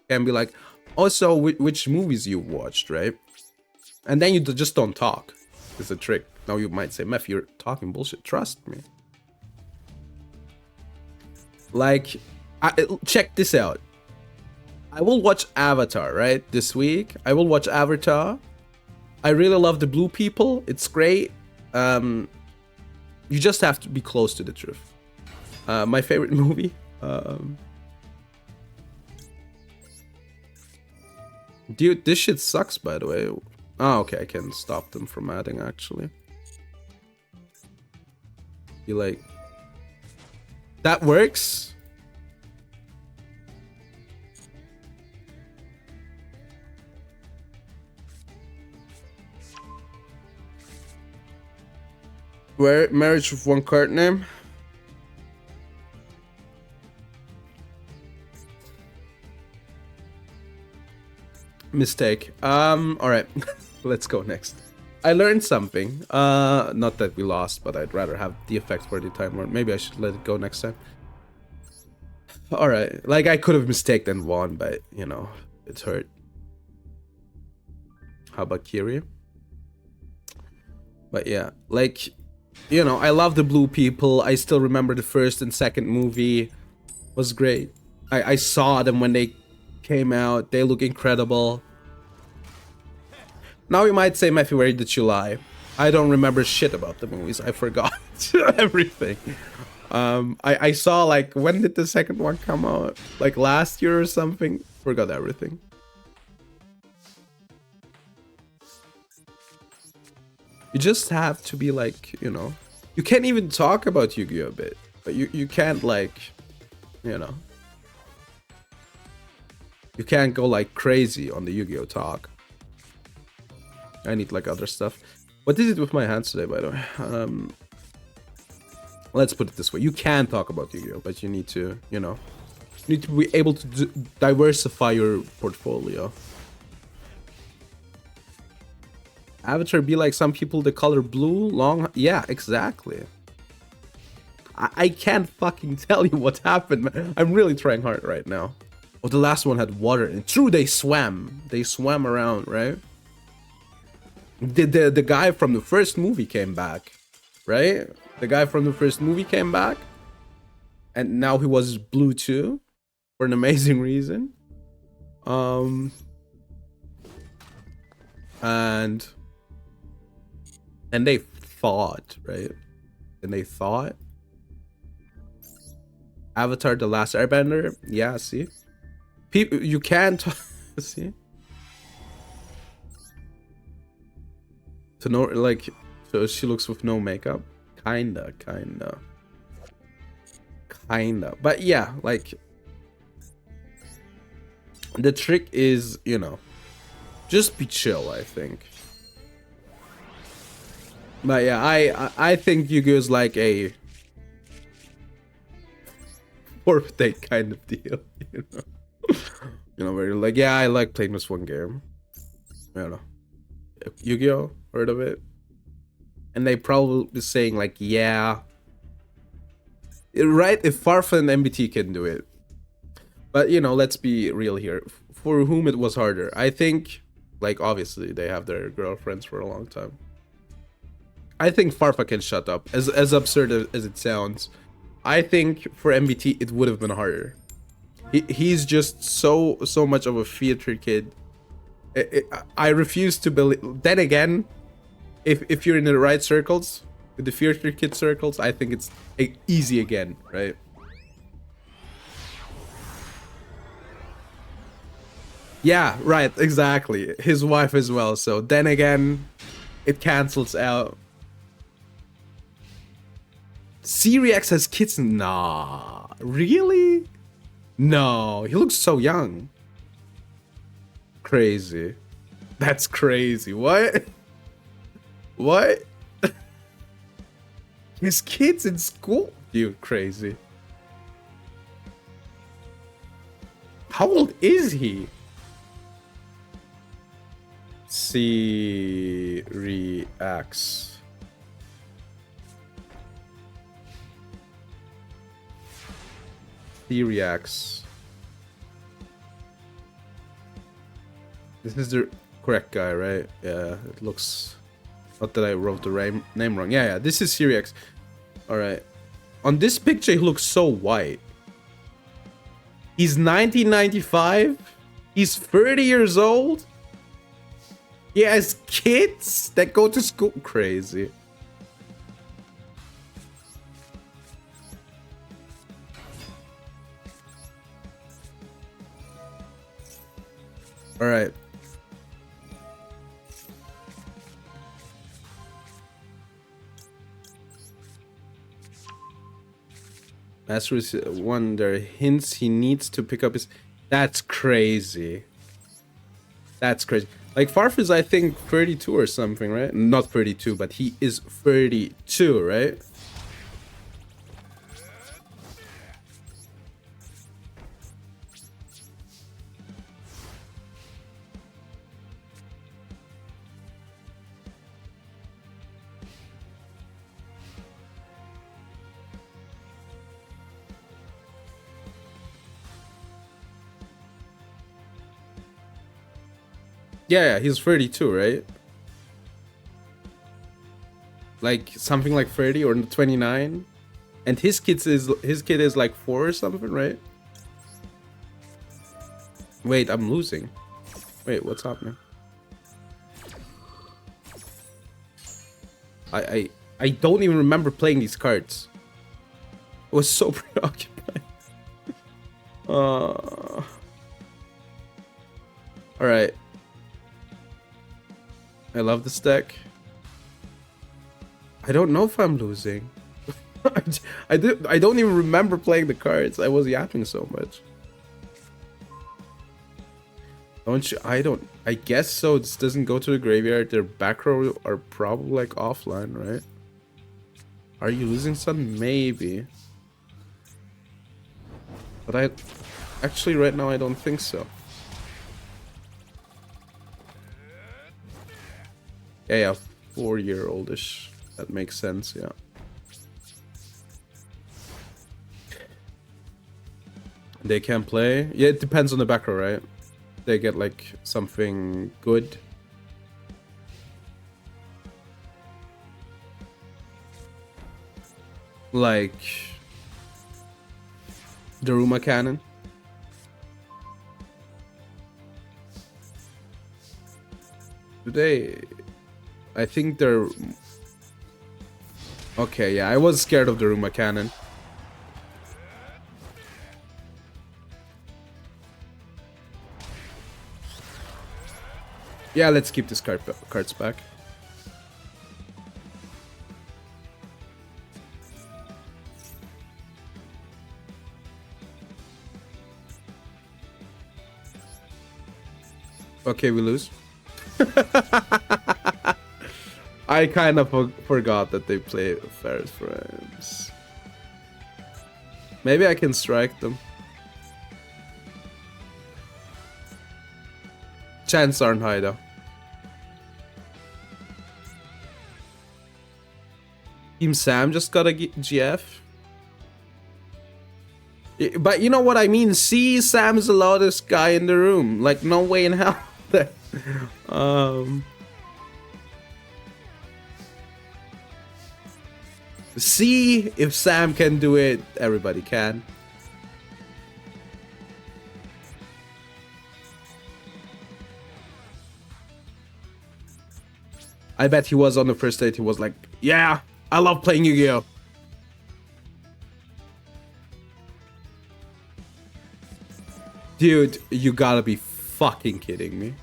can be like, also, which movies you watched, right? And then you just don't talk. It's a trick. Now you might say, Meph, you're talking bullshit. Trust me. Like, check this out. I will watch Avatar, right? This week. I will watch Avatar. I really love the blue people. It's great. You just have to be close to the truth. My favorite movie. Dude, this shit sucks, by the way. Oh, okay. I can stop them from adding, actually. You like... That works? Where marriage with one card name? Mistake. Alright. Let's go next. I learned something. Not that we lost, but I'd rather have the effect for the time Lord. Maybe I should let it go next time. Alright. Like, I could have mistaken and won, but, it hurt. How about Kiri? But yeah, like, I love the blue people. I still remember the first and second movie was great. I saw them when they came out. They look incredible. Now you might say, Matthew, where did you lie? I don't remember shit about the movies. I forgot everything. I saw like, when did the second one come out? Like last year or something? Forgot everything. You just have to be like, you know, you can't even talk about Yu-Gi-Oh! A bit, but you can't like, you know, you can't go like crazy on the Yu-Gi-Oh! Talk. I need like other stuff. What is it with my hands today, by the way? Let's put it this way: you can talk about Yu-Gi-Oh, but you need to, you know, you need to be able to diversify your portfolio. Avatar be like some people, the color blue, long. Yeah, exactly. I can't fucking tell you what happened, man. I'm really trying hard right now. Oh, the last one had water in it. True, they swam. They swam around, right? The guy from the first movie came back, right? The guy from the first movie came back, and now he was blue too, for an amazing reason. And they thought, right? And they thought Avatar: The Last Airbender. Yeah, see, people, you can't see. To know, like, so she looks with no makeup. Kinda. But yeah, like, the trick is, you know, just be chill, I think. But yeah, I think Yu-Gi-Oh! Is like a birthday kind of deal, you know? You know, where you're like, yeah, I like playing this one game. I don't know. Yu-Gi-Oh! Heard of it? And they probably be saying like, yeah. Right? If Farfa and MBT can do it. But, you know, let's be real here. For whom it was harder? I think, like, obviously, they have their girlfriends for a long time. I think Farfa can shut up. As absurd as it sounds. I think for MBT, it would have been harder. He's just so much of a theater kid. I refuse to believe. Then again, if you're in the right circles, with the theater kid circles, I think it's easy again, right? Yeah, right, exactly. His wife as well. So then again, it cancels out. Siriax has kids? Nah, really? No, he looks so young. Crazy. That's crazy. What? What? His kids in school? You crazy. How old is he? Siriax. Siriax. This is the correct guy, right? Yeah, it looks... Not that I wrote the name wrong. Yeah, this is Siriax. Alright. On this picture, he looks so white. He's 1995? He's 30 years old? He has kids that go to school? Crazy. Alright. Master is one. There are hints he needs to pick up his... That's crazy. That's crazy. Like, Farf is, I think, 32 or something, right? Not 32, but he is 32, right? Yeah, he's 32, right? Like something like 30 or 29, and his kid is like 4 or something, right? Wait, I'm losing. Wait, what's happening? I don't even remember playing these cards. was so preoccupied. All right. I love this deck. I don't know if I'm losing. I don't even remember playing the cards. I was yapping so much. Don't you? I guess so. This doesn't go to the graveyard. Their back row are probably like offline, right? Are you losing some? Maybe. But actually right now I don't think so. Yeah, 4-year-oldish. That makes sense, yeah. They can play. Yeah, it depends on the back row, right? They get like something good. Like Daruma Cannon. Do they? I think they're... Okay, yeah, I was scared of the Daruma Cannon. Yeah, let's keep this cards back. Okay, we lose. I kind of forgot that they play Ferris Frames. Maybe I can strike them. Chances aren't high though. Team Sam just got a GF. But you know what I mean? See, Sam's the loudest guy in the room. Like, no way in hell. See, if Sam can do it, everybody can. I bet he was on the first date. He was like, yeah, I love playing Yu-Gi-Oh! Dude, you gotta be fucking kidding me.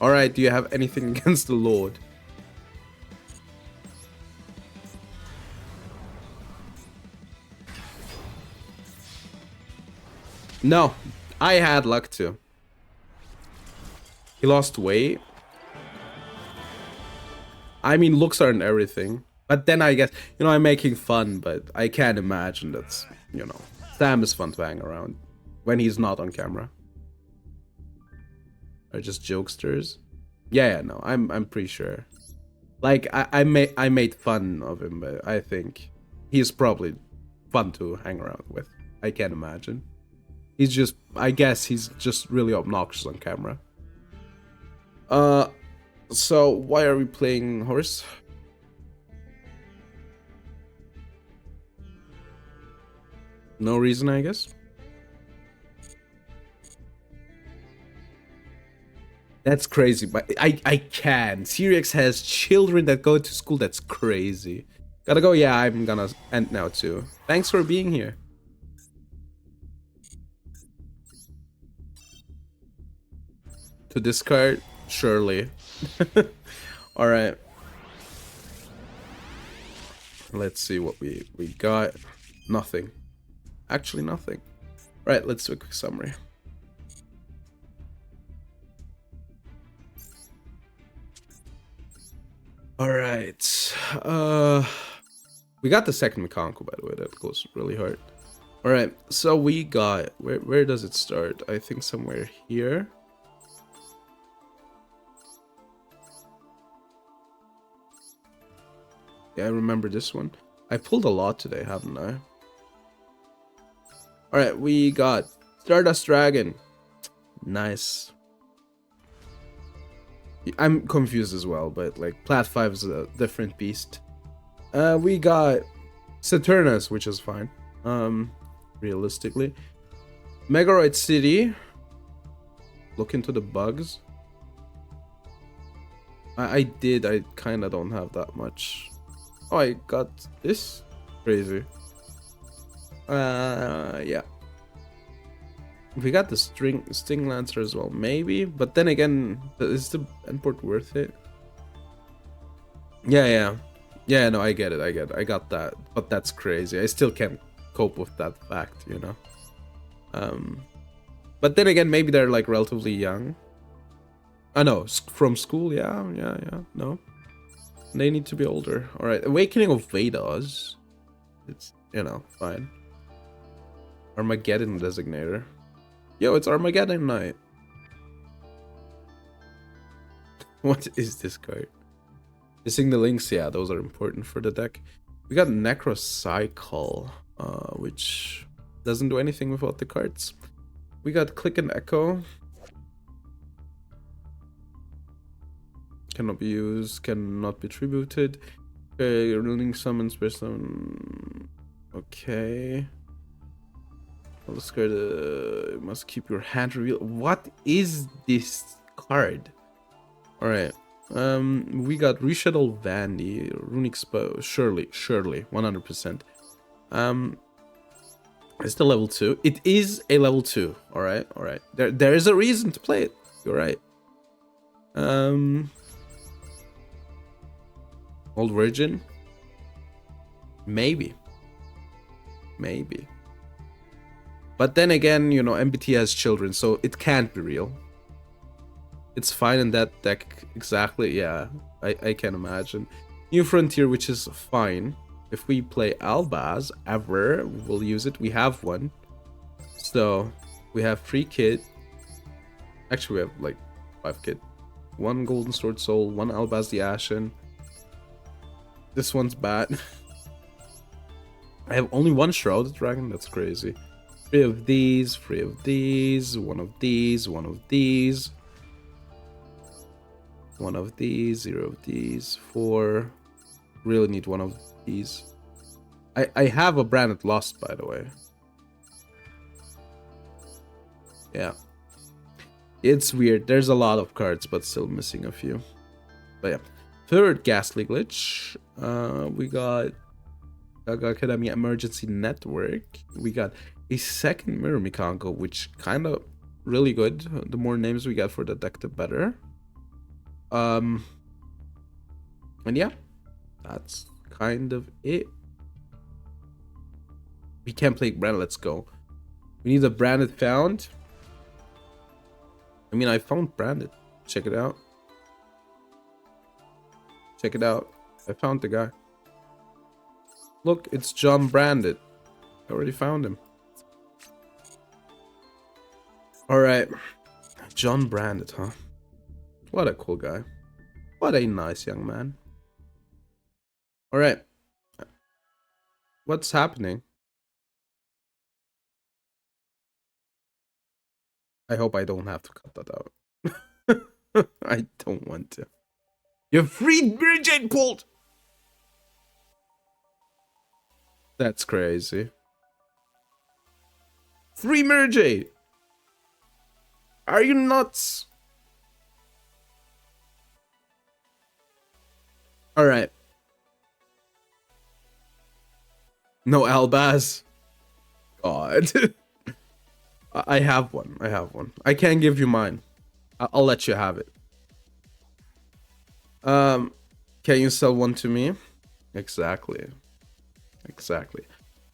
Alright, do you have anything against the Lord? No, I had luck too. He lost weight. I mean, looks aren't everything. But then I guess, you know, I'm making fun, but I can't imagine that's, you know, Sam is fun to hang around when he's not on camera. Or just jokesters. Yeah, no, I'm pretty sure. Like, I made fun of him, but I think he's probably fun to hang around with. I can't imagine. He's just, I guess he's just really obnoxious on camera. So why are we playing horse? No reason, I guess. That's crazy, but I can. Sirius has children that go to school. That's crazy. Gotta go. Yeah, I'm gonna end now too. Thanks for being here. To discard? Surely. Alright. Let's see what we got. Nothing. Actually nothing. Right, let's do a quick summary. Alright. We got the second Mikanko, by the way. That goes really hard. Alright, so we got... Where does it start? I think somewhere here. Yeah, I remember this one. I pulled a lot today, haven't I? Alright, we got Stardust Dragon. Nice. I'm confused as well, but like Plat 5 is a different beast. We got Saturnus, which is fine. Realistically. Megoroid City. Look into the bugs. I kinda don't have that much. Oh, I got this. Crazy. Yeah. We got the Sting Lancer as well, maybe. But then again, is the import worth it? Yeah, yeah. Yeah, no, I get it, I got that. But that's crazy. I still can't cope with that fact, you know? But then again, maybe they're like relatively young. I know, from school, yeah, no. They need to be older. Alright, Awakening of Vedas. It's, you know, fine. Armageddon Designator. Yo, it's Armageddon night. What is this card? Missing the links, yeah, those are important for the deck. We got Necrocycle, which doesn't do anything without the cards. We got Click and Echo. Cannot be used, cannot be tributed. Okay, ruling summons person. Okay. Let's go to. Must keep your hand revealed. What is this card? Alright. We got Reschedule Vandy, Runic Spell, Surely, 100%. It's the level 2. It is a level 2. Alright. There is a reason to play it. You're right. Old Virgin? Maybe. But then again, you know, MBT has children, so it can't be real. It's fine in that deck, exactly, yeah. I can imagine. New Frontier, which is fine. If we play Albaz ever, we'll use it. We have one. So, we have 3 kit. Actually, we have like 5 kit. 1 Golden Sword Soul, 1 Albaz the Ashen. This one's bad. I have only 1 Shrouded Dragon, that's crazy. 3 of these, 3 of these, 1 of these, 1 of these. 1 of these, 0 of these, 4. Really need 1 of these. I have a Branded Lost, by the way. Yeah. It's weird. There's a lot of cards, but still missing a few. But yeah. Third Ghastly Glitch. We got Gaga Academy Emergency Network. We got a second Mirror Mikanko, which kind of really good. The more names we get for the deck, the better. And yeah, that's kind of it. We can't play Branded, let's go. We need a Branded found. I mean, I found Branded. Check it out. Check it out. I found the guy. Look, it's John Branded. I already found him. Alright. John Branded, huh? What a cool guy. What a nice young man. Alright. What's happening? I hope I don't have to cut that out. I don't want to. You freed Mary Jane Bolt! That's crazy. Free Mary Jane! Are you nuts? Alright. No Albaz. God. I have one. I can't give you mine. I'll let you have it. Can you sell one to me? Exactly.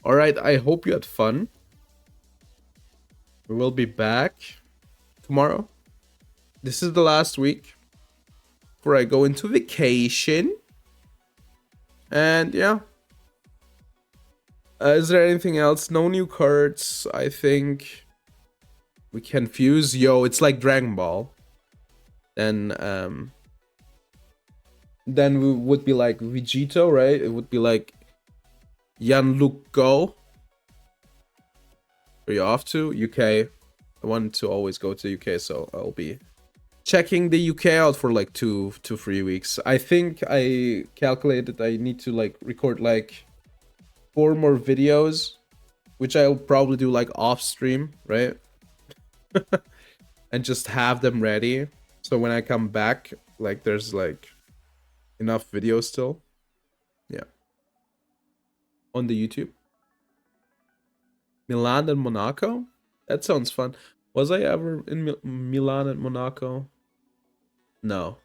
Alright, I hope you had fun. We will be back tomorrow. This is the last week before I go into vacation. And yeah. Is there anything else? No new cards, I think. We can fuse. Yo, it's like Dragon Ball. Then we would be like Vegito, right? It would be like Yanluke Go. Are you off to UK? I wanted to always go to UK, so I'll be checking the UK out for like 2-3 weeks. I think I calculated I need to like record like 4 more videos, which I'll probably do like off stream, right? And just have them ready, so when I come back, like there's like enough videos still. Yeah. on the YouTube. Milan and Monaco? That sounds fun. Was I ever in Milan and Monaco? No.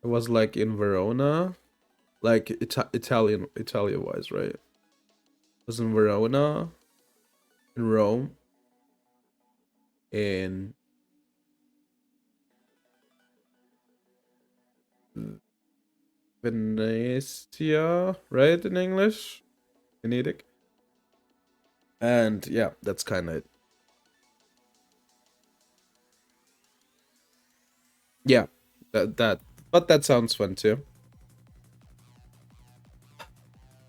It was like in Verona. Like Italia wise, right? It was in Verona, in Rome, in Venezia, right? In English? Venedig. And yeah, that's kind of it. Yeah, but that sounds fun too.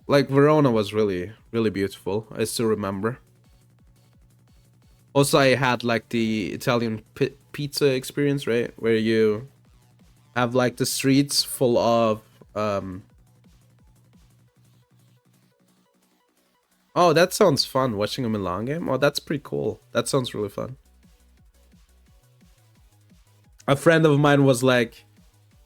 Like Verona was really, really beautiful. I still remember. Also, I had like the Italian pizza experience, right? Where you have like the streets full of oh, that sounds fun, watching a Milan game. Oh, that's pretty cool. That sounds really fun. A friend of mine was like,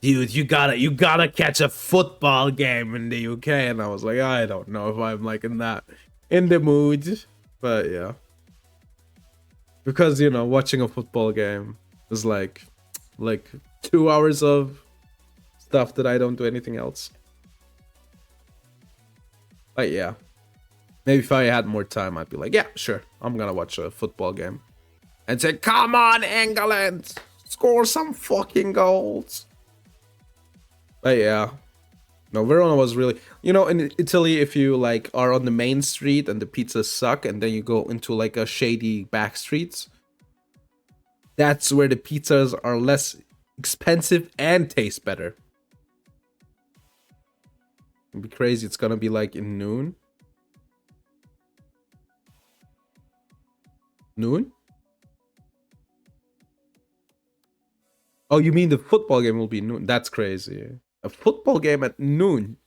dude, you gotta catch a football game in the UK. And I was like, I don't know if I'm like in the mood. But yeah. Because watching a football game is like 2 hours of stuff that I don't do anything else. But yeah. Maybe if I had more time, I'd be like, yeah, sure, I'm gonna watch a football game. And say, come on, England! Score some fucking goals! But yeah. No, Verona was really... in Italy, if you, like, are on the main street and the pizzas suck, and then you go into, like, a shady back streets, that's where the pizzas are less expensive and taste better. It'd be crazy. It's gonna be, like, in noon. Noon? Oh, you mean the football game will be noon? That's crazy. A football game at noon?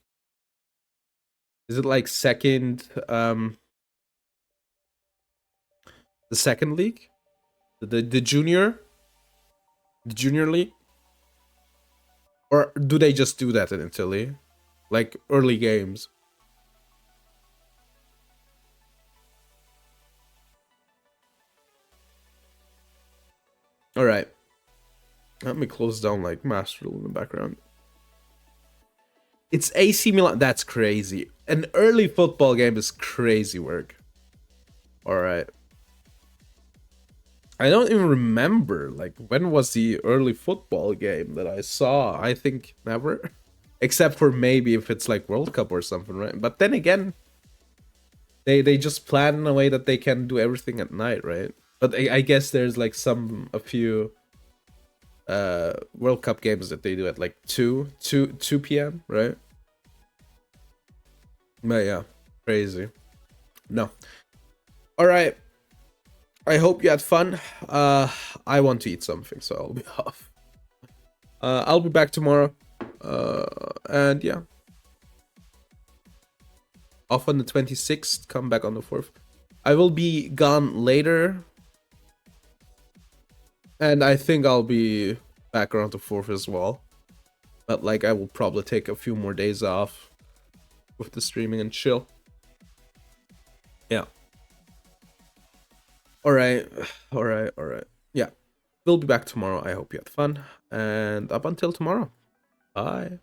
Is it like the second league? The junior league? Or do they just do that in Italy? Like early games? Alright. Let me close down like Master Rule in the background. It's AC Milan. That's crazy. An early football game is crazy work. Alright. I don't even remember, like, when was the early football game that I saw? I think never. Except for maybe if it's like World Cup or something, right? But then again, they just plan in a way that they can do everything at night, right? But I guess there's like a few World Cup games that they do at like 2 p.m., right? But yeah, crazy. No. All right. I hope you had fun. I want to eat something, so I'll be off. I'll be back tomorrow. And yeah. Off on the 26th, come back on the 4th. I will be gone later. And I think I'll be back around the 4th as well. But like, I will probably take a few more days off with the streaming and chill. Yeah. Alright. Yeah. We'll be back tomorrow. I hope you had fun. And up until tomorrow. Bye.